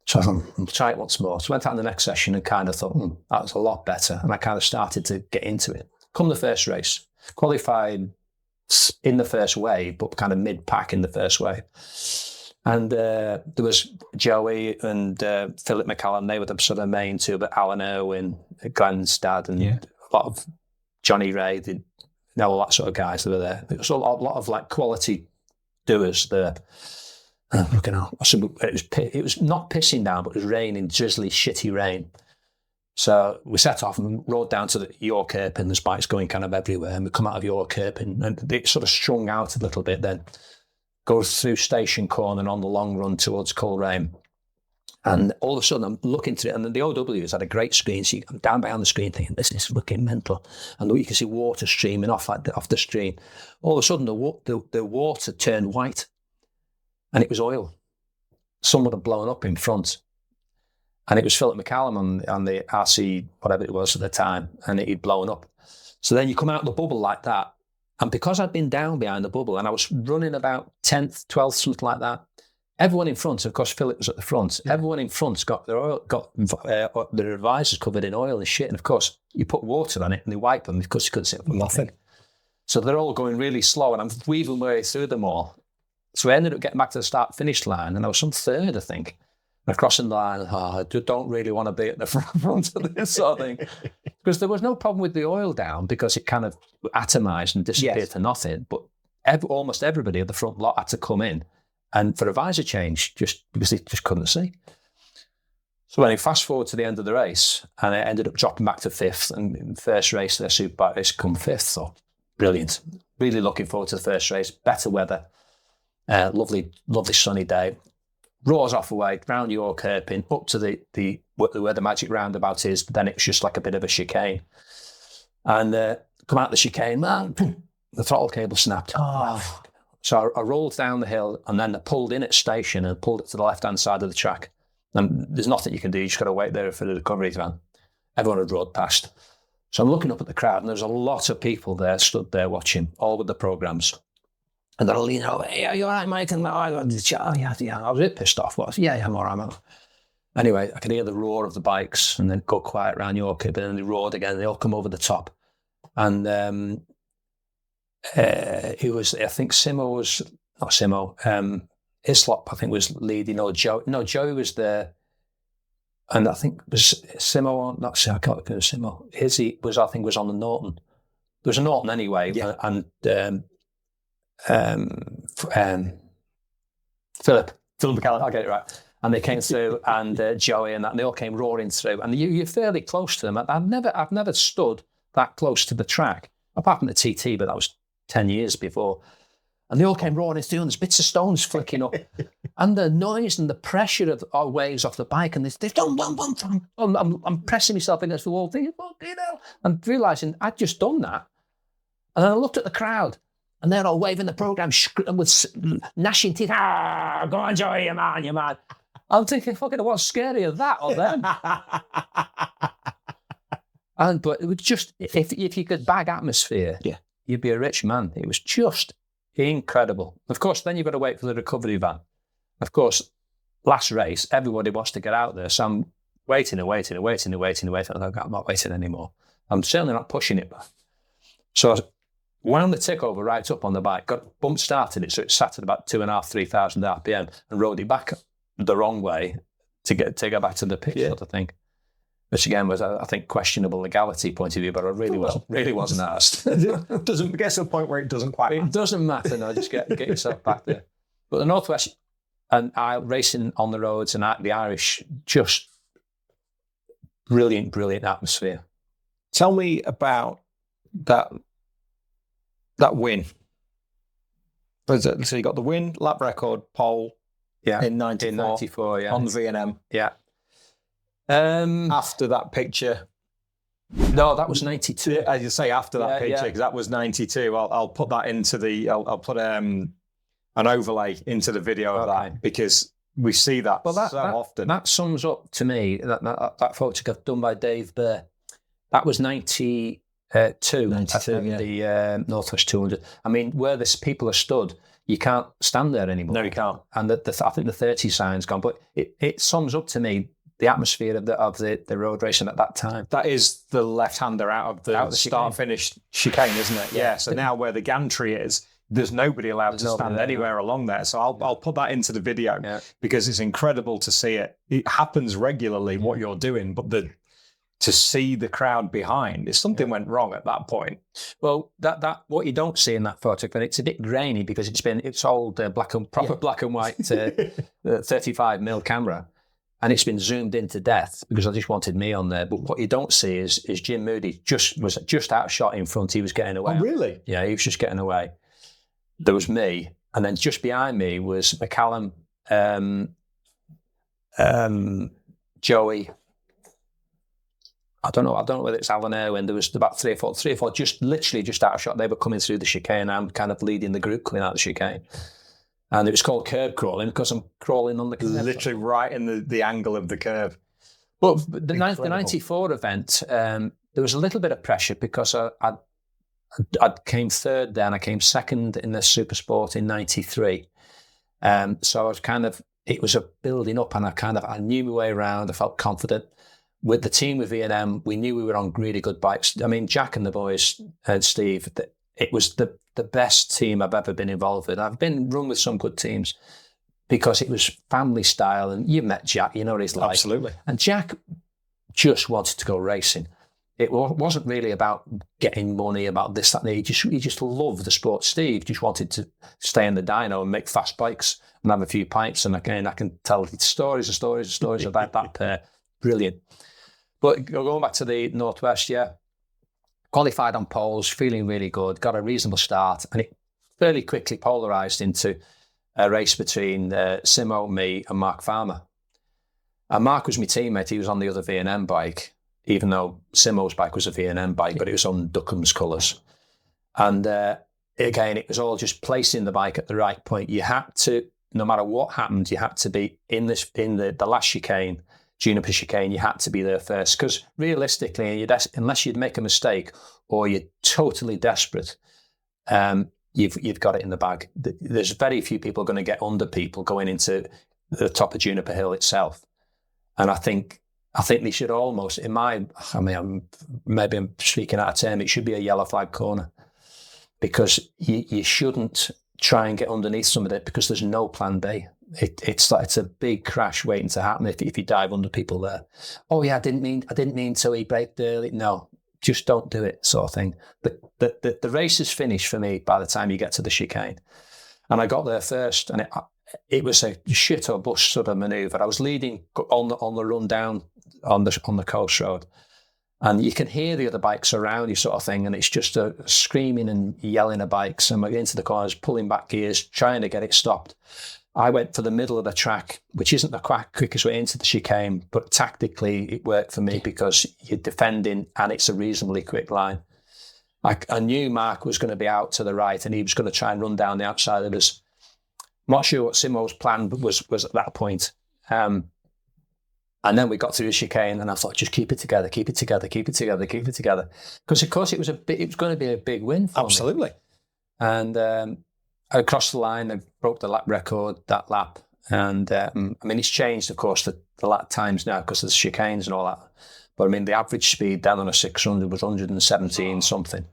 So I thought, I'll try it once more. So I went out in the next session and kind of thought, that was a lot better. And I kind of started to get into it. Come the first race, qualified in the first wave, but kind of mid-pack in the first wave. And there was Joey and Philip McCallum. They were the sort of main two, but Alan Irwin, Glenn's dad, and a lot of Johnny Ray, all that sort of guys that were there. There was a lot of like quality doers there. Looking out, it was not pissing down, but it was raining, drizzly, shitty rain. So we set off and rode down to the York Hairpin. There's bikes going kind of everywhere, and we come out of York Hairpin, and it sort of strung out a little bit. Then goes through Station Corner and on the long run towards Coleraine. And all of a sudden, I'm looking through it, and the OWs had a great screen. So I'm down behind the screen thinking, this is looking mental. And you can see water streaming off the screen. All of a sudden, the water turned white. And it was oil. Someone had blown up in front. And it was Philip McCallum on the RC, whatever it was at the time, and it had blown up. So then you come out of the bubble like that. And because I'd been down behind the bubble and I was running about 10th, 12th, something like that, everyone in front, of course, Philip was at the front, everyone in front's got their visors covered in oil and shit. And of course, you put water on it and they wipe them because you couldn't see nothing. So they're all going really slow and I'm weaving my way through them all. So I ended up getting back to the start-finish line, and I was some third, I think. And crossing the line, I don't really want to be at the front of this sort of thing. Because there was no problem with the oil down because it kind of atomized and disappeared to nothing. But almost everybody at the front lot had to come in and for a visor change, just because they just couldn't see. So when I fast forward to the end of the race, and I ended up dropping back to 5th, and in the first race, their superbike race, come 5th. So brilliant. Really looking forward to the first race. Better weather. Lovely sunny day. Roars off away, round York Hairpin, up to where the magic roundabout is, but then it was just like a bit of a chicane. And come out the chicane, man, the throttle cable snapped. Oh. So I rolled down the hill and then I pulled in at station and pulled it to the left-hand side of the track. And there's nothing you can do, you just got to wait there for the recovery van. Everyone had rode past. So I'm looking up at the crowd, and there's a lot of people there, stood there watching, all with the programs. And they're all leaning over, hey, are you all right, Mike? And I was a bit pissed off. Yeah, I'm all right. Anyway, I could hear the roar of the bikes and then go quiet around Yorkshire, but then they roared again, and they all come over the top. And it was, I think Islop, I think, was leading, or Joey was there. And I think it was Simo, I can't think of Simo. Izzy was, I think, was on the Norton. There was a Norton anyway, and Phillip McCallum, I'll get it right. And they came through, and Joey and that, and they all came roaring through. And you're fairly close to them. I've never stood that close to the track, apart from the TT, but that was 10 years before. And they all came roaring through, and there's bits of stones flicking up. And the noise and the pressure of our waves off the bike, and they've done one. I'm pressing myself against the wall, thinking, fucking hell. And realising I'd just done that. And then I looked at the crowd, and they're all waving the programme with gnashing teeth. Ah, go on, Joey, you man. I'm thinking, fucking, what's scarier, that or them? But it was just, if you could bag atmosphere, you'd be a rich man. It was just incredible. Of course, then you've got to wait for the recovery van. Of course, last race, everybody wants to get out there. So I'm waiting. I'm not waiting anymore. I'm certainly not pushing it back. So I wound the tick over right up on the bike, got bump started it, so it sat at about 2,500, 3,000 RPM, and rode it back the wrong way to go back to the pitch, sort of thing. Which again was, I think, questionable legality point of view, but I really wasn't asked. It doesn't get to the point where it doesn't quite matter. It doesn't matter, no, just get yourself back there. But the Northwest and racing on the roads and the Irish, just brilliant atmosphere. Tell me about that win. So you got the win, lap record, pole in 94 on the V&M. Yeah. After that picture. No, that was 92. As you say, after that picture, because that was 92. I'll put that into the, I'll put an overlay into the video of that, because we see that often. That sums up to me, that photograph done by Dave Burr. That was 92 at the Northwest 200. I mean, where this people are stood, you can't stand there anymore. No, you can't. And I think the 30 sign's gone, but it sums up to me the atmosphere of the road racing at that time. That is the left-hander out of the start-finish chicane, isn't it? Yeah. So now where the gantry is, there's nobody allowed to stand anywhere along there. So I'll put that into the video because it's incredible to see it. It happens regularly, what you're doing, but to see the crowd behind, if something went wrong at that point. Well, that what you don't see in that photograph, and it's a bit grainy because it's old black and white 35mm camera. And it's been zoomed in to death because I just wanted me on there. But what you don't see is Jim Moody was just outshot in front. He was getting away. Oh, really? Yeah, he was just getting away. There was me, and then just behind me was McCallum, Joey. I don't know whether it's Alan Irwin. There was about three or four, just literally just outshot. They were coming through the chicane. I'm kind of leading the group coming out the chicane. And it was called curb crawling because I'm crawling on the curb. Literally right in the angle of the curve. But the 94 event, there was a little bit of pressure because I came third then. I came second in the Supersport in 93. So I was it was a building up, and I knew my way around. I felt confident. With the team with V&M, we knew we were on really good bikes. I mean, Jack and the boys, and Steve, it was the best team I've ever been involved with. I've been run with some good teams because it was family style, and you met Jack, you know what he's like. Absolutely. And Jack just wanted to go racing. It wasn't really about getting money, about this, that, and he just loved the sport. Steve just wanted to stay in the dyno and make fast bikes and have a few pints. And again, I can tell stories about that pair. Brilliant. But going back to the Northwest, qualified on poles, feeling really good, got a reasonable start, and it fairly quickly polarised into a race between Simo, me, and Mark Farmer. And Mark was my teammate. He was on the other V&M bike, even though Simo's bike was a V&M bike, but it was on Duckham's colours. And again, it was all just placing the bike at the right point. You had to, no matter what happened, you had to be in the last chicane, Juniper chicane, you had to be there first. Because realistically, unless you'd make a mistake or you're totally desperate, you've got it in the bag. There's very few people going to get under people going into the top of Juniper Hill itself. And I think they should almost, maybe I'm speaking out of term, it should be a yellow flag corner, because you shouldn't try and get underneath some of it, because there's no plan B. It's a big crash waiting to happen if you dive under people there. Oh yeah, I didn't mean to. He braked early. No, just don't do it, sort of thing. The race is finished for me by the time you get to the chicane, and I got there first, and it was a shit or bust sort of manoeuvre. I was leading on the run down on the coast road, and you can hear the other bikes around you, sort of thing, and it's just a screaming and yelling of bikes. And I get into the corners, pulling back gears, trying to get it stopped. I went for the middle of the track, which isn't the quickest way into the chicane, but tactically it worked for me because you're defending and it's a reasonably quick line. I knew Mark was going to be out to the right and he was going to try and run down the outside of us. I'm not sure what Simo's plan was at that point. And then we got through the chicane and I thought, just keep it together. Because of course it was going to be a big win for me. Absolutely. And I crossed the line, I broke the lap record that lap. And it's changed, of course, the lap times now because there's chicanes and all that. But the average speed down on a 600 was 117 something.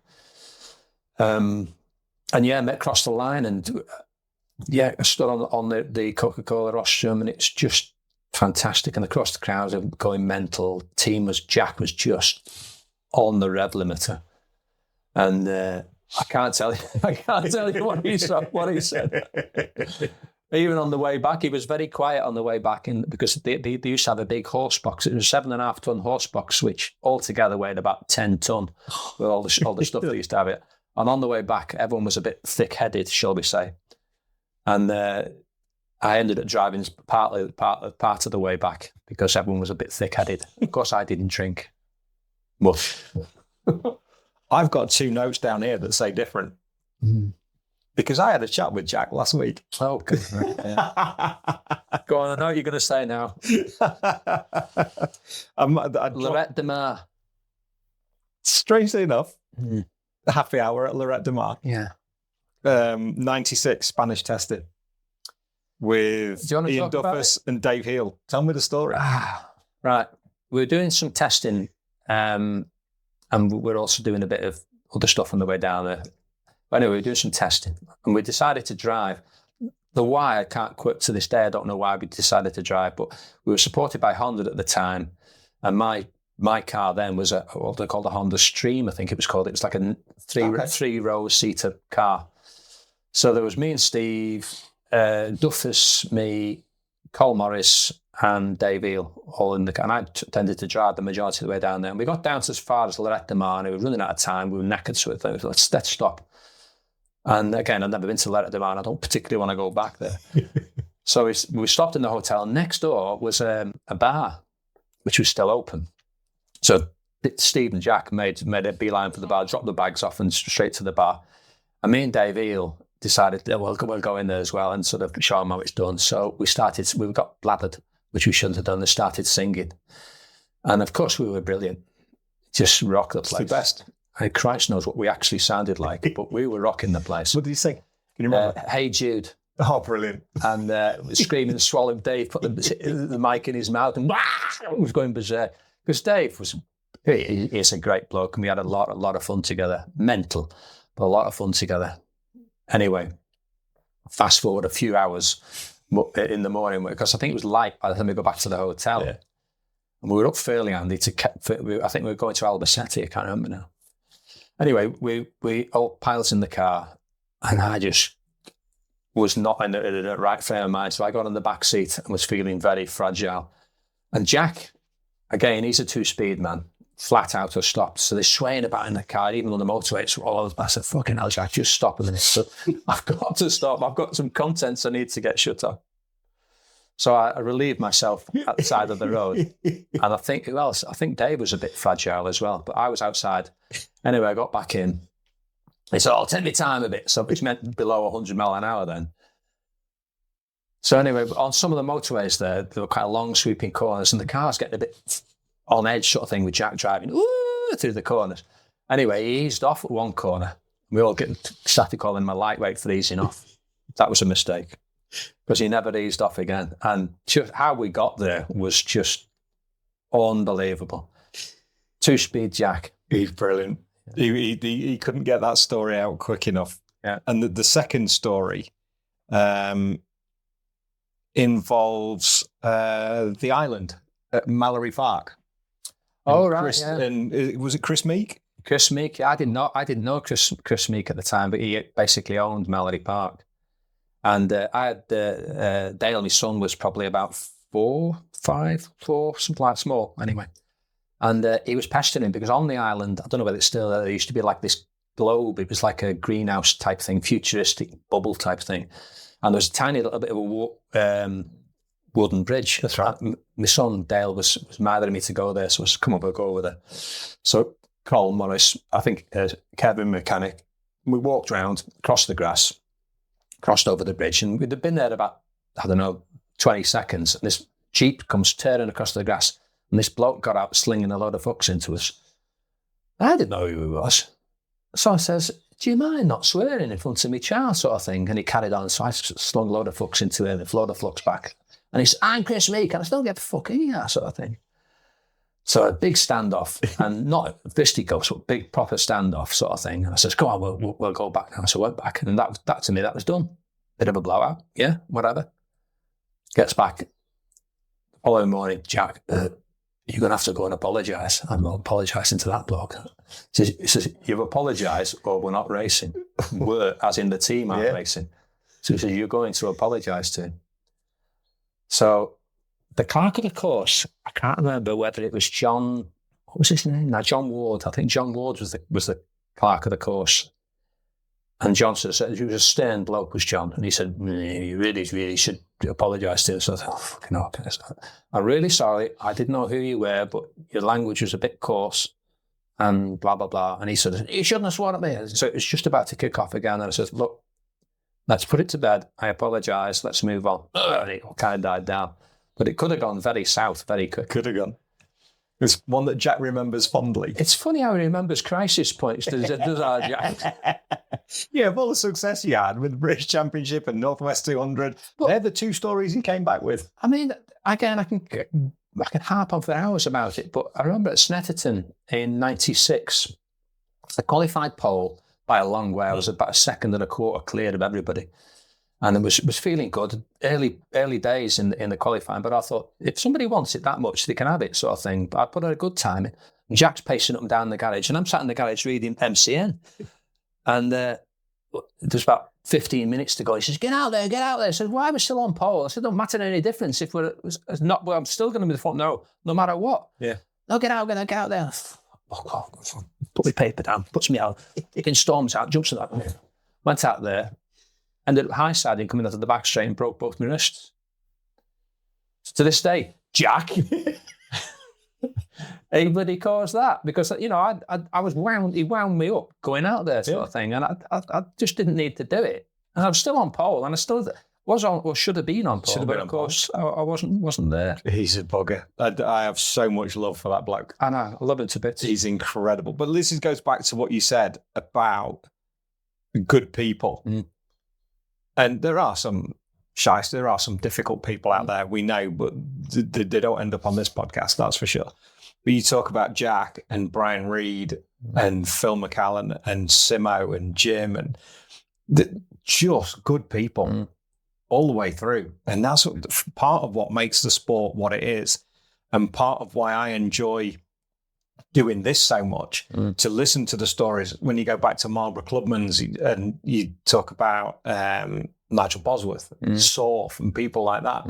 And I crossed the line and I stood on the Coca-Cola rostrum and it's just fantastic. And across the crowd are going mental. Jack was just on the rev limiter. And I can't tell you what he said. Even on the way back, he was very quiet on the way back, because they used to have a big horse box. It was a 7.5 ton horse box, which altogether weighed about 10 ton with all the stuff they used to have it. And on the way back, everyone was a bit thick-headed, shall we say? And I ended up driving part of the way back because everyone was a bit thick-headed. Of course, I didn't drink much. I've got 2 notes down here that say different. Because I had a chat with Jack last week. Oh, good. Yeah. Go on, I know what you're going to say now. Lorette de Mar. Strangely enough, happy hour at Lorette de Mar. Yeah. 96 Spanish testing with Ian Duffus and Dave Heel. Tell me the story. Right. We were doing some testing and we're also doing a bit of other stuff on the way down there. But anyway, we were doing some testing and we decided to drive. The why, I can't quote to this day. I don't know why we decided to drive, but we were supported by Honda at the time. And my car then was what they called a Honda Stream, I think it was called. It was like a three-row seater car. So there was me and Steve, Duffus, me, Cole Morris, and Dave Eel all in the car. And I tended to drive the majority of the way down there. And we got down to as far as Lorette de Mar, and we were running out of time. We were knackered, so we thought, let's stop. And again, I've never been to Lorette de Mar, and I don't particularly want to go back there. So we stopped in the hotel. Next door was a bar, which was still open. So Steve and Jack made a beeline for the bar, dropped the bags off and straight to the bar. And me and Dave Eel decided that we'll go in there as well and sort of show them how it's done. So we got blathered, which we shouldn't have done, and started singing. And of course we were brilliant. Just rocked the place. It's the best. And Christ knows what we actually sounded like, but we were rocking the place. What did you sing? Can you remember? Hey Jude. Oh, brilliant. And screaming and swallowing. Dave put the mic in his mouth and was going berserk. Because Dave he's a great bloke and we had a lot of fun together. Mental, but a lot of fun together. Anyway, fast forward a few hours in the morning, because I think it was light by the time we got back to the hotel. Yeah. And we were up fairly, Andy, I think we were going to Albacete, I can't remember now. Anyway, we all pilots in the car, and I just was not in the right frame of mind. So I got on the back seat and was feeling very fragile. And Jack, again, he's a 2-speed man, flat out or stopped. So they're swaying about in the car, even on the motorway. It's all over. I said, fucking hell, Jack, just stop a minute. So I've got to stop. I've got some contents I need to get shut off. So I relieved myself at the side of the road. And I think, who else? I think Dave was a bit fragile as well, but I was outside. Anyway, I got back in. He said, take me time a bit. So it's meant below 100 mile an hour then. So anyway, on some of the motorways there were quite long sweeping corners, and the car's getting a bit on edge sort of thing with Jack driving through the corners. Anyway, he eased off at one corner. We all started calling him a lightweight for easing off. That was a mistake because he never eased off again. And just how we got there was just unbelievable. 2-speed Jack. He's brilliant. He couldn't get that story out quick enough. Yeah. And the second story involves the island at Mallory Park. Oh, right. Chris, yeah. And was it Chris Meek? Chris Meek. I didn't know Chris Meek at the time, but he basically owned Mallory Park. And I had Dale, my son, was probably about 4, something like small anyway. And he was pestering him because on the island, I don't know whether it's still there used to be like this globe. It was like a greenhouse type thing, futuristic bubble type thing. And there was a tiny little bit of a wooden bridge. That's right. My son Dale was mithering me to go there, so I said, come on, we'll go over there. So Carl Morris, I think Kevin Mechanic, we walked round, crossed the grass, crossed over the bridge, and we'd have been there about, 20 seconds, and this Jeep comes tearing across the grass, and this bloke got out slinging a load of fucks into us. I didn't know who he was. So I says, do you mind not swearing in front of me child sort of thing? And he carried on, so I slung a load of fucks into him and a load of fucks back. And he said, I'm Chris Meek, and I still get the fuck in here, sort of thing. So a big standoff, and not fisticuffs, but big proper standoff sort of thing. And I says, come on, we'll go back now. So I went back, and that to me, that was done. Bit of a blowout, yeah, whatever. Gets back. The following morning, Jack, you're going to have to go and apologise. I'm not apologising to that bloke. He says, you've apologised or we're not racing. We're, as in the team, aren't racing. So he says, you're going to apologise to him. So the clerk of the course, I can't remember whether it was John, what was his name? No, John Ward. I think John Ward was the clerk of the course. And John said, he was a stern bloke, was John. And he said, you really should apologise to him. So I thought, fucking okay. I'm really sorry. I didn't know who you were, but your language was a bit coarse and blah, blah, blah. And he said, you shouldn't have sworn at me. So it was just about to kick off again. And I said, look, let's put it to bed. I apologise. Let's move on. And it kind of died down. But it could have gone very south very quick. Could have gone. It's one that Jack remembers fondly. It's funny how he remembers crisis points, does our Jack? Yeah, of all the success he had with the British Championship and Northwest 200, but they're the two stories he came back with. I mean, again, I can harp on for hours about it, but I remember at Snetterton in 96, I qualified pole by a long way. I was about a second and a quarter clear of everybody. And I was feeling good, early days in the qualifying, but I thought, if somebody wants it that much, they can have it, sort of thing. But I put a good time in. And Jack's pacing up and down the garage, and I'm sat in the garage reading MCN. And there's about 15 minutes to go. He says, get out there. I said, why are we still on pole? I said, don't matter any difference if we're not, well, I'm still going to be the front. No matter what. Yeah. No, get out there. Put my paper down, puts me out, fucking storms out, jumps in that. Went out there. Ended up high-siding, coming out of the back straight and broke both my wrists. So to this day, Jack, he bloody caused that because, I was wound, he wound me up going out there sort of thing, and I just didn't need to do it. And I was still on pole, and I still was on, or should have been on pole, but of course I wasn't there. He's a bugger. I have so much love for that bloke. I know, I love him to bits. He's incredible. But this goes back to what you said about good people. Mm. And there are some shites, there are some difficult people out there, we know, but they don't end up on this podcast, that's for sure. But you talk about Jack and Brian Reed and Phil McCallan and Simo and Jim and just good people all the way through. And that's part of what makes the sport what it is. And part of why I enjoy doing this so much, to listen to the stories. When you go back to Marlborough Clubman's and you talk about Nigel Bosworth, Sorf and people like that.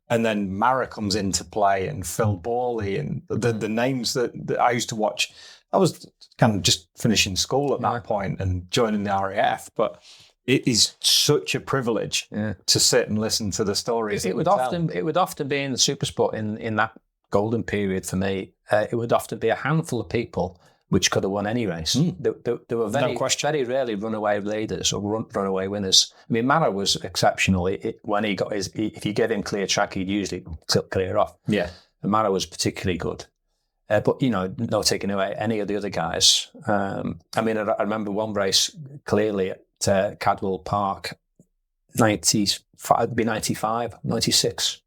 And then Mara comes into play and Phil Borley and the names that I used to watch. I was kind of just finishing school at that point and joining the RAF, but it is such a privilege to sit and listen to the stories. It would often be in the Supersport in that golden period for me. It would often be a handful of people which could have won any race. They were very, No question. very rarely runaway leaders or runaway winners. I mean, Mara was exceptional. When he got if you gave him clear track, he'd usually clear off. Yeah. And Mara was particularly good. But, no taking away any of the other guys. I mean, I remember one race clearly at Cadwell Park, 95, 96.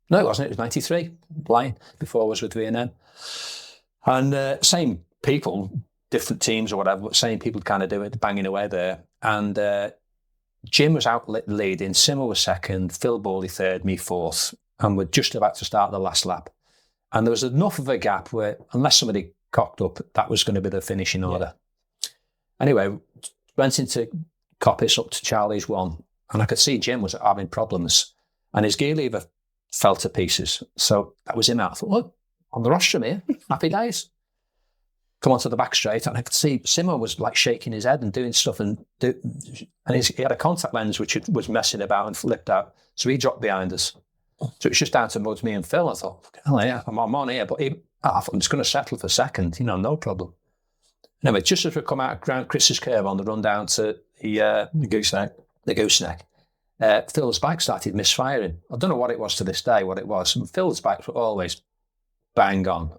No, it wasn't. It was 93, blind, before I was with V&M. And same people, different teams or whatever, but same people kind of do it, banging away there. And Jim was out leading, Simmer was second, Phil Bawley third, me fourth, and we're just about to start the last lap. And there was enough of a gap where, unless somebody cocked up, that was going to be the finishing order. Anyway, went into Coppice up to Charlie's one, and I could see Jim was having problems, and his gear lever fell to pieces. So that was him out. I thought, look, on the rostrum here, happy days. Come onto the back straight, and I could see Simmer was like shaking his head and doing stuff, and he had a contact lens which was messing about and flipped out. So he dropped behind us. So it was just down to me and Phil. I thought, oh yeah, I'm on here, but I'm just going to settle for second, no problem. Anyway, just as we come out around Chris's curve on the run down to the gooseneck, Phil's bike started misfiring. I don't know what it was to this day, Phil's bikes were always bang on.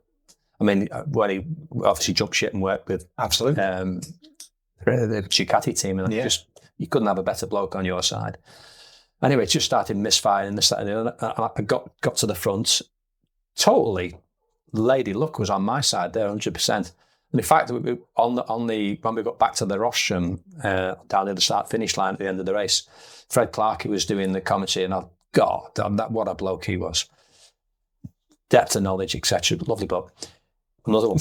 I mean, when he obviously jumped ship and worked with Absolutely. The Ducati team, and you couldn't have a better bloke on your side. Anyway, it just started misfiring. I got to the front. Totally, lady luck was on my side there, 100%. And in fact, when we got back to the rostrum down near the start-finish line at the end of the race, Fred Clarke, who was doing the commentary, and God, what a bloke he was. Depth of knowledge, etc. Lovely bloke. Another one.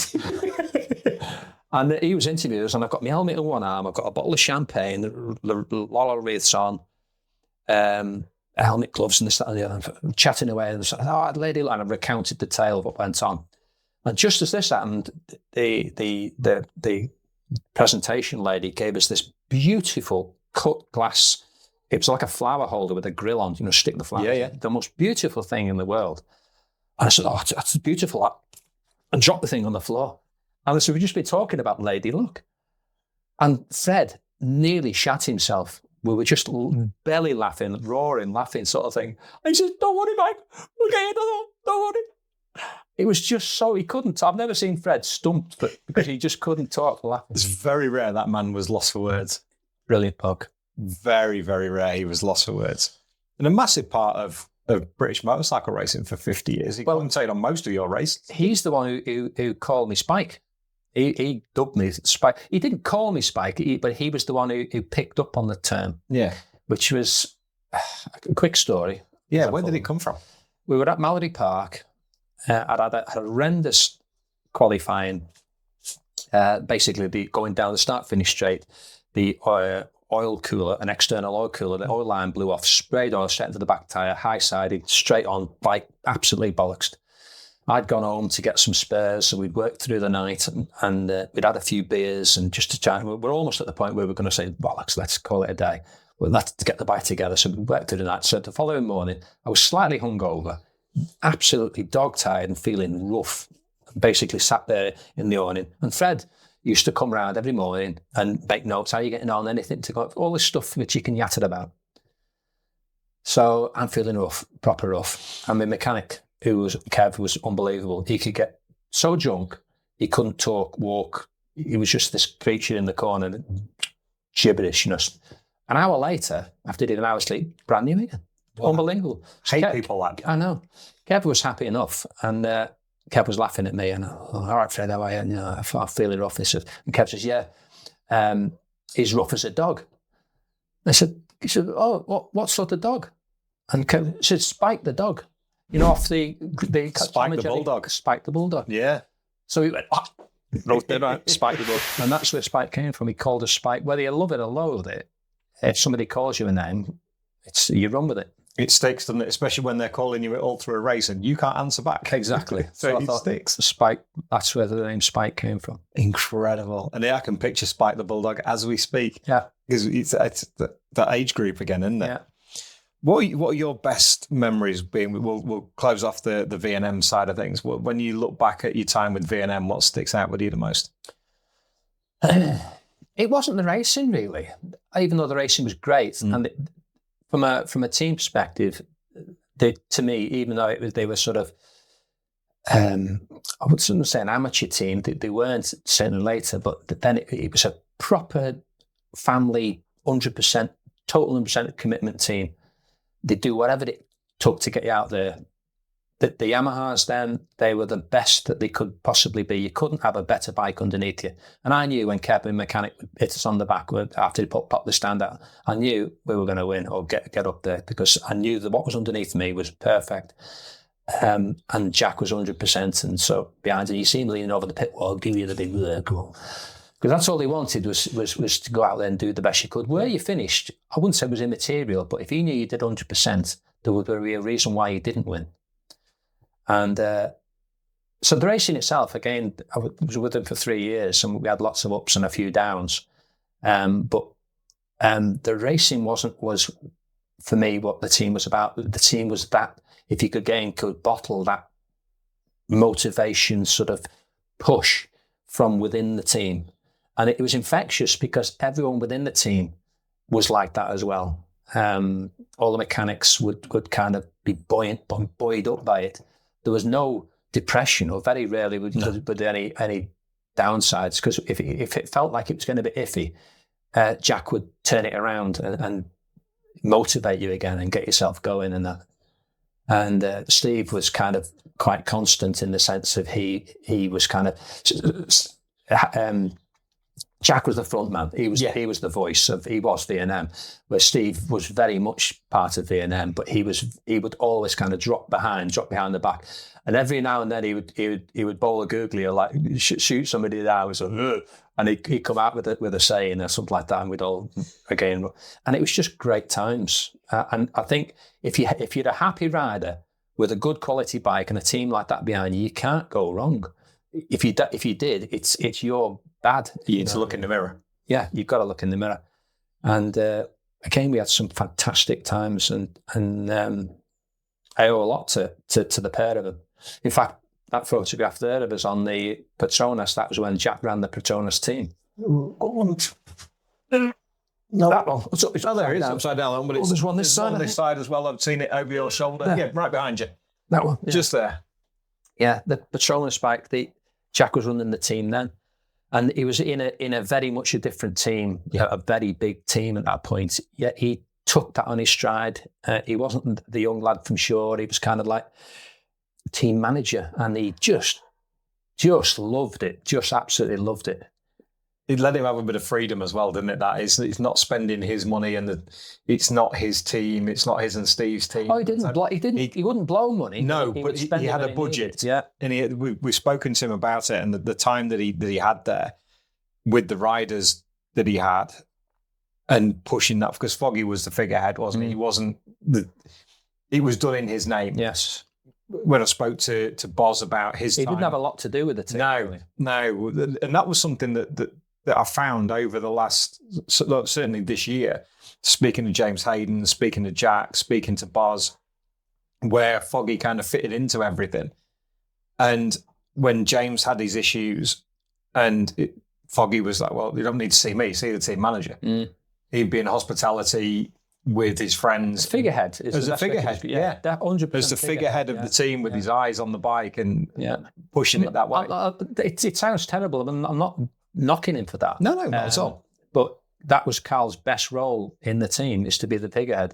And he was interviewing us, and I've got my helmet in one arm, I've got a bottle of champagne, the laurel wreaths on, helmet, gloves, and this, that, and the other. I'm chatting away, and I lady, and I recounted the tale of what went on. And just as this happened, the presentation lady gave us this beautiful cut glass. It was like a flower holder with a grill on, stick the flowers. Yeah. The most beautiful thing in the world. And I said, oh, that's beautiful. And dropped the thing on the floor. And I said, we've just been talking about Lady Luck. And Fred nearly shat himself. We were just belly laughing, roaring, laughing sort of thing. And he said, don't worry, Mike. We'll get you another one. Don't worry. It was just so, he couldn't. I've never seen Fred stumped, but because he just couldn't talk laughing. It's very rare that man was lost for words. Brilliant bloke. Very, very rare he was lost for words. And a massive part of British motorcycle racing for 50 years. He commentated on most of your races. He's the one who called me Spike. He dubbed me Spike. He didn't call me Spike, but he was the one who picked up on the term. Yeah. Which was a quick story. Yeah, where did it come from? We were at Mallory Park. I'd had a horrendous qualifying. Basically, going down the start-finish straight, the oil cooler, an external oil cooler, the oil line blew off, sprayed oil straight into the back tyre, high-sided, straight on, bike absolutely bollocksed. I'd gone home to get some spares, so we'd worked through the night and we'd had a few beers, and just to try, we're almost at the point where we're going to say, bollocks, let's call it a day. Well, let's get the bike together. So we worked through the night. So the following morning, I was slightly hungover, absolutely dog-tired and feeling rough. Basically sat there in the awning. And Fred used to come round every morning and make notes. How are you getting on? Anything to go? All this stuff which you can yatter about. So I'm feeling rough, proper rough. And my mechanic, Kev, was unbelievable. He could get so drunk, he couldn't talk, walk. He was just this creature in the corner, gibberish, An hour later, after he did an hour's sleep, brand new again. Wow. Unbelievable. Hate people like that. I know. Kev was happy enough, and Kev was laughing at me, and all right, Fred, how are you? And, I'm feeling rough. And Kev says, yeah, he's rough as a dog. He said, oh, what sort of dog? And Kev said, Spike the dog. Off the Spike the Bulldog. Spike the Bulldog. Yeah. So he went, wrote that out, Spike the Bulldog. And that's where Spike came from. He called us Spike. Whether you love it or loathe it, if somebody calls you a name, you run with it. It sticks, doesn't it? Especially when they're calling you it all through a race and you can't answer back. Exactly. So it sticks. Spike, that's where the name Spike came from. Incredible. And I can picture Spike the Bulldog as we speak. Yeah. Because it's that age group again, isn't it? Yeah. What are your best memories being? We'll close off the V&M side of things. When you look back at your time with V&M, what sticks out with you the most? It wasn't the racing, really, even though the racing was great. And from a team perspective, to me, even though they were sort of, I wouldn't say an amateur team, they weren't certainly later, but then it was a proper family, 100%, total 100% commitment team. They do whatever it took to get you out there. The Yamahas then, they were the best that they could possibly be. You couldn't have a better bike underneath you. And I knew when Kevin mechanic hit us on the back after he popped the stand out, I knew we were going to win or get up there, because I knew that what was underneath me was perfect. And Jack was 100%. And so behind him, you see him leaning over the pit wall, give you the big go. Because that's all he wanted was to go out there and do the best you could. Where you finished, I wouldn't say it was immaterial, but if you knew you did 100%, there would be a reason why you didn't win. And so the racing itself, again, I was with them for 3 years, and we had lots of ups and a few downs. But the racing was for me what the team was about. The team was that, if you could bottle that motivation sort of push from within the team. And it was infectious because everyone within the team was like that as well. All the mechanics would kind of be buoyed up by it. There was no depression, or very rarely would any downsides, because if it felt like it was going to be iffy, Jack would turn it around and motivate you again and get yourself going and that. And Steve was kind of quite constant in the sense of he was kind of... Jack was the front man. He was the voice of. He was V&M, where Steve was very much part of V&M, but he would always kind of drop behind the back, and every now and then he would bowl a googly or like shoot somebody down, and he'd come out with a saying or something like that, and we'd all again, and it was just great times. And I think if you're a happy rider with a good quality bike and a team like that behind you, you can't go wrong. If you did, it's your bad. You need to look in the mirror. Yeah, you've got to look in the mirror. And again, we had some fantastic times, and I owe a lot to the pair of them. In fact, that photograph there of us on the Petronas, that was when Jack ran the Petronas team. No, That one. there it is, upside down. But there's one this side. On this side as well. I've seen it over your shoulder. Yeah, right behind you. That one. Yeah. Just there. Yeah, the Petronas bike. Jack was running the team then. And he was in a very much a different team, a very big team at that point. Yet he took that on his stride. He wasn't the young lad from Shore. He was kind of like team manager, and he just loved it. Just absolutely loved it. It let him have a bit of freedom as well, didn't it? That is, it's not spending his money, and it's not his team. It's not his and Steve's team. Oh, he wouldn't blow money. No, but he had a budget. Yeah, and we've spoken to him about it, and the time that he had there with the riders that he had, and pushing that, because Foggy was the figurehead, wasn't he? He wasn't it was done in his name. Yes. When I spoke to Boz about his he time, didn't have a lot to do with the team. No, and that was something that I found over the last, certainly this year, speaking to James Hayden, speaking to Jack, speaking to Boz, where Foggy kind of fitted into everything. And when James had his issues, and Foggy was like, well, you don't need to see me, see the team manager. He'd be in hospitality with his friends. Figurehead. As a figurehead, yeah. 100% as the figurehead of the team with his eyes on the bike and pushing it that way. It sounds terrible. I'm not knocking him for that. No, not at all. But that was Carl's best role in the team, is to be the figurehead.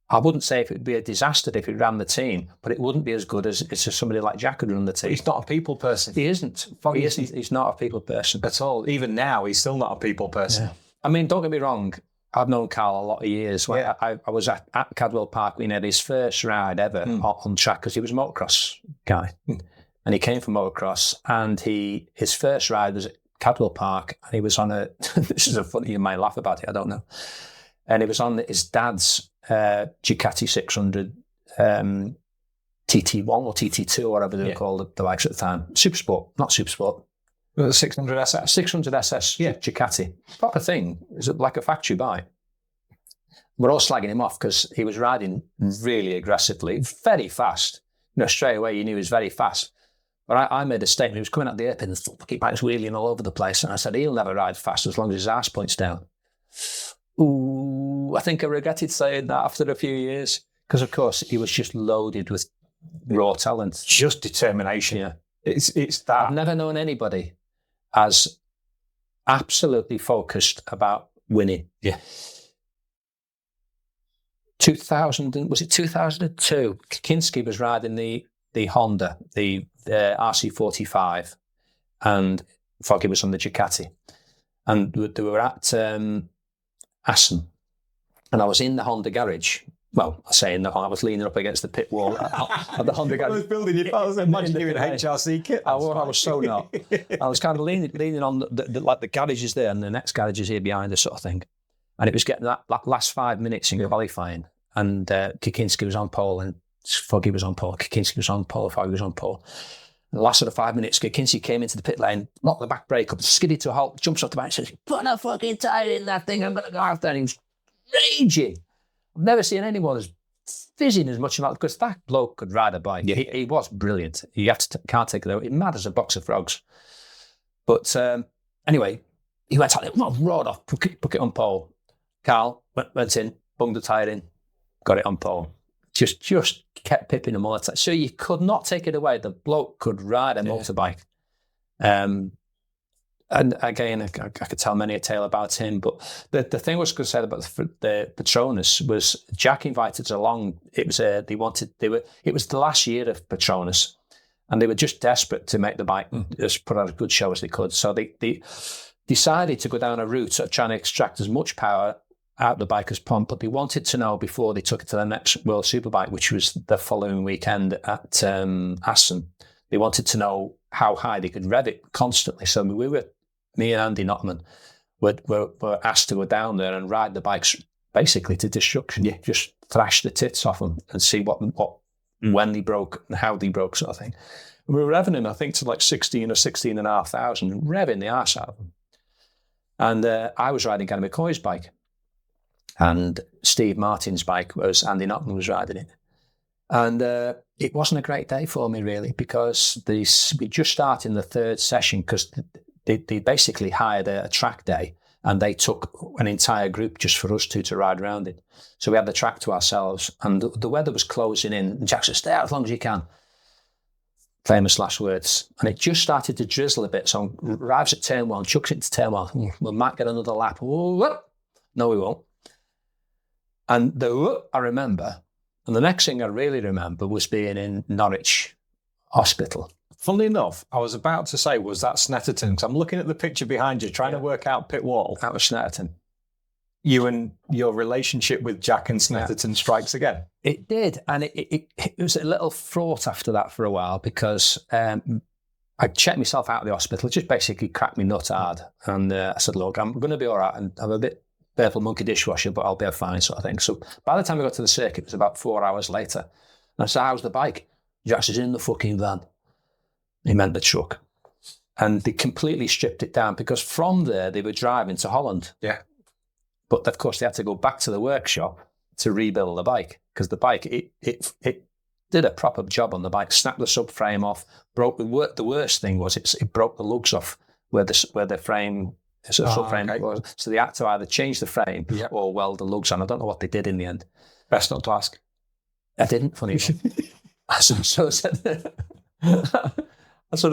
I wouldn't say if it would be a disaster if he ran the team, but it wouldn't be as good as somebody like Jack could run the team. But he's not a people person. He isn't. He's not a people person. At all. Even now, he's still not a people person. Yeah. I mean, don't get me wrong. I've known Carl a lot of years. I was at Cadwell Park when he had his first ride ever on track, because he was a motocross guy. And he came from motocross, and his first ride was at Cadwell Park, and he was on this is a funny, you might laugh about it, I don't know. And he was on his dad's Ducati 600 TT1 or TT2 or whatever they were called, the bikes at the time. Supersport, not Supersport. 600 SS. 600 SS, Ducati. Proper thing. Is it like a factory bike? we're all slagging him off because he was riding really aggressively, very fast. Straight away you knew he was very fast. But I made a statement. He was coming out the airpin, the fucking bike's wheeling all over the place. And I said, he'll never ride fast as long as his arse points down. Ooh, I think I regretted saying that after a few years. Because, of course, he was just loaded with raw talent. Just determination. Yeah. It's that. I've never known anybody as absolutely focused about winning. Yeah. 2002? Kinski was riding the Honda, the RC45, and Foggy was on the Ducati. And they were at Assen, and I was in the Honda garage. Well, I say I was leaning up against the pit wall at the Honda garage. I was building your cars. Imagine you in a HRC kit. I was so not. I was kind of leaning on the garage is there, and the next garage is here behind us, sort of thing. And it was getting that last 5 minutes in qualifying, and Kikinski was on pole, and Foggy was on pole. Kikinski was on pole. Foggy was on pole. And the last sort of 5 minutes, Kikinski came into the pit lane, locked the back brake up, skidded to a halt, jumps off the bike, says, "Put a fucking tire in that thing. I'm going to go after." And he was raging. I've never seen anyone as fizzing as much about, because that bloke could ride a bike. Yeah. He was brilliant. You can't take it away. He's mad as a box of frogs. But anyway, he went out, roared off, put it on pole. Carl went in, bunged the tyre in, got it on pole. Just kept pipping him all the time. So you could not take it away. The bloke could ride a motorbike. And again, I could tell many a tale about him. But the thing I was going to say about the Patronus was Jack invited us along. It was it was the last year of Patronus, and they were just desperate to make the bike just put out a good show as they could. So they decided to go down a route of trying to extract as much power out of the bike as possible. But they wanted to know before they took it to the next World Superbike, which was the following weekend at Assen. They wanted to know how high they could rev it constantly. So me and Andy Notman were asked to go down there and ride the bikes basically to destruction. Yeah. Just thrash the tits off them and see when they broke and how they broke, sort of thing. And we were revving them, I think, to like 16 or 16,500, revving the arse out of them. And I was riding Gary McCoy's bike, and Steve Martin's bike was Andy Notman was riding it. And it wasn't a great day for me, really, because we just started the third session, because they basically hired a track day, and they took an entire group just for us to ride around it. So we had the track to ourselves, and the weather was closing in. And Jack said, "Stay out as long as you can." Famous last words. And it just started to drizzle a bit. So arrives at turn one, chucks it into turn one. We might get another lap. No, we won't. And I remember. And the next thing I really remember was being in Norwich Hospital. Funnily enough, I was about to say, was that Snetterton? Because I'm looking at the picture behind you, trying to work out pit wall. That was Snetterton. You and your relationship with Jack and Snetterton strikes again. It did. And it was a little fraught after that for a while, because I checked myself out of the hospital. It just basically cracked me nut hard. And I said, "Look, I'm going to be all right. And I'm a bit Barefoot Monkey dishwasher, but I'll be fine," sort of thing. So by the time we got to the circuit, it was about 4 hours later. And I said, "How's the bike?" Jack says, "In the fucking van." He meant the truck. And they completely stripped it down, because from there they were driving to Holland. Yeah. But of course they had to go back to the workshop to rebuild the bike, because the bike, it did a proper job on the bike, snapped the subframe off, broke the worst thing was it broke the lugs off where the frame, subframe was. So they had to either change the frame or weld the lugs on. I don't know what they did in the end. Best not to ask. I didn't, funny enough. I sort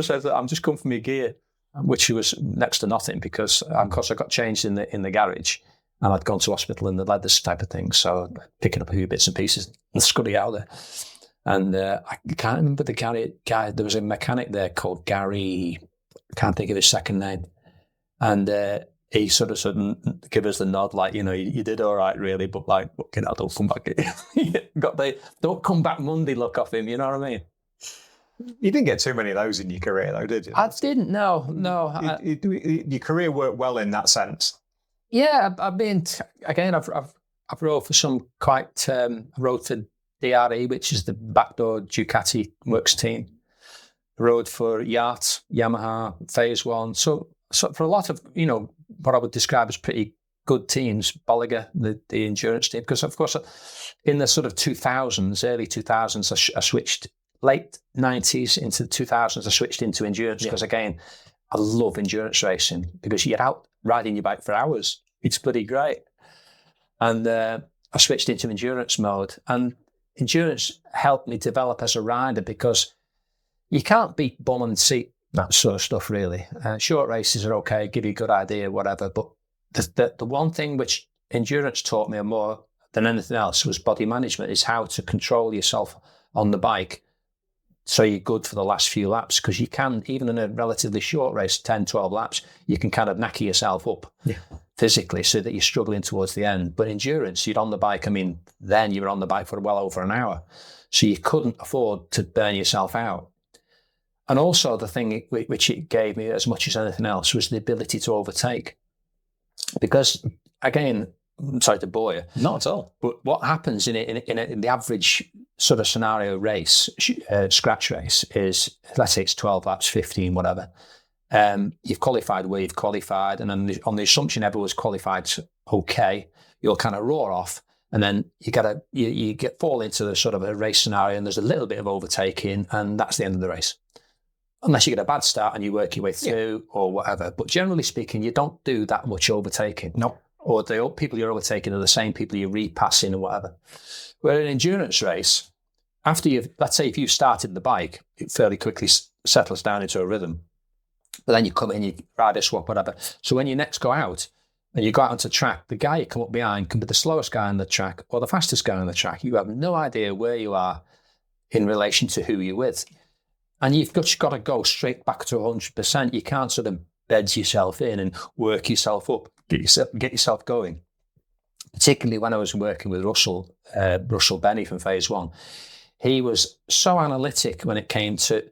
of said that I'm just come for my gear, which was next to nothing, because of course I got changed in the garage, and I'd gone to hospital and they led this type of thing. So picking up a few bits and pieces and scuddy out there. And I can't remember the guy. There was a mechanic there called Gary. I can't think of his second name. And he sort of give us the nod, like, you did all right, really, but like, don't come back. Don't come back Monday look off him. You know what I mean? You didn't get too many of those in your career, though, did you? I didn't. No. Your career worked well in that sense. Yeah, I mean, again, I've rode for some quite. I rode for DRE, which is the backdoor Ducati works team. I rode for Yacht, Yamaha, Phase One. So for a lot of what I would describe as pretty good teams, Bolliger, the endurance team, because of course in the sort of 2000s, early 2000s, I switched, late 90s into the 2000s, I switched into endurance because again, I love endurance racing because you're out riding your bike for hours. It's bloody great. And I switched into endurance mode, and endurance helped me develop as a rider because you can't beat bum and seat, that sort of stuff, really. Short races are okay, give you a good idea, whatever. But the one thing which endurance taught me more than anything else was body management, is how to control yourself on the bike so you're good for the last few laps. Because you can, even in a relatively short race, 10, 12 laps, you can kind of knacker yourself up physically so that you're struggling towards the end. But endurance, you're on the bike, then you were on the bike for well over an hour. So you couldn't afford to burn yourself out. And also the thing which it gave me as much as anything else was the ability to overtake. Because, again, I'm sorry to bore you. Not at all. But what happens in the average sort of scenario race, scratch race, is, let's say it's 12 laps, 15, whatever. You've qualified where you've qualified, and then on the assumption everyone's qualified okay, you'll kind of roar off. And then you fall into the sort of a race scenario, and there's a little bit of overtaking, and that's the end of the race. Unless you get a bad start and you work your way through or whatever. But generally speaking, you don't do that much overtaking. No. Or the people you're overtaking are the same people you're repassing or whatever. Where in an endurance race, after let's say if you started the bike, it fairly quickly settles down into a rhythm. But then you come in, you ride a swap, whatever. So when you next go out, and you go out onto track, the guy you come up behind can be the slowest guy on the track or the fastest guy on the track. You have no idea where you are in relation to who you're with. And you've just got to go straight back to 100%. You can't sort of bed yourself in and work yourself up, get yourself going. Particularly when I was working with Russell Benny from Phase 1. He was so analytic when it came to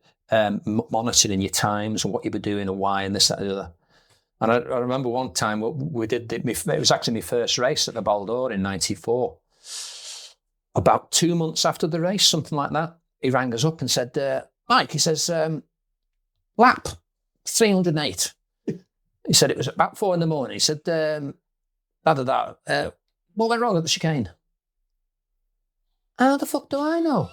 monitoring your times and what you were doing and why and this, that, and the other. And I remember one time we did, it was actually my first race at the Bal d'Or in 94. About 2 months after the race, something like that, he rang us up and said, Mike, he says, lap 308. He said it was about 4 a.m. He said, what went wrong at the chicane? How the fuck do I know?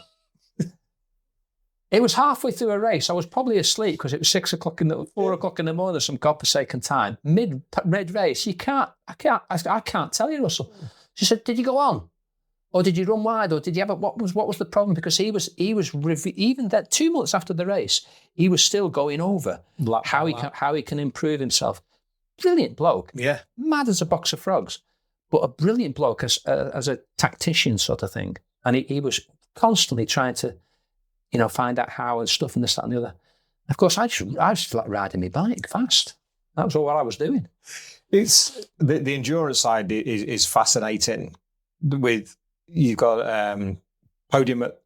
It was halfway through a race. I was probably asleep because it was 4 o'clock in the morning, some godforsaken time. Mid race, I can't tell you, Russell. She said, did you go on? Or did you run wide? Or did you have what was the problem? Because he was even that 2 months after the race, he was still going over how he can improve himself. Brilliant bloke. Yeah. Mad as a box of frogs. But a brilliant bloke as a tactician sort of thing. And he was constantly trying to, find out how and stuff and this, that and the other. Of course, I just like riding my bike fast. That was all what I was doing. It's the endurance side is fascinating. You've got podium at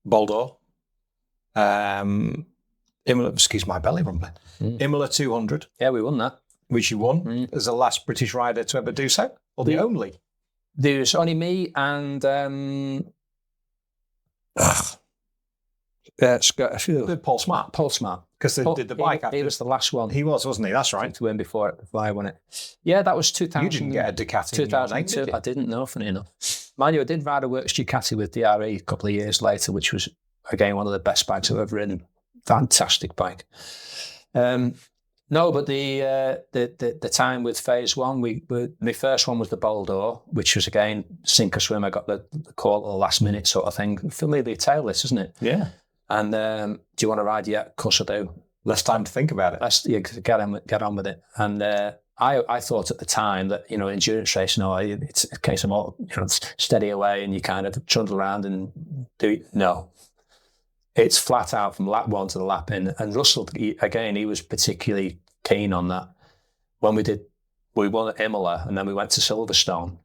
Bal d'Or, Imola, excuse my belly rumbling, Imola 200. Yeah, we won that. Which you won as the last British rider to ever do so, or the only? There's only me and Paul Smart. Paul Smart. Because they did the bike after. He was the last one. He was, wasn't he? That's right. To win before I won it. Yeah, that was 2000. You didn't get a Ducati 2002. Did you? I didn't know, funny enough. Mind you, I did ride a Works Ducati with DRE a couple of years later, which was, again, one of the best bikes I've ever ridden. Fantastic bike. No, but the time with Phase 1, my first one was the Bal d'Or, which was, again, sink or swim. I got the call at the last minute sort of thing. Familiar tale, this, isn't it? Yeah. And do you want to ride yet? Of course I do. Less time to think about it. Let's get on with it. And I thought at the time that, endurance racing, it's a case of all, steady away and you kind of trundle around and do it. No. It's flat out from lap 1 to the lap in. And Russell, he was particularly keen on that. When we won at Imola and then we went to Silverstone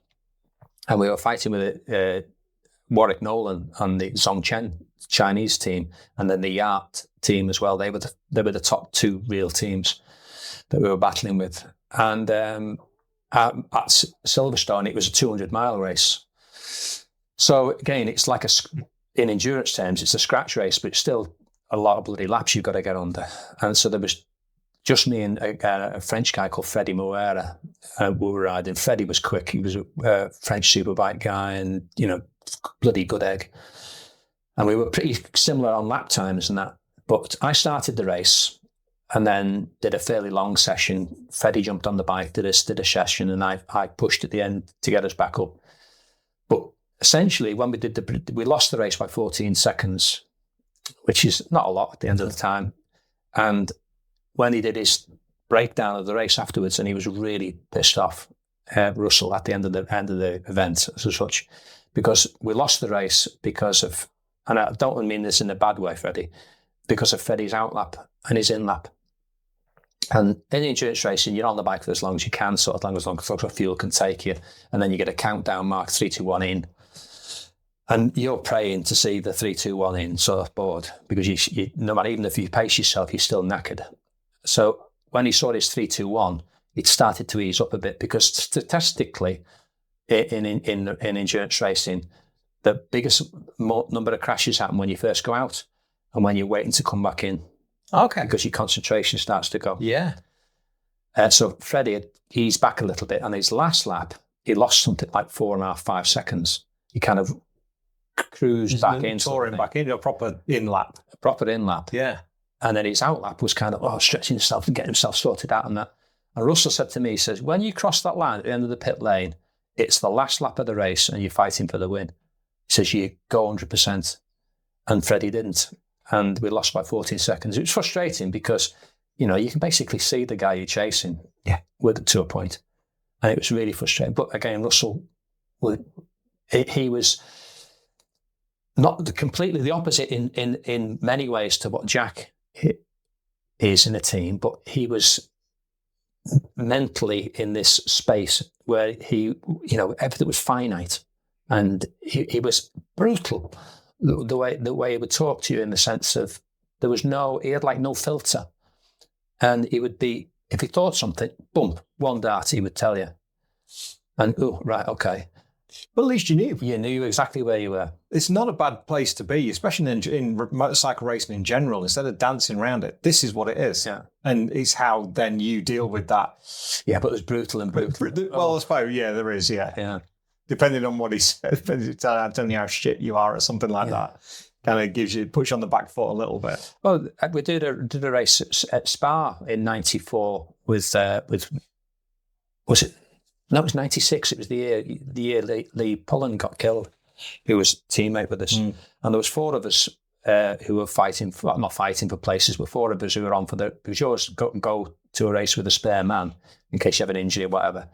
and we were fighting with Warwick Nolan on the Zhongchen Chinese team and then the Yacht team as well. They were the top 2 real teams that we were battling with. And at Silverstone, it was a 200-mile race. So again, it's like in endurance terms, it's a scratch race, but it's still a lot of bloody laps you've got to get under. And so there was just me and a French guy called Freddie Moera. We were riding. Freddie was quick. He was a French superbike guy and, bloody good egg. And we were pretty similar on lap times and that. But I started the race and then did a fairly long session. Freddie jumped on the bike, did a session, and I pushed at the end to get us back up. But essentially, when we lost the race by 14 seconds, which is not a lot at the end of the time. And when he did his breakdown of the race afterwards, and he was really pissed off, Russell, at the end of the event as such, because we lost the race because of, and I don't mean this in a bad way, Freddie, because of Freddie's outlap and his inlap. And in endurance racing, you're on the bike for as long as you can, sort of as long as fuel can take you, and then you get a countdown mark 3, 2, 1 in. And you're praying to see the 3, 2, 1 in sort of board, because you no matter, even if you pace yourself, you're still knackered. So when he saw his 3, 2, 1, it started to ease up a bit, because statistically, in endurance racing, the biggest number of crashes happen when you first go out and when you're waiting to come back in. Okay. Because your concentration starts to go. Yeah. So Freddie, he's back a little bit, and his last lap, he lost something like 4.5, 5 seconds. He kind of cruised back in. Touring back in, a proper in-lap. A proper in-lap. Yeah. And then his outlap was kind of, stretching himself and getting himself sorted out and that. And Russell said to me, he says, when you cross that line at the end of the pit lane, it's the last lap of the race and you're fighting for the win. He says, you go 100%. And Freddie didn't. And we lost by 14 seconds. It was frustrating because, you can basically see the guy you're chasing to a point. And it was really frustrating. But again, Russell, he was not completely the opposite in many ways to what Jack is in a team, but he was mentally in this space where he, everything was finite, and he was brutal. The way he would talk to you, in the sense of he had like no filter, and he would be, if he thought something, boom, one dart, he would tell you, and right, okay. But at least you knew. You knew exactly where you were. It's not a bad place to be, especially in motorcycle racing in general. Instead of dancing around it, this is what it is. Yeah. And it's how then you deal with that. Yeah, but there's brutal and brutal. Well, I suppose, there is, Yeah. Depending on what he said, telling you how shit you are or something like that, kind of push on the back foot a little bit. Well, we did a race at Spa in '94 with was it? No, it was '96. It was the year Lee Pullen got killed, who was a teammate with us. And there was 4 of us who were not fighting for places, but 4 of us who were on because you always go to a race with a spare man in case you have an injury or whatever.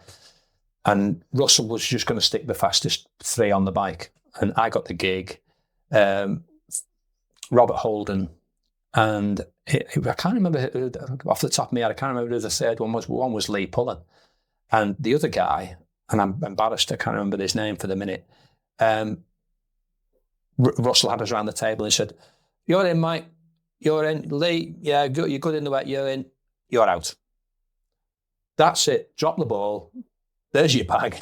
And Russell was just going to stick the fastest 3 on the bike. And I got the gig. Robert Holden, and I can't remember, off the top of my head, I can't remember who the third one was. One was Lee Pullen. And the other guy, and I'm embarrassed, I can't remember his name for the minute, Russell had us around the table and said, "You're in, Mike. You're in. Lee, yeah, you're good in the wet. You're in. You're out. That's it. Drop the ball. There's your bag.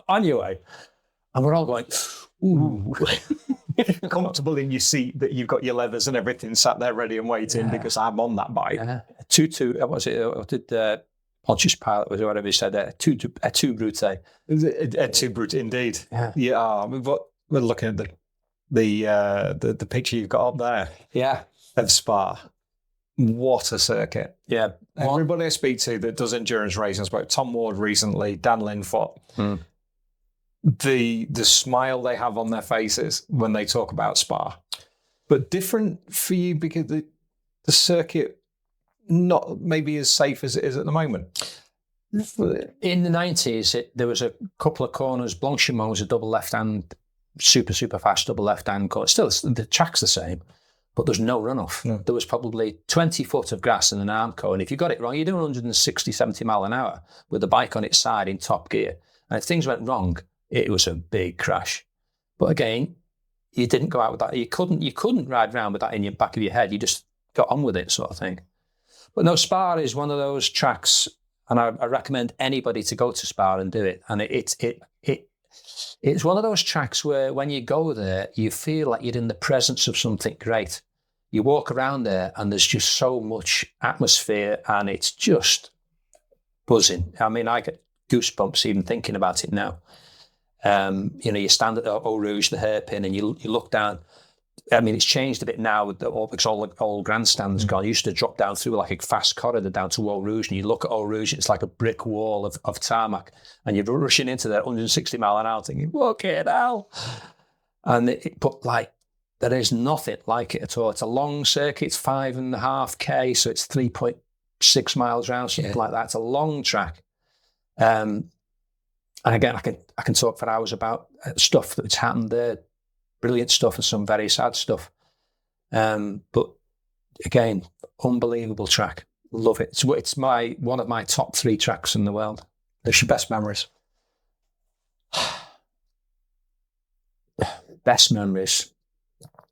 On your way." And we're all going, ooh. Comfortable in your seat, that you've got your levers and everything sat there ready and waiting because I'm on that bike. Yeah. A 2-2, what was it? What did Pontius Pilate, was whatever he said, a two brute. A two brute, indeed. Yeah. I mean, we're looking at the picture you've got up there. Yeah. Of Spa. What a circuit. Yeah. Everybody I speak to that does endurance racing, I spoke to Tom Ward recently, Dan Linfoot. The smile they have on their faces when they talk about Spa. But different for you because the circuit not maybe as safe as it is at the moment. In the 90s, there was a couple of corners. Blanchimont was a double left-hand, super fast double left-hand corner. Still, the track's the same, but there's no runoff. No. There was probably 20 foot of grass in an Armco, and if you got it wrong, you're doing 160, 70 mile an hour with the bike on its side in top gear. And if things went wrong, it was a big crash. But again, you didn't go out with that. You couldn't ride around with that in your back of your head. You just got on with it, sort of thing. But no, Spa is one of those tracks, and I recommend anybody to go to Spa and do it. And it's one of those tracks where when you go there, you feel like you're in the presence of something great. You walk around there and there's just so much atmosphere and it's just buzzing. I mean, I get goosebumps even thinking about it now. You stand at the Eau Rouge, the hairpin, and you look down. I mean, it's changed a bit now because all the old grandstands gone. You used to drop down through like a fast corridor down to Eau Rouge, and you look at Eau Rouge, it's like a brick wall of tarmac, and you're rushing into there 160 mile an hour thinking, fucking hell. But like, there is nothing like it at all. It's a long circuit, it's 5.5K, so it's 3.6 miles round, something like that. It's a long track. And again, I can talk for hours about stuff that's happened there. Brilliant stuff and some very sad stuff. But again, unbelievable track. Love it. It's one of my top 3 tracks in the world. What's your best memories? Best memories.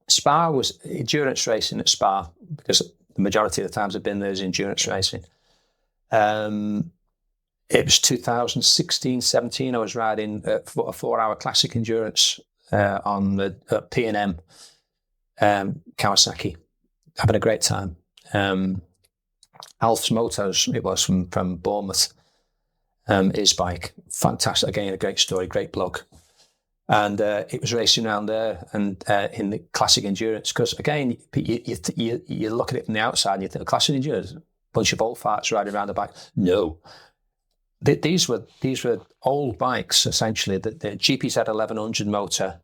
Spa was endurance racing at Spa, because the majority of the times I've been there is endurance racing. It was 2016, 17. I was riding a 4-hour classic endurance on the P&M Kawasaki, having a great time. Alf's Motos, it was from Bournemouth, his bike, fantastic. Again, a great story, great bloke. And it was racing around there and in the classic endurance, because again, you look at it from the outside and you think, classic endurance, a bunch of old farts riding around the bike. No. These were old bikes, essentially. The GPZ 1100 motor,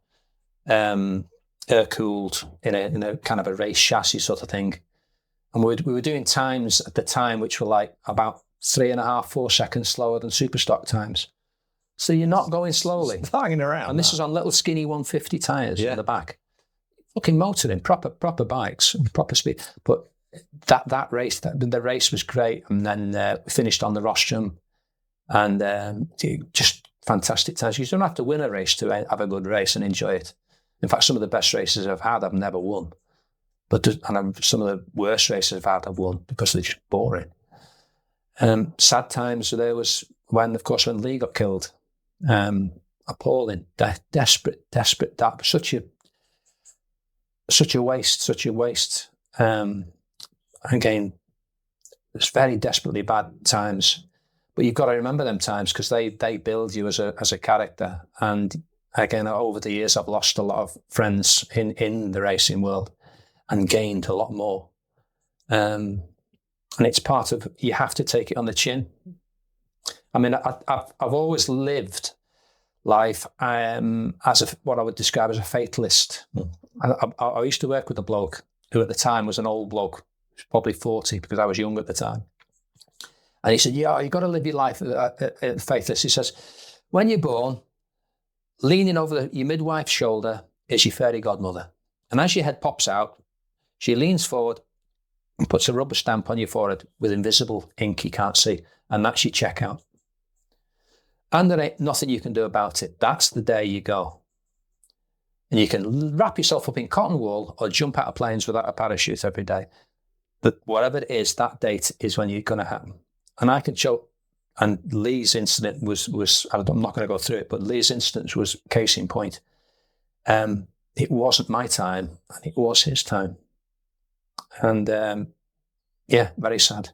air-cooled in a kind of a race chassis sort of thing. And we were doing times at the time which were like about 3.5, 4 seconds slower than Superstock times. So you're not going slowly. It's hanging around. And this is on little skinny 150 tyres in the back. Fucking motoring, proper bikes, proper speed. But the race was great. And then we finished on the rostrum. And just fantastic times. You don't have to win a race to have a good race and enjoy it. In fact, some of the best races I've had, I've never won. Some of the worst races I've had, I've won because they're just boring. Sad times there was when Lee got killed. Appalling, desperate. That such a waste. Again, it's very desperately bad times. But you've got to remember them times because they build you as a character. And again, over the years, I've lost a lot of friends in the racing world and gained a lot more. And it's part of, you have to take it on the chin. I mean, I've always lived life as what I would describe as a fatalist. I used to work with a bloke who at the time was an old bloke, probably 40 because I was young at the time. And he said, yeah, you've got to live your life faithless. He says, when you're born, leaning over your midwife's shoulder is your fairy godmother. And as your head pops out, she leans forward and puts a rubber stamp on your forehead with invisible ink you can't see. And that's your checkout. And there ain't nothing you can do about it. That's the day you go. And you can wrap yourself up in cotton wool or jump out of planes without a parachute every day. But whatever it is, that date is when you're going to happen. And I can show, and Lee's incident was I'm not going to go through it, but Lee's incident was case in point. It wasn't my time, and it was his time. And very sad.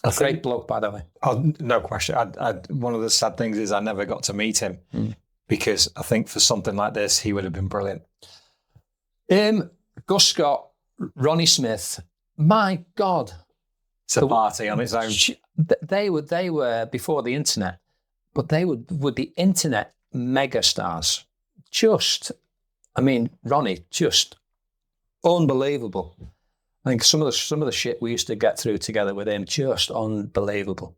A great bloke, by the way. Oh, no question. One of the sad things is I never got to meet him because I think for something like this, he would have been brilliant. Gus Scott, Ronnie Smith, my God. It's a party on its own. They were before the internet, but they would be internet mega stars. Ronnie, just unbelievable. I think some of the shit we used to get through together with him, just unbelievable.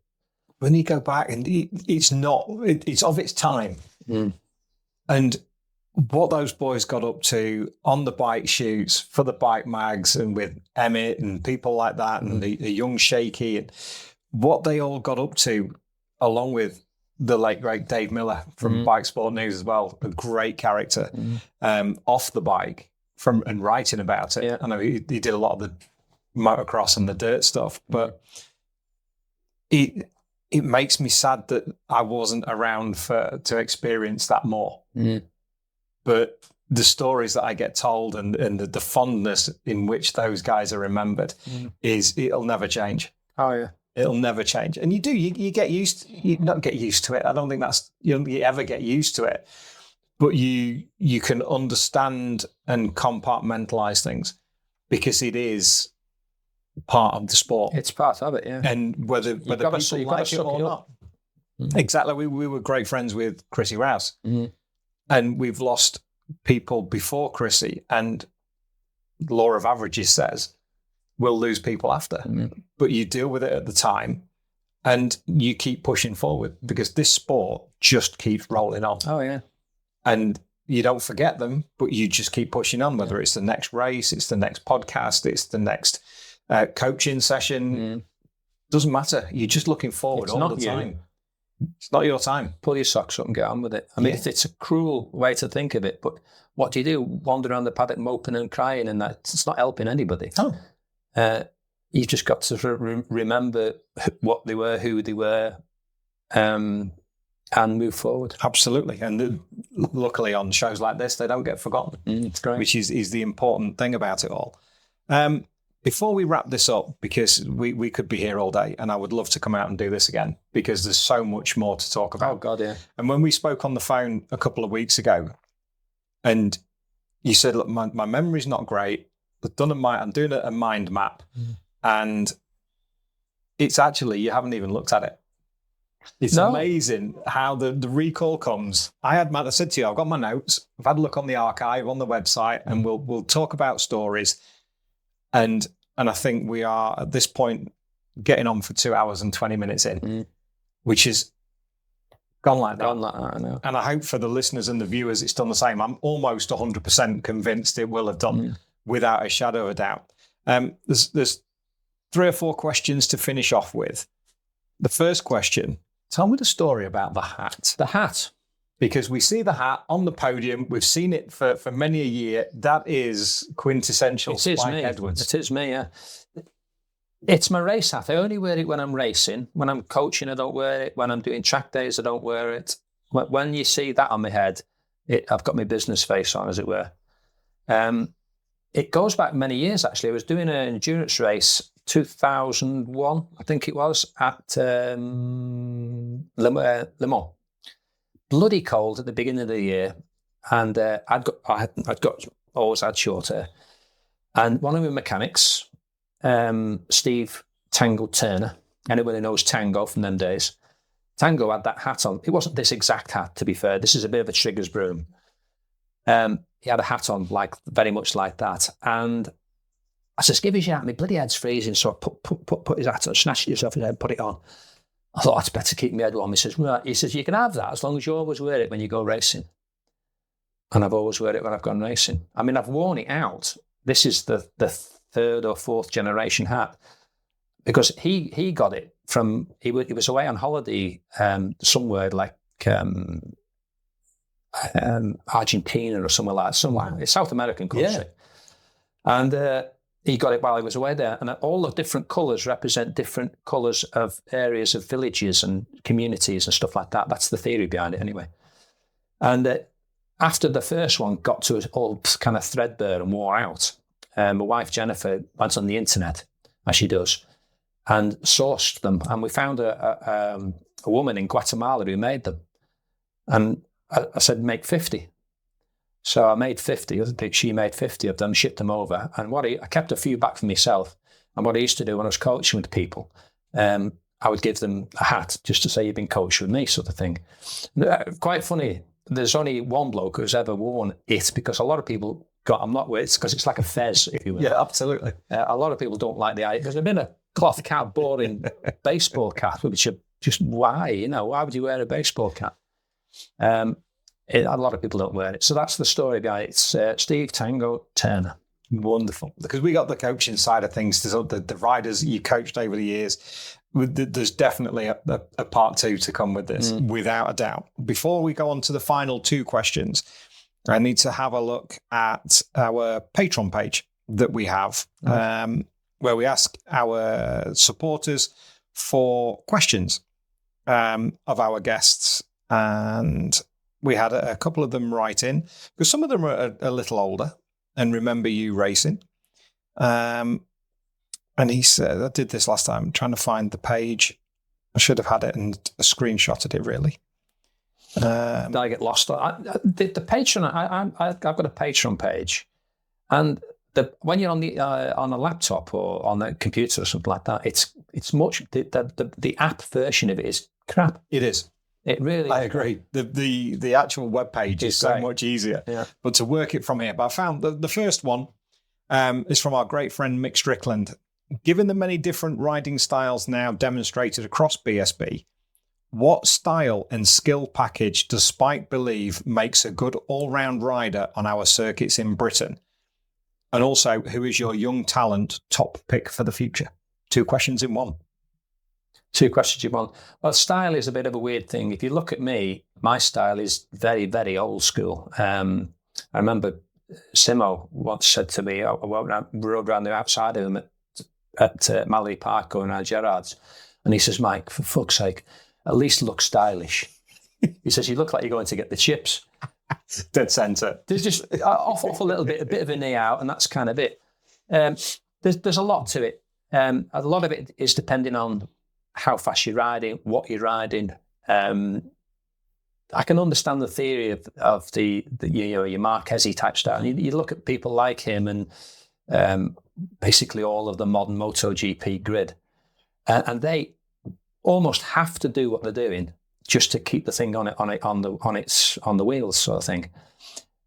When you go back, and it's of its time. And what those boys got up to on the bike shoots for the bike mags and with Emmett and people like that and the young Shaky and what they all got up to, along with the late great Dave Miller from Bike Sport News as well, a great character off the bike and writing about it. Yeah. I know he did a lot of the motocross and the dirt stuff, but it makes me sad that I wasn't around to experience that more. But the stories that I get told and the fondness in which those guys are remembered it'll never change. Oh yeah. It'll never change. And you get you not get used to it. I don't think you don't ever get used to it. But you can understand and compartmentalize things because it is part of the sport. It's part of it, yeah. And whether people like it or not. Exactly. We were great friends with Chrissy Rouse. And we've lost people before Chrissy. And the law of averages says we'll lose people after. But you deal with it at the time and you keep pushing forward because this sport just keeps rolling on. Oh, yeah. And you don't forget them, but you just keep pushing on, whether it's the next race, it's the next podcast, it's the next coaching session. Doesn't matter. You're just looking forward all the time. It's not your time. Pull your socks up and get on with it. I mean, it's a cruel way to think of it, but what do? Wander around the paddock moping and crying, and it's not helping anybody. Oh. You've just got to remember what they were, who they were, and move forward. Absolutely. And luckily on shows like this, they don't get forgotten, it's great. Which is the important thing about it all. Before we wrap this up, because we could be here all day and I would love to come out and do this again because there's so much more to talk about. Oh, God, yeah. And when we spoke on the phone a couple of weeks ago and you said, look, my memory's not great. I'm doing a mind map and it's actually, you haven't even looked at it. It's amazing how the recall comes. I said to you, I've got my notes. I've had a look on the archive on the website and we'll talk about stories. And I think we are at this point getting on for 2 hours and 20 minutes in, which is gone like that. Gone like that, I know. And I hope for the listeners and the viewers, it's done the same. I'm almost 100% convinced it will have done without a shadow of a doubt. There's 3 or 4 questions to finish off with. The first question, tell me the story about the hat. The hat. Because we see the hat on the podium. We've seen it for many a year. That is quintessential Spike Edwards. It is me, yeah. It's my race hat. I only wear it when I'm racing. When I'm coaching, I don't wear it. When I'm doing track days, I don't wear it. When you see that on my head, I've got my business face on, as it were. It goes back many years, actually. I was doing an endurance race, 2001, I think it was, at Le Mans. Bloody cold at the beginning of the year, and always had short hair. And one of my mechanics, Steve Tango Turner, anybody knows Tango from them days, Tango had that hat on. It wasn't this exact hat, to be fair. This is a bit of a trigger's broom. He had a hat on, very much like that. And I said, give his hat. My bloody head's freezing. So I put his hat on, snatched it off his head, put it on. I thought, it's better keep my head warm. He says, right. He says, you can have that as long as you always wear it when you go racing. And I've always wear it when I've gone racing. I mean, I've worn it out. This is the 3rd or 4th generation hat. Because he got it from, he was away on holiday somewhere like Argentina or somewhere like that. It's South American country. Yeah. And he got it while he was away there. And all the different colours represent different colours of areas of villages and communities and stuff like that. That's the theory behind it anyway. And after the first one got to all kind of threadbare and wore out, my wife Jennifer went on the internet, as she does, and sourced them. And we found a woman in Guatemala who made them. And I said, make 50. So I made 50. I think she made 50 of them, shipped them over. And I kept a few back for myself. And what I used to do when I was coaching with people, I would give them a hat just to say you've been coaching with me, sort of thing. Quite funny. There's only one bloke who's ever worn it because a lot of people I'm not with it because it's like a fez, if you will. Yeah, absolutely. A lot of people don't like the idea because there's been a cloth cap, boring baseball cap, which are just why would you wear a baseball cap? A lot of people don't wear it. So that's the story behind it. It's Steve Tango Turner. Wonderful. Because we got the coaching side of things, the riders you coached over the years. There's definitely a part 2 to come with this, without a doubt. Before we go on to the final 2 questions, I need to have a look at our Patreon page that we have, where we ask our supporters for questions of our guests. And we had a couple of them write in, because some of them are a little older and remember you racing. And he said, I did this last time, I'm trying to find the page. I should have had it and screenshotted it, really. Did I get lost? The Patreon, I've got a Patreon page. And when you're on a laptop or on a computer or something like that, it's much, the app version of it is crap. It is. It really I agree. The actual web page is so much easier. Yeah. But to work it from here, but I found the first one is from our great friend Mick Strickland. Given the many different riding styles now demonstrated across BSB, what style and skill package does Spike believe makes a good all-round rider on our circuits in Britain? And also, who is your young talent top pick for the future? 2 questions in one. 2 questions in one. Well, style is a bit of a weird thing. If you look at me, my style is very, very old school. I remember Simo once said to me, I rode around the outside of him at Mallory Park going around Gerrard's, and he says, Mike, for fuck's sake, at least look stylish. He says, you look like you're going to get the chips. Dead centre. There's just off a little bit, a bit of a knee out, and that's kind of it. There's a lot to it. A lot of it is depending on how fast you're riding, what you're riding. I can understand the theory of the your Marquez type style. You look at people like him and basically all of the modern MotoGP grid, and they almost have to do what they're doing just to keep the thing on the wheels, sort of thing.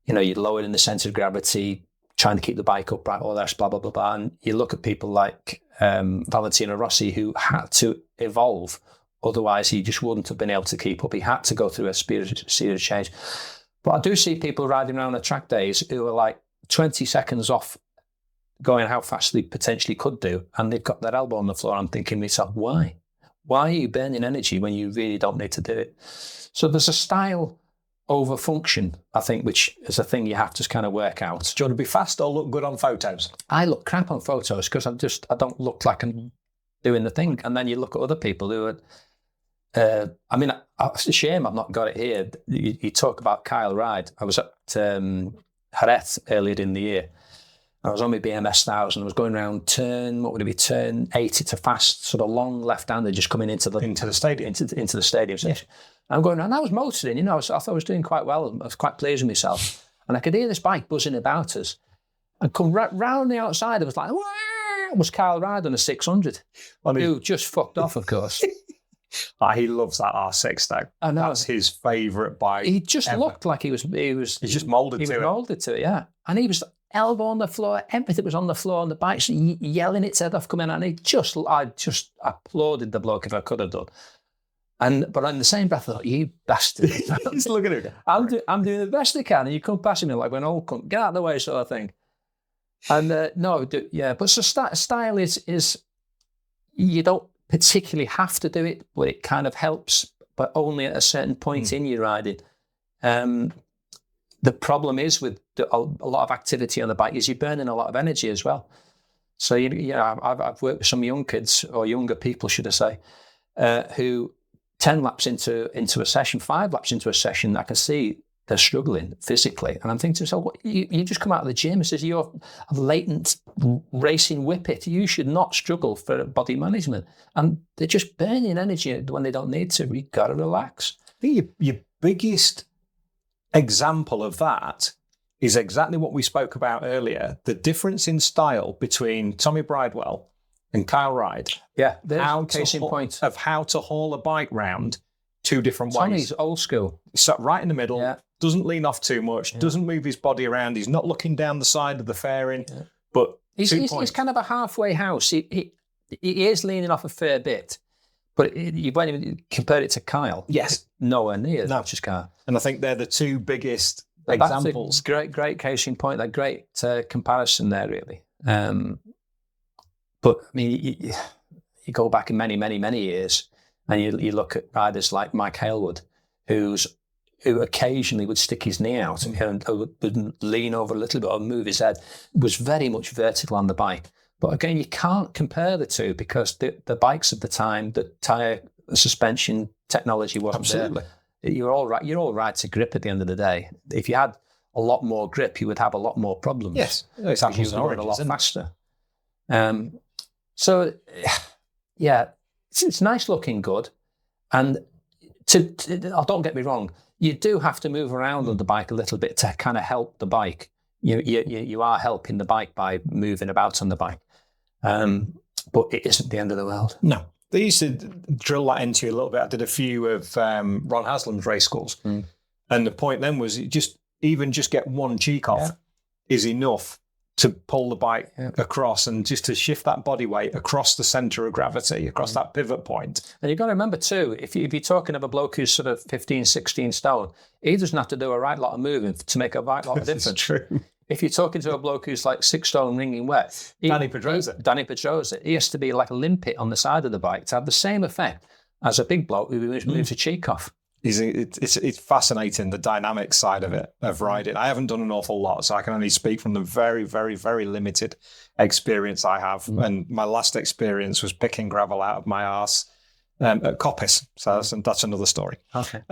You're lowering the centre of gravity, trying to keep the bike upright, all that, blah blah blah blah. And you look at people like Valentino Rossi, who had to evolve, otherwise he just wouldn't have been able to keep up. He had to go through a series of change. But I do see people riding around on track days who are like 20 seconds off going how fast they potentially could do, and they've got their elbow on the floor. I'm thinking to myself, why? Why are you burning energy when you really don't need to do it? So there's a style over function, I think, which is a thing you have to kind of work out. Do you want to be fast or look good on photos? I look crap on photos because I don't look like I'm doing the thing. And then you look at other people who are, it's a shame I've not got it here. You talk about Kyle Ride. I was at Jerez earlier in the year. I was on my BMS 1000. I was going around turn 80 to fast, sort of long left-hander, just coming into the stadium. Into the stadium section. Yeah. I'm going around. I was motoring, I thought I was doing quite well. I was quite pleased with myself. And I could hear this bike buzzing about us. And come round the outside, it was like, it was Kyle Ride on a 600. Who just fucked off, of course. He loves that R6 though. I know. That's his favourite bike. He just ever. looked like he was just moulded to it. He was moulded to it, yeah. And he was elbow on the floor, everything was on the floor, and the bike's yelling its head off coming out. And I just applauded the bloke if I could have done. But in the same breath, I thought, you bastard. Just look at it. I'm doing the best I can, and you come past me like when old cunt, get out of the way, sort of thing. And but so style is you don't particularly have to do it, but it kind of helps, but only at a certain point in your riding. The problem is with a lot of activity on the bike is you're burning a lot of energy as well. So I've worked with some young kids, or younger people, should I say, who 10 laps into a session, 5 laps into a session, I can see they're struggling physically. And I'm thinking to myself, you just come out of the gym and says, you're a latent racing whippet. You should not struggle for body management. And they're just burning energy when they don't need to. You've got to relax. I think your biggest example of that is exactly what we spoke about earlier, the difference in style between Tommy Bridewell and Kyle Ride. Yeah, there's case in point. Of how to haul a bike round 2 different ways. Tommy's old school. So right in the middle, doesn't lean off too much, doesn't move his body around, he's not looking down the side of the fairing, but he's kind of a halfway house. He is leaning off a fair bit, but when you compare it to Kyle, nowhere near as much as Kyle. And I think they're the 2 biggest examples. That's a great case in point, a great comparison there, really. But I mean, you go back in many, many, many years, and you look at riders like Mike Hailwood, who occasionally would stick his knee out and would lean over a little bit or move his head, was very much vertical on the bike. But again, you can't compare the 2 because the bikes of the time, the tyre suspension technology wasn't there. you're all right. You're all right to grip at the end of the day. If you had a lot more grip, you would have a lot more problems. Yes, it's because you apples and would run a oranges, lot isn't it? faster. So, yeah, it's nice looking good. And don't get me wrong, you do have to move around on the bike a little bit to kind of help the bike. You are helping the bike by moving about on the bike. But it isn't the end of the world. No. They used to drill that into you a little bit. I did a few of Ron Haslam's race schools. And the point then was just get one cheek off is enough to pull the bike across and just to shift that body weight across the centre of gravity, across that pivot point. And you've got to remember too, if you're talking of a bloke who's sort of 15, 16 stone, he doesn't have to do a right lot of moving to make a right lot of difference. That's true. If you're talking to a bloke who's like 6 stone wringing wet, Danny Pedrosa, he has to be like a limpet on the side of the bike to have the same effect as a big bloke who moves a cheek off. It's fascinating, the dynamic side of it, of riding. I haven't done an awful lot, so I can only speak from the very, very, very limited experience I have. And my last experience was picking gravel out of my arse at Coppice. So that's another story. Okay.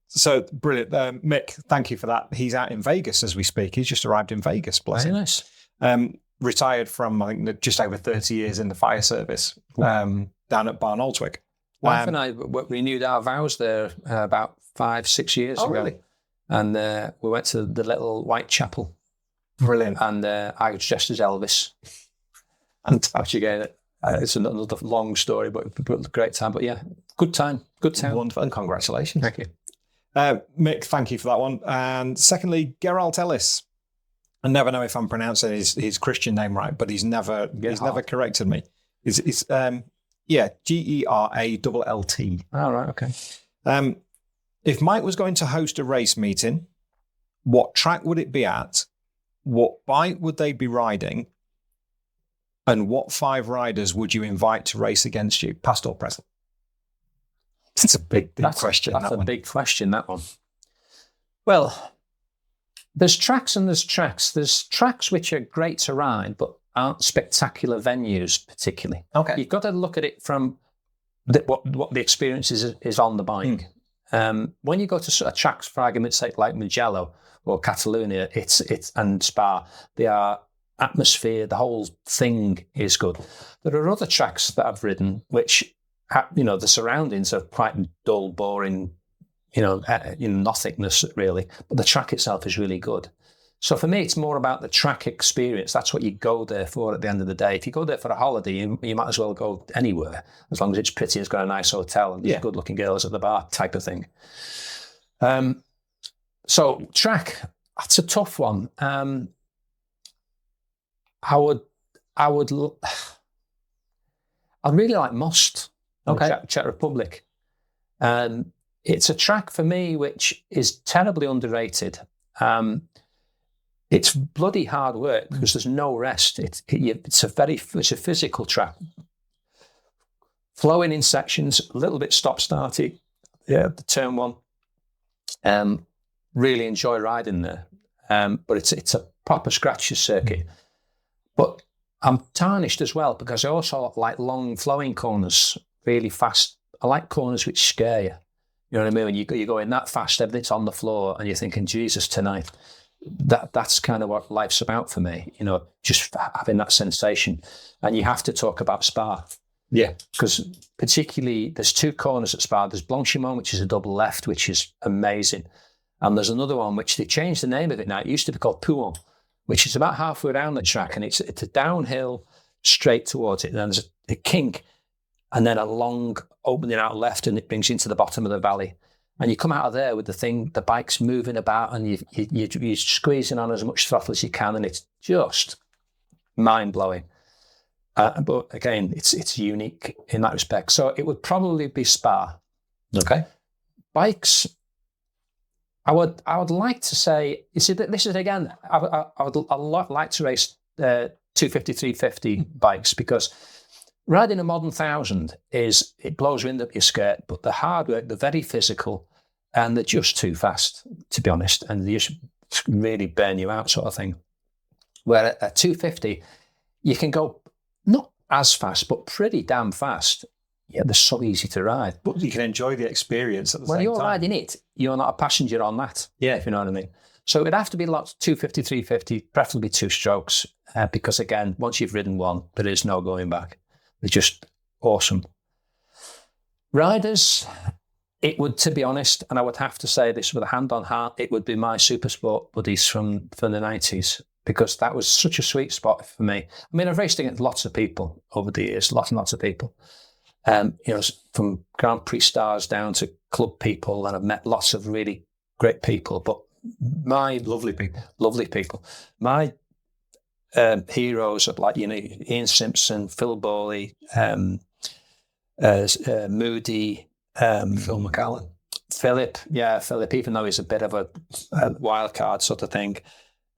So brilliant. Mick, thank you for that. He's out in Vegas as we speak. He's just arrived in Vegas, bless Very him. nice. Retired from, I think, just over 30 years in the fire service down at Barn Aldwig. Wife and I renewed our vows there about 5-6 years ago. Really? And we went to the little white chapel. Brilliant. And I was dressed as Elvis. And which again, it's another long story, but a great time. But yeah, good time. Good time. Wonderful. And congratulations. Thank you. Mick, thank you for that one. And secondly, Geralt Ellis. I never know if I'm pronouncing his Christian name right, but he's never corrected me. It's Gerallt. All right, okay. If Mike was going to host a race meeting, what track would it be at? What bike would they be riding? And what 5 riders would you invite to race against you, past or present? It's a big question. That's a big question, that one. Well, there's tracks and there's tracks. There's tracks which are great to ride, but aren't spectacular venues particularly. Okay. You've got to look at it from what the experience is on the bike. When you go to sort of tracks, for argument's sake, like Mugello or Catalonia, it's and Spa, they are atmosphere, the whole thing is good. There are other tracks that I've ridden which, the surroundings are quite dull, boring, nothingness really, but the track itself is really good. So for me, it's more about the track experience. That's what you go there for at the end of the day. If you go there for a holiday, you might as well go anywhere, as long as it's pretty, it's got a nice hotel and there's good-looking girls at the bar type of thing. So track, that's a tough one. I would I'd really like Most. Okay. Czech Republic. It's a track for me which is terribly underrated. It's bloody hard work because there's no rest. It's a physical track. Flowing in sections, a little bit stop-starty. Yeah, the turn one. Really enjoy riding there. But it's a proper scratches circuit. But I'm tarnished as well because I also like long flowing corners, really fast. I like corners which scare you. You know what I mean? When you're going that fast, everything's on the floor and you're thinking, Jesus, tonight. That's kind of what life's about for me, just having that sensation. And you have to talk about Spa. Yeah. Because particularly there's 2 corners at Spa. There's Blanchimont, which is a double left, which is amazing. And there's another one, which they changed the name of it now. It used to be called Pouon, which is about halfway down the track. And it's a downhill straight towards it. And then there's a kink and then a long opening out left and it brings you into the bottom of the valley. And you come out of there with the bike's moving about and you're squeezing on as much throttle as you can and it's just mind-blowing. But again, it's unique in that respect. So it would probably be Spa. Okay. Bikes, I would like to say, you see, this is again, I would like to race 250, 350 bikes because riding a modern 1000 it blows wind up your skirt, but the hard work, they're very physical, and they're just too fast, to be honest, and they just really burn you out sort of thing. Where at 250, you can go not as fast, but pretty damn fast. yeah, they're so easy to ride. But you can enjoy the experience at the When same you're time. riding it, you're not a passenger on that. Yeah. If you know what I mean. So it'd have to be lots 250, 350, preferably 2 strokes, because again, once you've ridden one, there is no going back. They're just awesome. Riders, it would, to be honest, and I would have to say this with a hand on heart, it would be my Supersport buddies from the 90s, because that was such a sweet spot for me. I mean, I've raced against lots of people over the years, lots and lots of people. From Grand Prix stars down to club people, and I've met lots of really great people, but my lovely people. My heroes are like, Ian Simpson, Phil Bowley, Moody, Phil McCallan. Philip, even though he's a bit of a wild card sort of thing.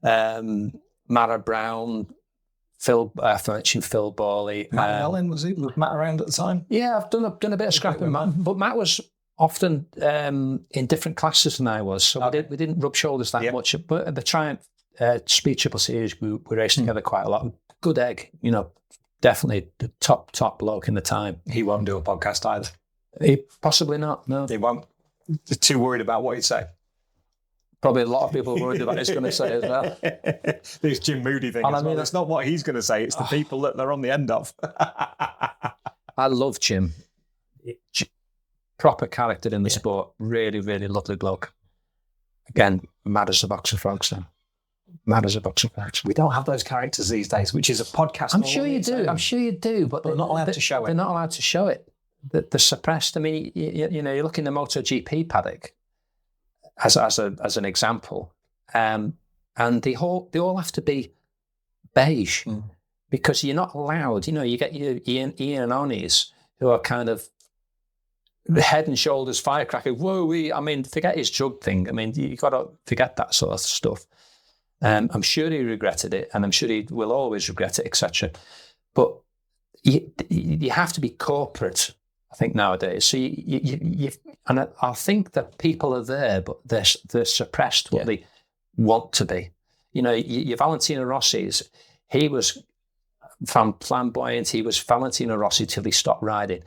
Mara Brown, I mentioned Phil Bowley. Matt Mellon, was Matt around at the time? Yeah, I've done a bit of scrapping, Matt. But Matt was often in different classes than I was, so we didn't rub shoulders that much. But at the Triumph Speed Triple Series, we raced together quite a lot. Good egg, definitely the top bloke in the time. He won't do a podcast either. He possibly not. No, He won't. They're too worried about what he'd say. Probably a lot of people worried about what he's going to say as well. This Jim Moody thing. And It's not what he's going to say; it's the people that they're on the end of. I love Jim. Proper character in the sport. Really, really lovely bloke. Again, mad as a box of frogs. Then. Mad as a box of frogs. We don't have those characters these days, which is a podcast. I'm sure you do. But they're not allowed to show it. They're not allowed to show it. They're suppressed. I mean, you look in the MotoGP paddock as an example, and they all have to be beige because you're not allowed. You get your Ian and Onis who are kind of head and shoulders firecracker. Whoa, I mean, forget his drug thing. I mean, you got to forget that sort of stuff. I'm sure he regretted it, and I'm sure he will always regret it, etc. But you have to be corporate, I think, nowadays. So and I think that people are there, but they're suppressed what they want to be. Your Valentino Rossi's, he was flamboyant. He was Valentino Rossi till he stopped riding.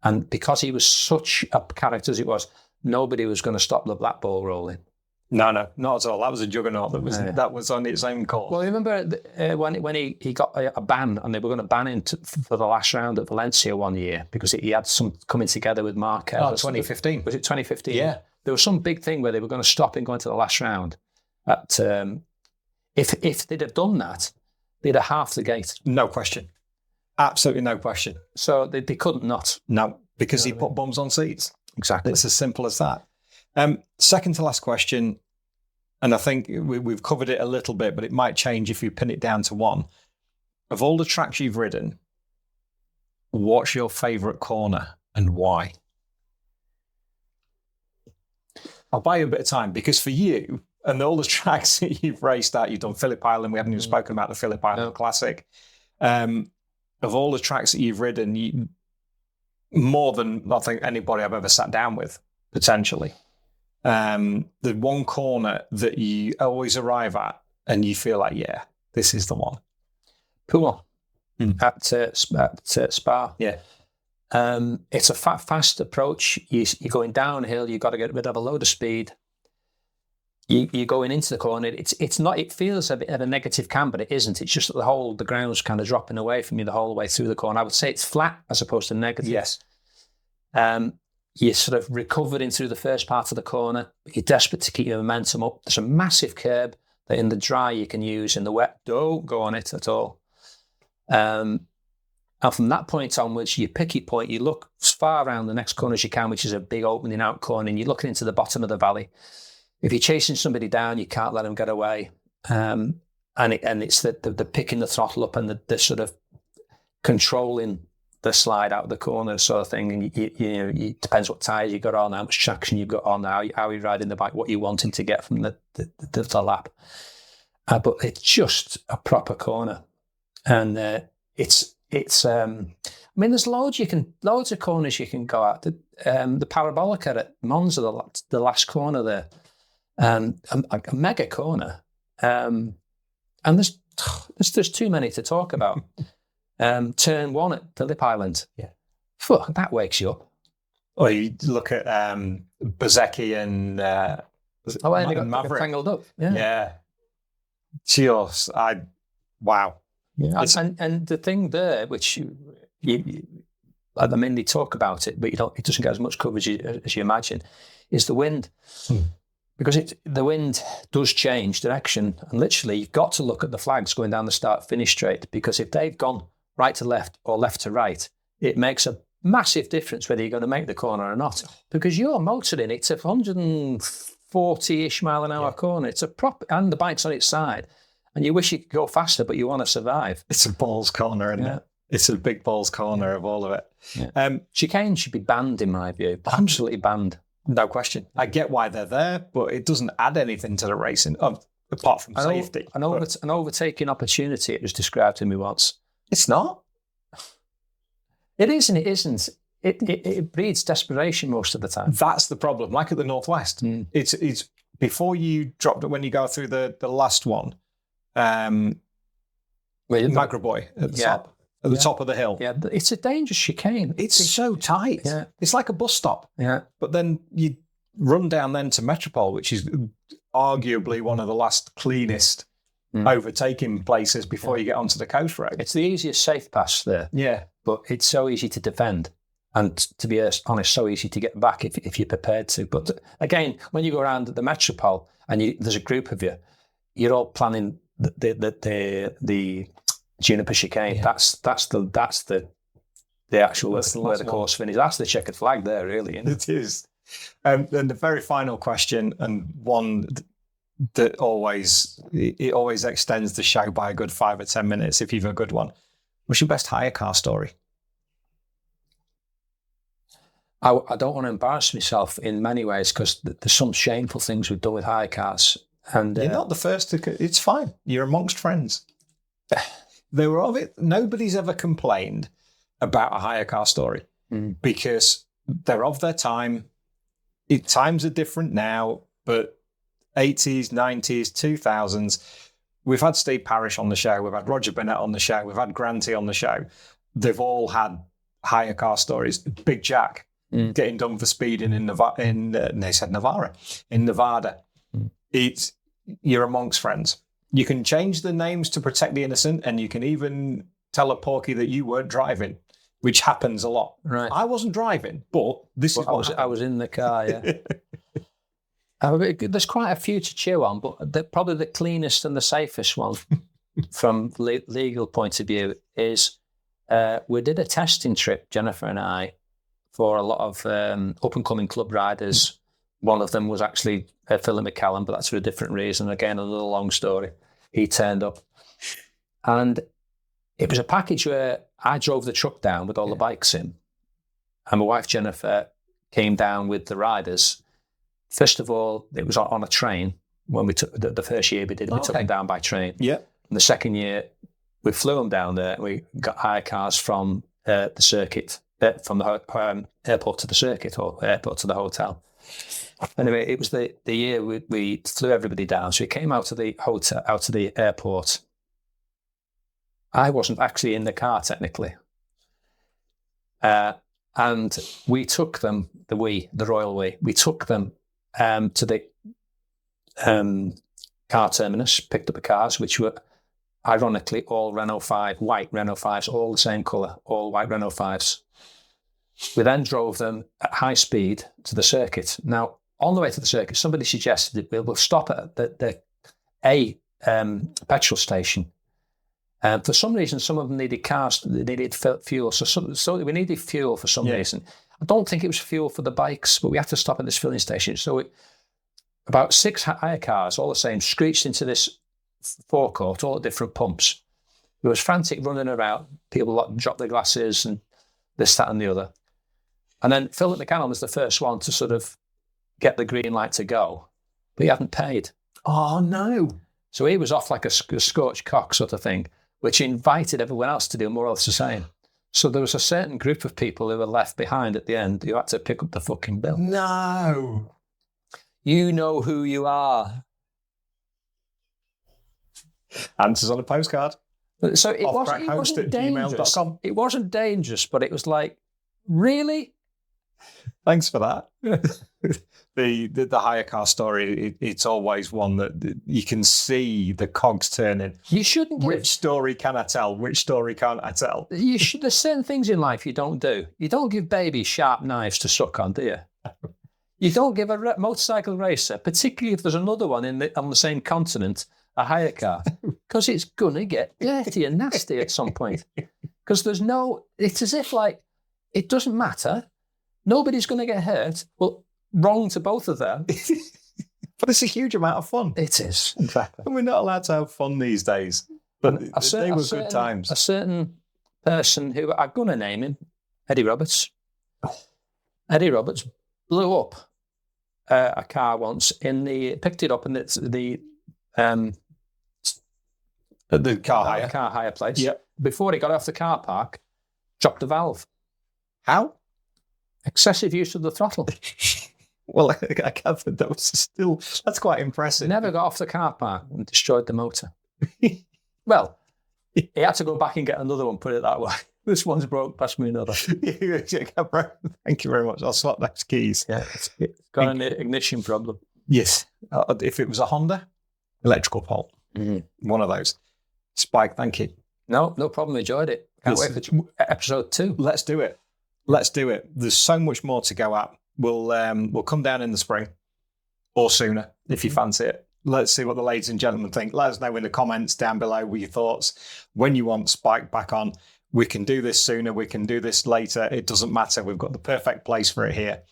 And because he was such a character as it was, nobody was going to stop the black ball rolling. No, not at all. That was a juggernaut that was on its own course. Well, remember when he got a ban, and they were going to ban him for the last round at Valencia one year because he had some coming together with Marquez. 2015. Was it 2015? Yeah. There was some big thing where they were going to stop him going to the last round. If they'd have done that, they'd have half the gate. No question. Absolutely no question. So they couldn't not. No, because he put bums on seats. Exactly. It's as simple as that. Second to last question, and I think we've covered it a little bit, but it might change if you pin it down to one. Of all the tracks you've ridden, what's your favourite corner and why? I'll buy you a bit of time, because for you, and all the tracks that you've raced at, you've done Phillip Island, we haven't even spoken about the Phillip Island Classic. Of all the tracks that you've ridden, more than I think anybody I've ever sat down with, potentially. The one corner that you always arrive at and you feel like, yeah, this is the one. Pool at Spa. Yeah. It's a fast approach. You're going downhill. You've got to get rid of a load of speed. You're going into the corner. It's not. It feels a bit of a negative cam, but it isn't. It's just that the ground's kind of dropping away from you the whole way through the corner. I would say it's flat as opposed to negative. Yes. You're sort of recovering through the first part of the corner, but you're desperate to keep your momentum up. There's a massive curb that in the dry you can use. In the wet, don't go on it at all. And from that point onwards, you pick your point. You look as far around the next corner as you can, which is a big opening out corner, and you're looking into the bottom of the valley. If you're chasing somebody down, you can't let them get away. And it's the picking the throttle up and the sort of controlling the slide out of the corner sort of thing. And it depends what tyres you got on, how much traction you've got on, how you're riding the bike, what you're wanting to get from the lap. But it's just a proper corner. And it's I mean, there's loads of corners you can go at. The Parabolica at Monza, the last corner there, a mega corner. And there's too many to talk about. Turn one at Phillip Island. Yeah. Fuck, that wakes you up. Or you look at Bezecchi and They got Maverick. tangled up. Yeah. Cheers. Wow. Yeah. And the thing there, which I mean, they talk about it, but it doesn't get as much coverage as you imagine, is the wind. Because the wind does change direction, and literally you've got to look at the flags going down the start-finish straight, because if they've gone right to left or left to right, it makes a massive difference whether you're going to make the corner or not, because you're motoring. It's a 140-ish mile an hour corner. It's a and the bike's on its side, and you wish you could go faster, but you want to survive. It's a balls corner, isn't it? It's a big balls corner of all of it. Yeah. Chicane should be banned, in my view. Absolutely banned. No question. I get why they're there, but it doesn't add anything to the racing, apart from safety. An overtaking opportunity, it was described to me once. It's not. It is and it isn't. It breeds desperation most of the time. That's the problem. Like at the Northwest, it's before you drop, when you go through the last one, Magraboy at the top. At the top of the hill. Yeah, it's a dangerous chicane. It's so tight. Yeah. It's like a bus stop. Yeah. But then you run down then to Metropole, which is arguably one of the last cleanest overtaking places before you get onto the coast road. It's the easiest safe pass there. Yeah. But it's so easy to defend. And to be honest, so easy to get back if you're prepared to. But again, when you go around the Metropole and there's a group of you, you're all planning the Juniper chicane. Yeah. That's the actual where the course finishes. That's the checkered flag there, really. Isn't it? It is. And the very final question, and one that always extends the show by a good 5 or 10 minutes, if you've a good one. What's your best hire car story? I don't want to embarrass myself in many ways, because there's some shameful things we've done with hire cars. And you're not the first to. It's fine. You're amongst friends. They were of it. Nobody's ever complained about a hire car story because they're of their time. Times are different now, but 80s, 90s, 2000s. We've had Steve Parrish on the show. We've had Roger Burnett on the show. We've had Granty on the show. They've all had hire car stories. Big Jack getting done for speeding in Nevada. In Nevada. You're amongst friends. You can change the names to protect the innocent, and you can even tell a porky that you weren't driving, which happens a lot. Right. I wasn't driving, but I was in the car, yeah. There's quite a few to chew on, but probably the cleanest and the safest one from legal point of view is we did a testing trip, Jennifer and I, for a lot of up-and-coming club riders. One of them was actually Phillip McCallum, but that's for a different reason. Again, a little long story. He turned up. And it was a package where I drove the truck down with all the bikes in. And my wife, Jennifer, came down with the riders. First of all, it was on a train. When we took the first year we took them down by train. Yeah. And the second year, we flew them down there. We got hire cars from the circuit, from the airport to the circuit, or airport to the hotel. Anyway, it was the year we flew everybody down. So we came out to the hotel, out to the airport. I wasn't actually in the car technically. And we took them, the Royal we took them to the car terminus, picked up the cars, which were ironically all Renault 5, white Renault 5s, all the same colour, all white Renault 5s. We then drove them at high speed to the circuit. Now, on the way to the circuit, somebody suggested that we'll stop at the petrol station. For some reason, some of them needed cars, they needed fuel. So we needed fuel for some reason. I don't think it was fuel for the bikes, but we had to stop at this filling station. So about 6 hire cars, all the same, screeched into this forecourt, all at different pumps. It was frantic running around. People dropped their glasses and this, that, and the other. And then Philip McCallum was the first one to sort of get the green light to go, but he hadn't paid. Oh, no. So he was off like a scorched cock sort of thing, which invited everyone else to do more or less the same. So there was a certain group of people who were left behind at the end who had to pick up the fucking bill. No. You know who you are. Answers on a postcard. So it wasn't dangerous. It wasn't dangerous, but it was like, Really? Thanks for that. The hire car story, it's always one that you can see the cogs turning. You shouldn't give... Which story can I tell? Which story can't I tell? There's certain things in life you don't do. You don't give babies sharp knives to suck on, do you? You don't give a motorcycle racer, particularly if there's another one on the same continent, a hire car, because it's going to get dirty and nasty at some point. Because it's as if like, it doesn't matter. Nobody's going to get hurt. Well, wrong to both of them. But it's a huge amount of fun. It is, exactly. And we're not allowed to have fun these days. But they were good times. A certain person who, I'm going to name him, Eddie Roberts. Eddie Roberts blew up a car once picked it up in the car hire place. Yep. Before he got off the car park, dropped the valve. How? Excessive use of the throttle. Well, I gathered that's quite impressive. Never got off the car park and destroyed the motor. Well, he had to go back and get another one, put it that way. This one's broke, pass me another. Thank you very much. I'll swap those keys. Yeah, it's got an ignition problem. Yes. If it was a Honda, electrical fault. Mm-hmm. One of those. Spike, thank you. No problem. Enjoyed it. Can't wait for episode 2. Let's do it. There's so much more to go at. We'll come down in the spring or sooner if you fancy it. Let's see what the ladies and gentlemen think. Let us know in the comments down below with your thoughts. When you want Spike back on, we can do this sooner. We can do this later. It doesn't matter. We've got the perfect place for it here.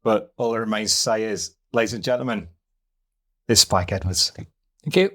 But all that remains to say is, ladies and gentlemen, it's Spike Edwards. Thank you.